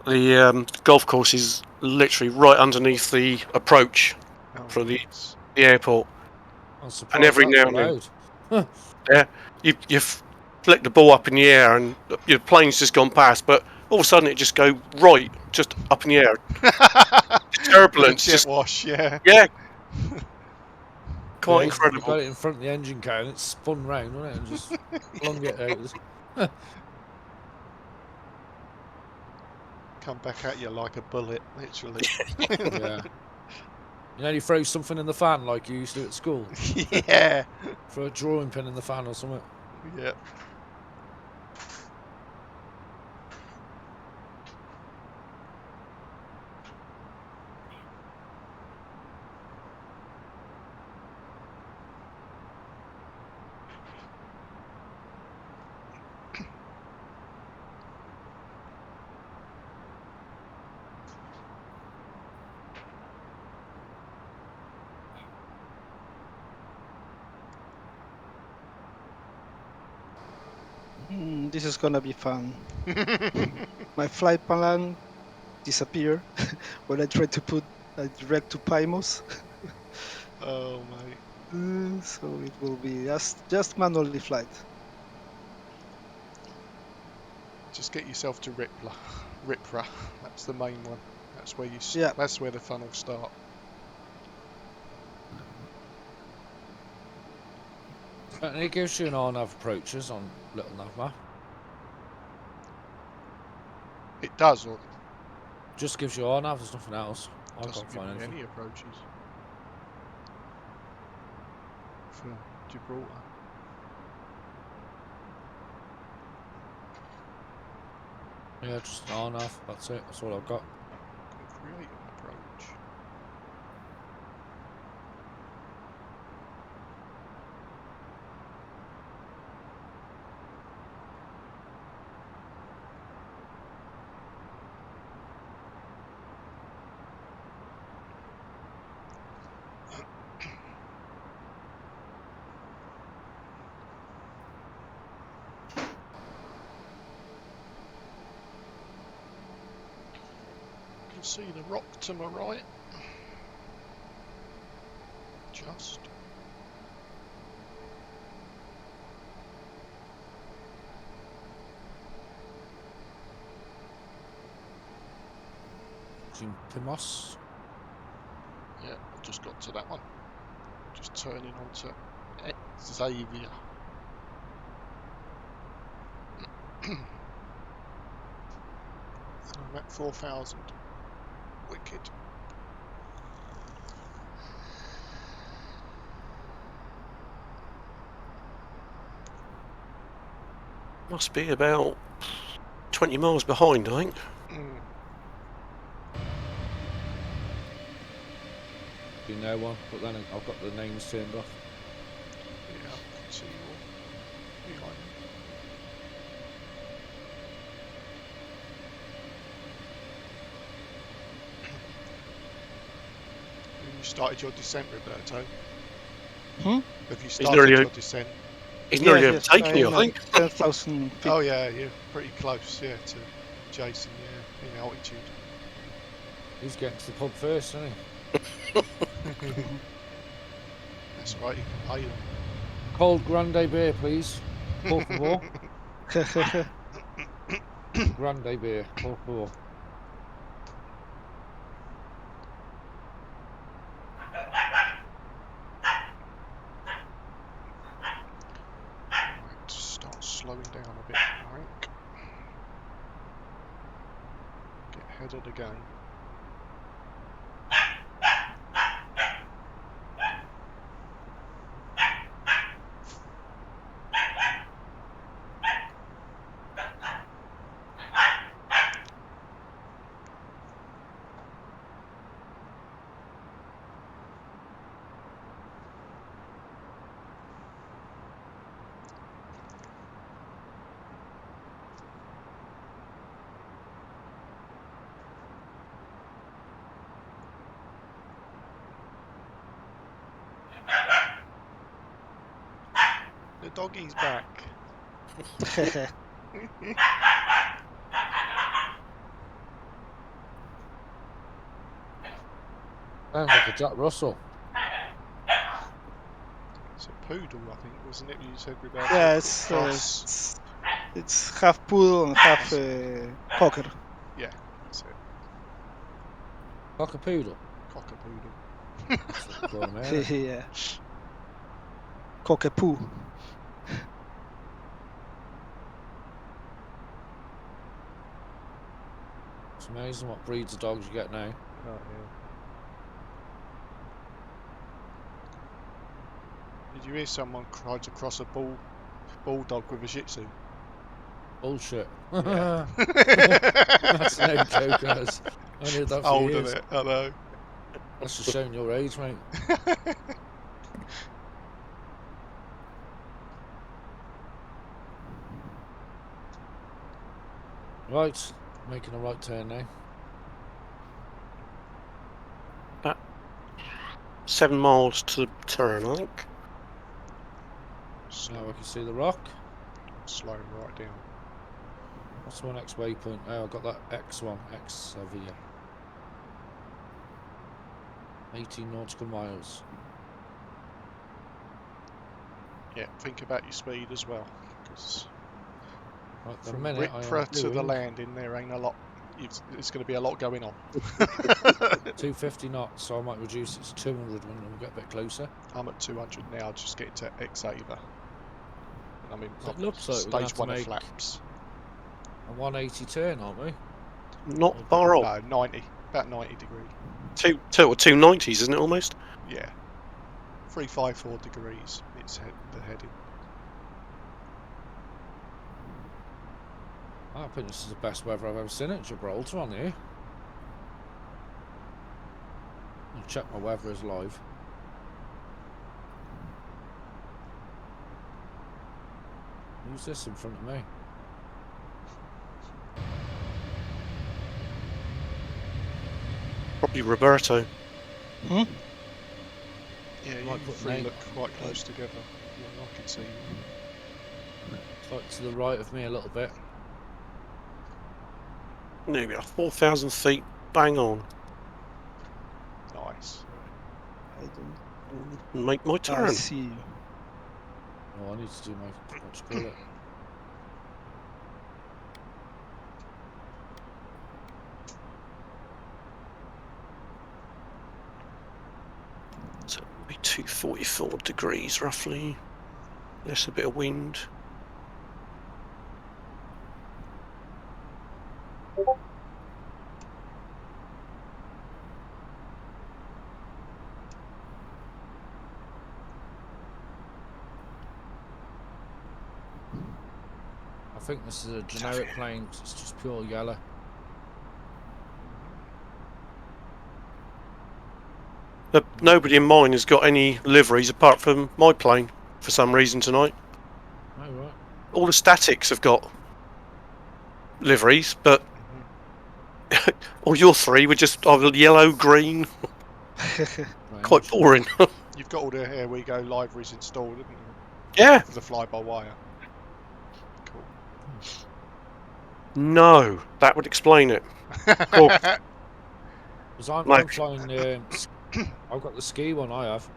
The golf course is literally right underneath the approach for the airport. I'm surprised And every that's now and allowed. then, you flick the ball up in the air and your plane's just gone past, but all of a sudden it just go right, just up in the air. Turbulence, Jet just wash, yeah. yeah, quite You incredible. got it in front of the engine car and it spun round, wasn't it? And just flung it out. Come back at you like a bullet, literally. Yeah. You know, you throw something in the fan like you used to at school. Yeah. Throw a drawing pin in the fan or something. Yeah. This is gonna be fun. My flight plan disappeared when I tried to put a direct to Pymos. Oh, mate. So it will be just manually flight. Just get yourself to Ripra. That's the main one. That's where Yeah. That's where the fun will start. And it gives you an RNAV approaches on little nav map. It does, or Just gives you RNAV, there's nothing else. I doesn't can't give find me anything. any approaches for Gibraltar. Yeah, just an RNAV, that's it, that's all I've got. Can create an approach. Can see the rock to my right. Just. Pimos. Yeah, I've just got to that one. Just turning onto Xavier. And I'm at 4,000. Wicked. Must be about 20 miles behind, I think. You know one, but then I've got the names turned off. Yeah, I can see you behind me. Have you started your descent, Roberto? Have you started your descent? He's nearly overtaken you, I think. 10,000 feet. Oh yeah, you're pretty close, yeah, to Jason, yeah, in altitude. He's getting to the pub first, isn't he? That's right, you can pay them. Cold grande beer, please. Por favor. Grande beer, por favor. Right, start slowing down a bit, I think. Get headed again. The doggy's back. Sounds like a Jack Russell. It's a poodle, I think, wasn't it? You said Roberto. Yeah, it's half poodle and half cocker. Yeah, that's it. Cockapoodle. Cockapoodle. That's what we call him, ain't it? Yeah. Cockapoo. It's amazing what breeds of dogs you get now. Oh, yeah. Did you hear someone try to cross a bulldog with a Shih Tzu? Bullshit. Yeah. That's no joke, guys. I heard that for Old, years. isn't it? I know. That's just showing your age, mate. Right, making a right turn now. About 7 miles to the turn, I think. Now I can see the rock. slow him right down. What's my next waypoint? Oh, I've got that X1, X over here. 18 nautical miles. Yeah, think about your speed as well, because Right, the from minute I am Ripra to the doing landing, there ain't a lot. It's going to be a lot going on. 250 knots, so I might reduce it to 200 when we get a bit closer. I'm at 200 now, just getting to X-Ava. And I'm in So it looks like we're going to have stage to 1 of make flaps. a 180 turn, aren't we? Not far off. No, 90, about 90 degrees. 290s, isn't it almost? Yeah, 354 degrees. It's the heading. I think this is the best weather I've ever seen at Gibraltar on here. I'll check my weather is live. Who's this in front of me? Probably Roberto. Yeah, Might you put three name look on quite it. close together. Yeah, I can see you. It's like to the right of me a little bit. There we are, 4,000 feet, bang on. Nice. I don't. Make my I turn. see you. Oh, I need to do my, what do you call it? So it'll be 244 degrees roughly. There's a bit of wind. I think this is a generic plane, it's just pure yellow. But nobody in mine has got any liveries apart from my plane for some reason tonight. Oh, right. All the statics have got liveries, but all your three were just either yellow, green. Quite boring. You've got all the Airwego liveries installed, haven't you? Yeah. For the fly-by-wire. Cool. No, that would explain it. Cool. Because I'm flying, I've got the ski one I have.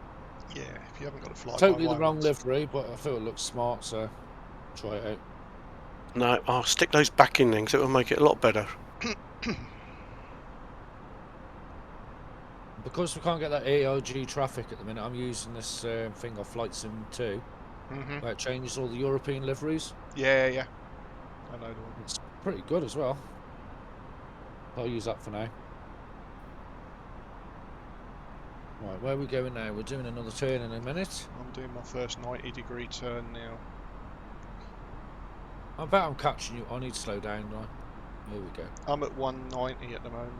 Yeah, if you haven't got a fly-by-wire. Totally the wrong livery, but I feel it looks smart, so try it out. No, I'll stick those back in then, because it will make it a lot better. Because we can't get that AOG traffic at the minute, I'm using this thing off Flight Sim 2, where it changes all the European liveries. Yeah, yeah. I know the one. It's pretty good as well. I'll use that for now. Right, where are we going now? We're doing another turn in a minute. I'm doing my first 90-degree turn now. I bet I'm catching you. I need to slow down, right? Here we go. I'm at 190 at the moment.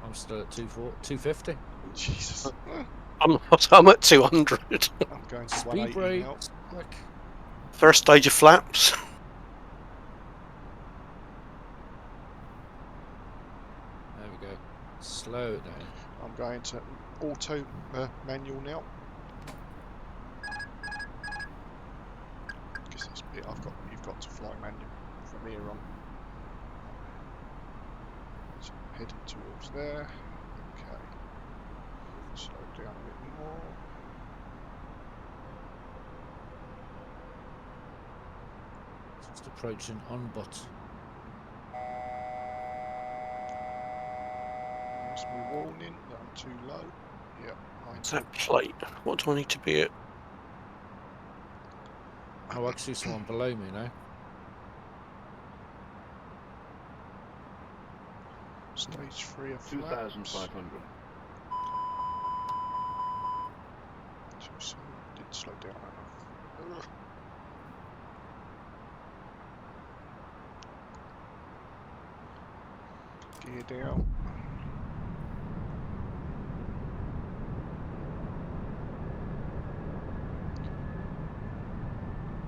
I'm still at 250. Jesus. I'm at 200. I'm going to Speed 180 brake. now. Quick. First stage of flaps. There we go. Slow it down. I'm going to auto manual now. Because this bit you've got to fly manual from here on. So I'm heading towards there. Okay. Slow down a bit more. Just approaching on butt. That's my warning that I'm too low. Yep. What's that plate? What do I need to be at? Oh, I can see someone below me now. Stage 3 of flaps. 2,500. Too soon. Did slow down enough. Gear down.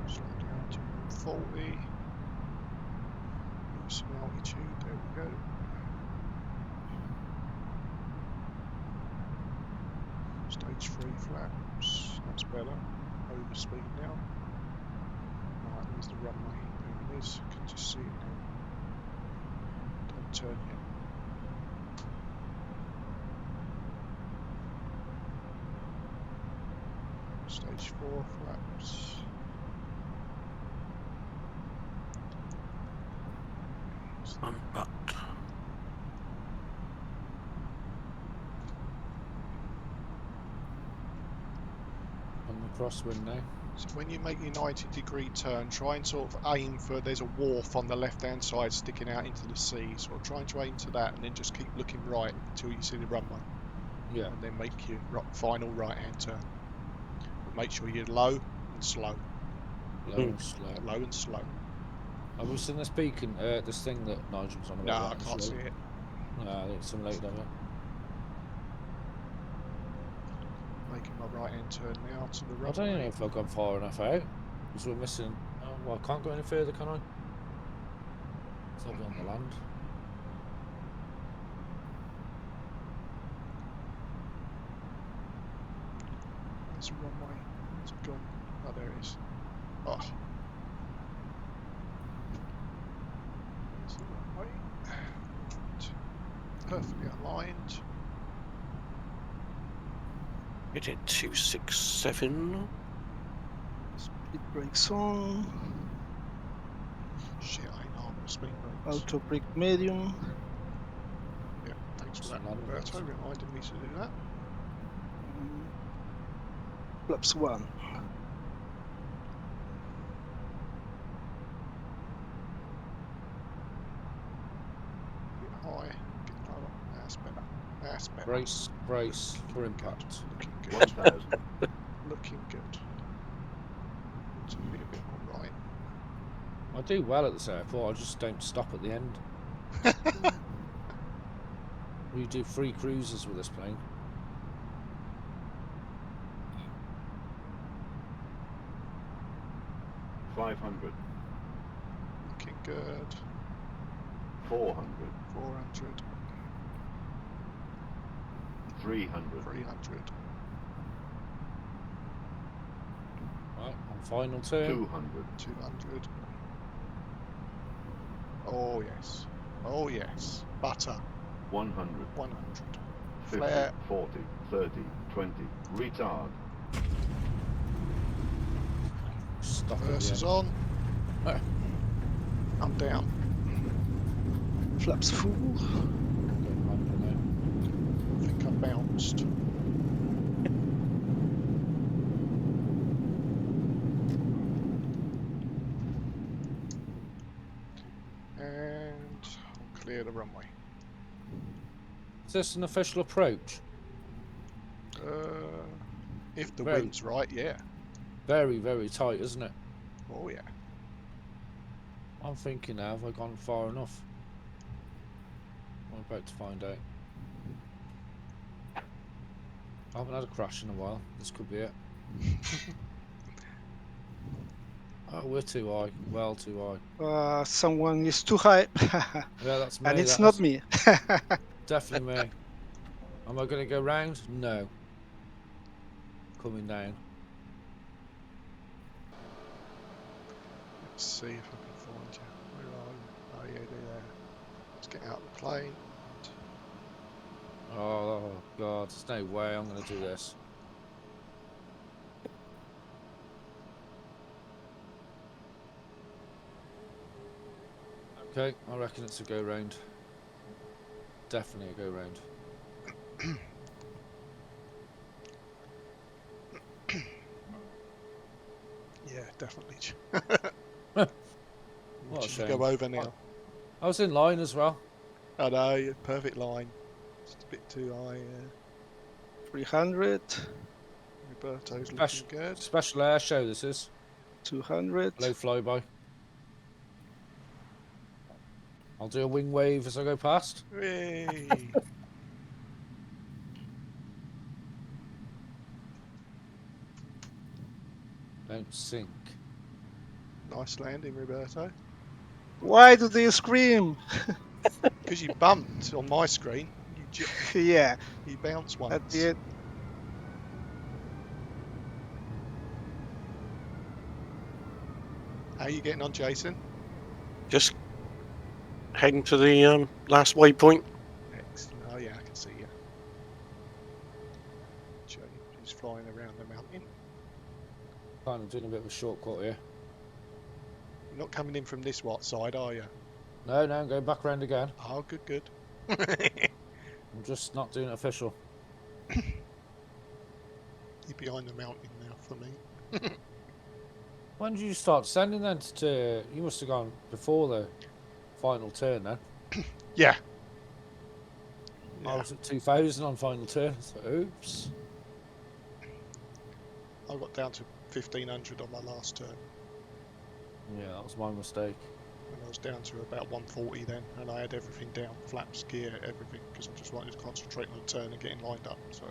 Slow down to 40. Some altitude, there we go. Stage 3 flaps, that's better. Over speed now. Right, There's the runway. There it is. Can just see it now. Don't turn yet. Stage 4 flaps. Unbutt. On the crosswind now. So when you make your 90-degree turn, try and sort of aim for, there's a wharf on the left-hand side sticking out into the sea. So try and aim to that and then just keep looking right until you see the runway. Yeah. And then make your final right-hand turn. But make sure you're low and slow. Low and slow. Low and slow. Have we seen this beacon, this thing that Nigel's on No, about? I can't see it. No, I think it's simulated of it. Making my right-hand turn now to the I runway. don't even know if I've gone far enough out. Because we're missing... Oh, well, I can't go any further, can I? So I'll be on the land. There's the runway. It's gone. Oh, there it is. Oh. There's the runway. Perfectly aligned. We did 267. Speed brakes on. Shit, I ain't on the speed brakes. Auto brake medium. Yeah, thanks for Some that, land Roberto, brakes. reminding me to do that. Flaps 1. Bit high, get lower. That's better. That's better. Brace, brace for impact. Looking good. 1,000. Looking good. To be a bit more right. I do well at this airport, I just don't stop at the end. We do free cruises with this plane. $500. Looking good. $400. 400. 300. 300. Right, on final turn. 200. 200. Oh yes. Oh yes. Butter. 100. 100. 50. Flare. 40. 30. 20. Retard. Stop at Reverse the is end. on. Oh. I'm down. Flaps full. Going manual now. I think I bounced. And I'll clear the runway. Is this an official approach? If the Very- wind's right, yeah. Very, very tight, isn't it? Oh yeah. I'm thinking now, have I gone far enough? I'm about to find out. I haven't had a crash in a while. This could be it. Oh, we're too high. Well, too high. Someone is too high. Yeah, that's me. And it's that's not me. definitely me. Am I going to go round? No. Coming down. Let's see if I can find you. Where are you? Oh yeah, they're there. Let's get out of the plane. Oh, God. There's no way I'm going to do this. Okay, I reckon it's a go round. Definitely a go round. Yeah, definitely. What a Should shame. go over now. I was in line as well. I know, you're perfect line. Just a bit too high. 300. Roberto's looking Special, good. special air show this is. 200. Low flyby. I'll do a wing wave as I go past. Hey. Don't sink. Nice landing, Roberto. Why do they scream? Because you bumped on my screen. Yeah, You bounced once. at the end. How are you getting on, Jason? Just heading to the last waypoint. Excellent. Oh yeah, I can see you. He's flying around the mountain. Kind of doing a bit of a shortcut here. You're not coming in from this side, are you? No, I'm going back round again. Oh, good. I'm just not doing it official. You're behind the mountain now for me. When did you start sending then to... You must have gone before the final turn then. Yeah. I was at 2000 on final turn, so oops. I got down to 1500 on my last turn. Yeah, that was my mistake. And I was down to about 140 then, and I had everything down, flaps, gear, everything, because I just wanted to concentrate on the turn and getting lined up, so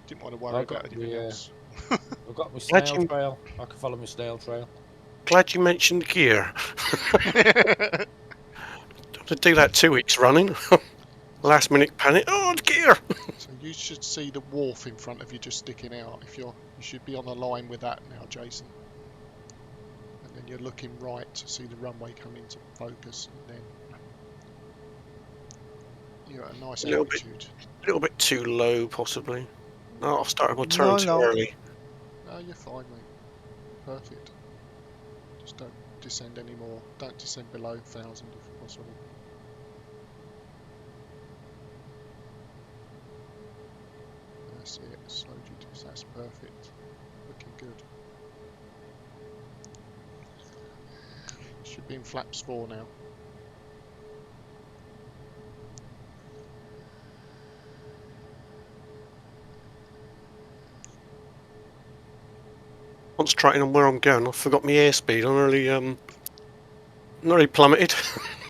didn't want to worry about anything else. I've got my snail trail. I can follow my snail trail. Glad you mentioned gear. To do that 2 weeks running. Last minute panic. Oh, gear! So you should see the wharf in front of you just sticking out. You should be on the line with that now, Jason. And then you're looking right to see the runway come into focus, and then you're at a nice altitude. A little bit too low, possibly. Oh, I've started my turn too No. early. No, you're fine, mate. Perfect. Just don't descend anymore. Don't descend below 1,000 if possible. That's it. Slow GTS. That's perfect. Looking good. Should be in flaps 4 now. Concentrating on where I'm going. I forgot my airspeed. I nearly plummeted.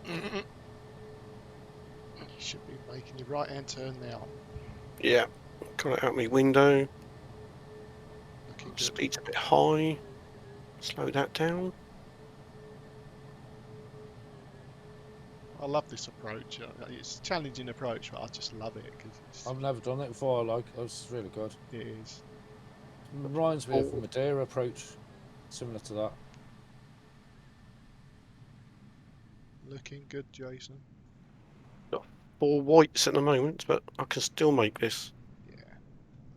You should be making your right hand turn now. Yeah, got it out my window. Looking good. Speed's a bit high. Slow that down. I love this approach. It's a challenging approach, but I just love it because I've never done it before. It's really good. it is. It reminds me of the Madeira approach, similar to that. Looking good, Jason. Got 4 whites at the moment, but I can still make this. Yeah,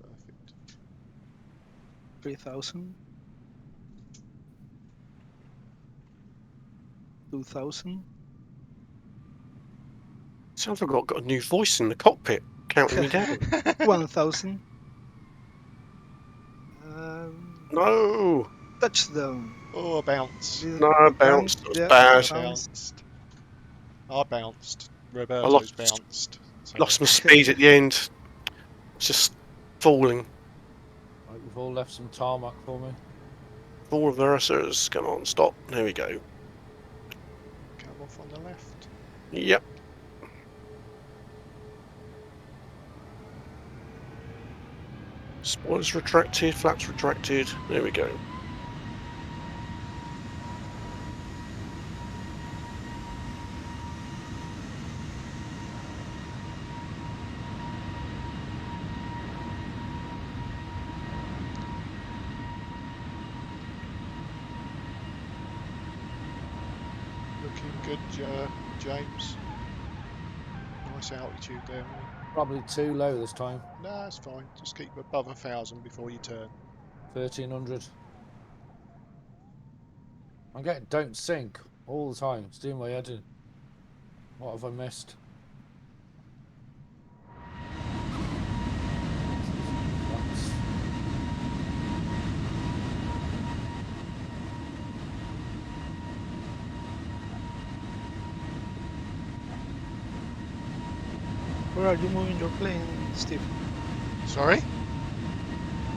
perfect. 3,000. 2,000. Sounds like I've got a new voice in the cockpit, counting me down. 1,000. No! Touchdown. Oh, bounce. No, I bounced. It was bad. Bounced. I bounced. I Roberto's bounced. So. Lost my speed at the end. Just falling. Right, we've all left some tarmac for me. 4 reversers. Come on, stop. There we go. Come off on the left. Yep. Spoilers retracted, flaps retracted. There we go. Looking good, James. Nice altitude there. Probably too low this time. No, it's fine. Just keep above 1,000 before you turn. 1,300. I'm getting don't sink all the time. It's doing my head in. What have I missed? Where are you moving your plane, Steve? Sorry?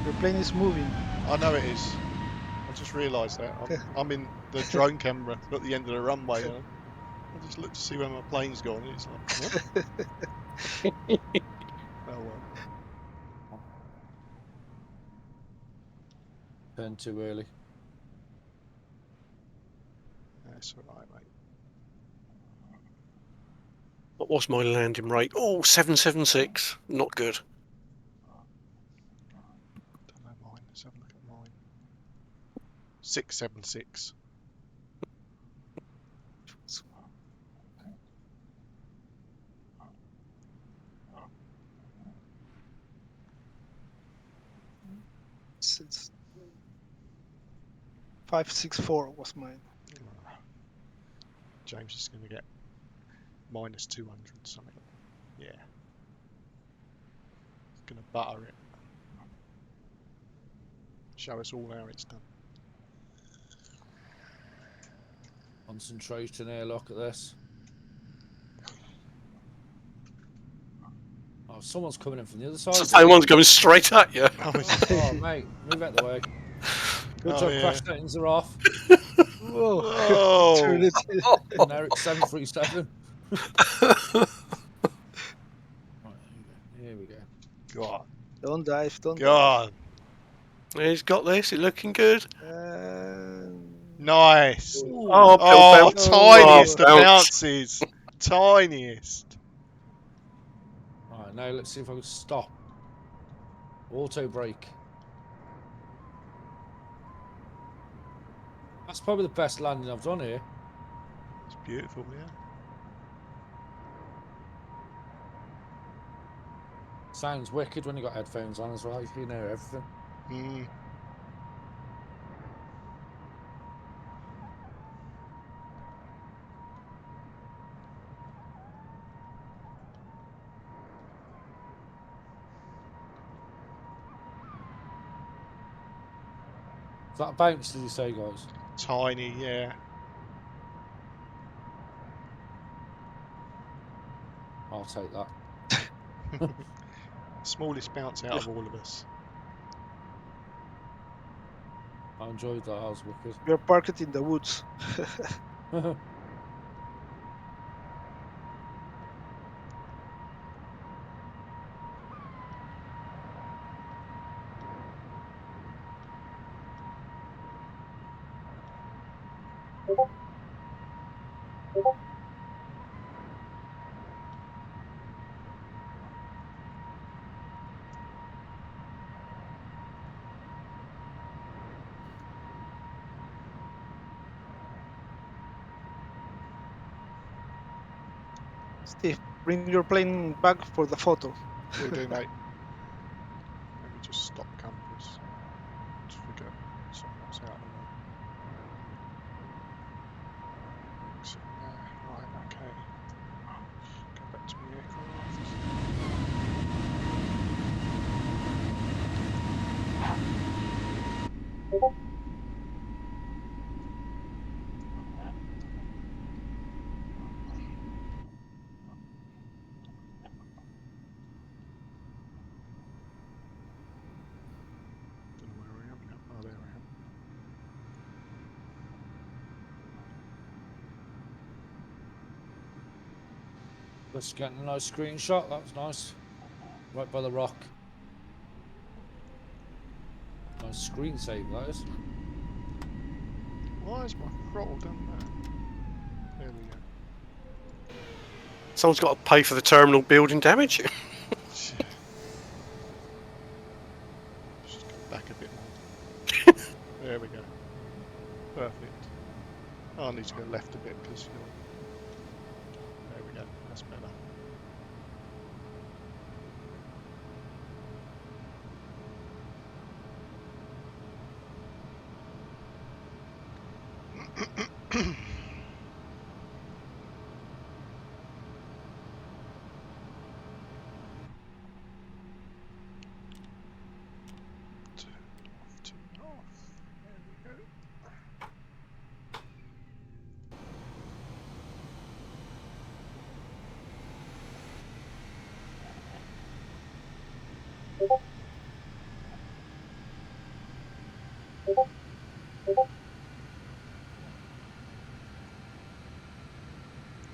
Your plane is moving. I know it is. I just realised that. I'm in the drone camera at the end of the runway. I just looked to see where my plane's gone, and it's like, what? Oh well. Turned too early. That's alright, mate. What was my landing rate? Oh, 776. Not good. Don't know mine. Let's have a look at mine. 676. 564 was mine. James is going to get minus 200 something. Yeah. Going to butter it. Show us all how it's done. Concentrating here, look at this. Oh, someone's coming in from the other side. Someone's coming straight at you. Oh, mate, move out the way. Good job, crash settings are off. Whoa. Whoa. And now it's 737. Right, here we go. God. Don't dive, don't God. He's got this. It's looking good. dive. Nice. Oh, Oh, bounce. tiniest Oh, of bounce. bounces. Tiniest. Alright, now let's see if I can stop. Auto brake. That's probably the best landing I've done here. It's beautiful, yeah. Sounds wicked when you got headphones on as well. You can hear everything. Mm. Is that a bounce, did you say, guys? Tiny, yeah. I'll take that. Smallest bounce out of all of us. I enjoyed that. That was wicked. We're parked in the woods. Steve, bring your plane back for the photo. Will do, mate. Let me just stop compass. Just forget something else out of the way. Exit there. Right, okay. Go back to my aircraft. Don't know where I am now. Oh, there I am. Just getting a nice screenshot. That was nice. Right by the rock. Nice screen save, that is. Why is my throttle done that? There we go. Someone's got to pay for the terminal building damage. Just go back a bit more. There we go. Perfect. I need to go left a bit because you're... There we go. That's better. Turn off. There we go.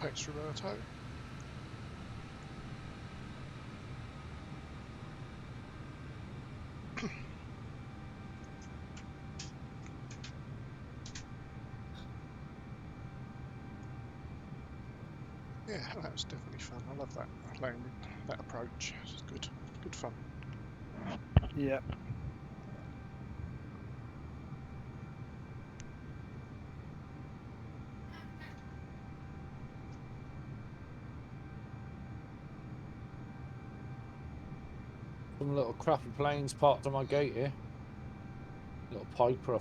Thanks, Roberto. Yeah, that was definitely fun. I love that landing, that approach. It's good, good fun. Yeah. Some little crappy planes parked on my gate here. Little Piper, I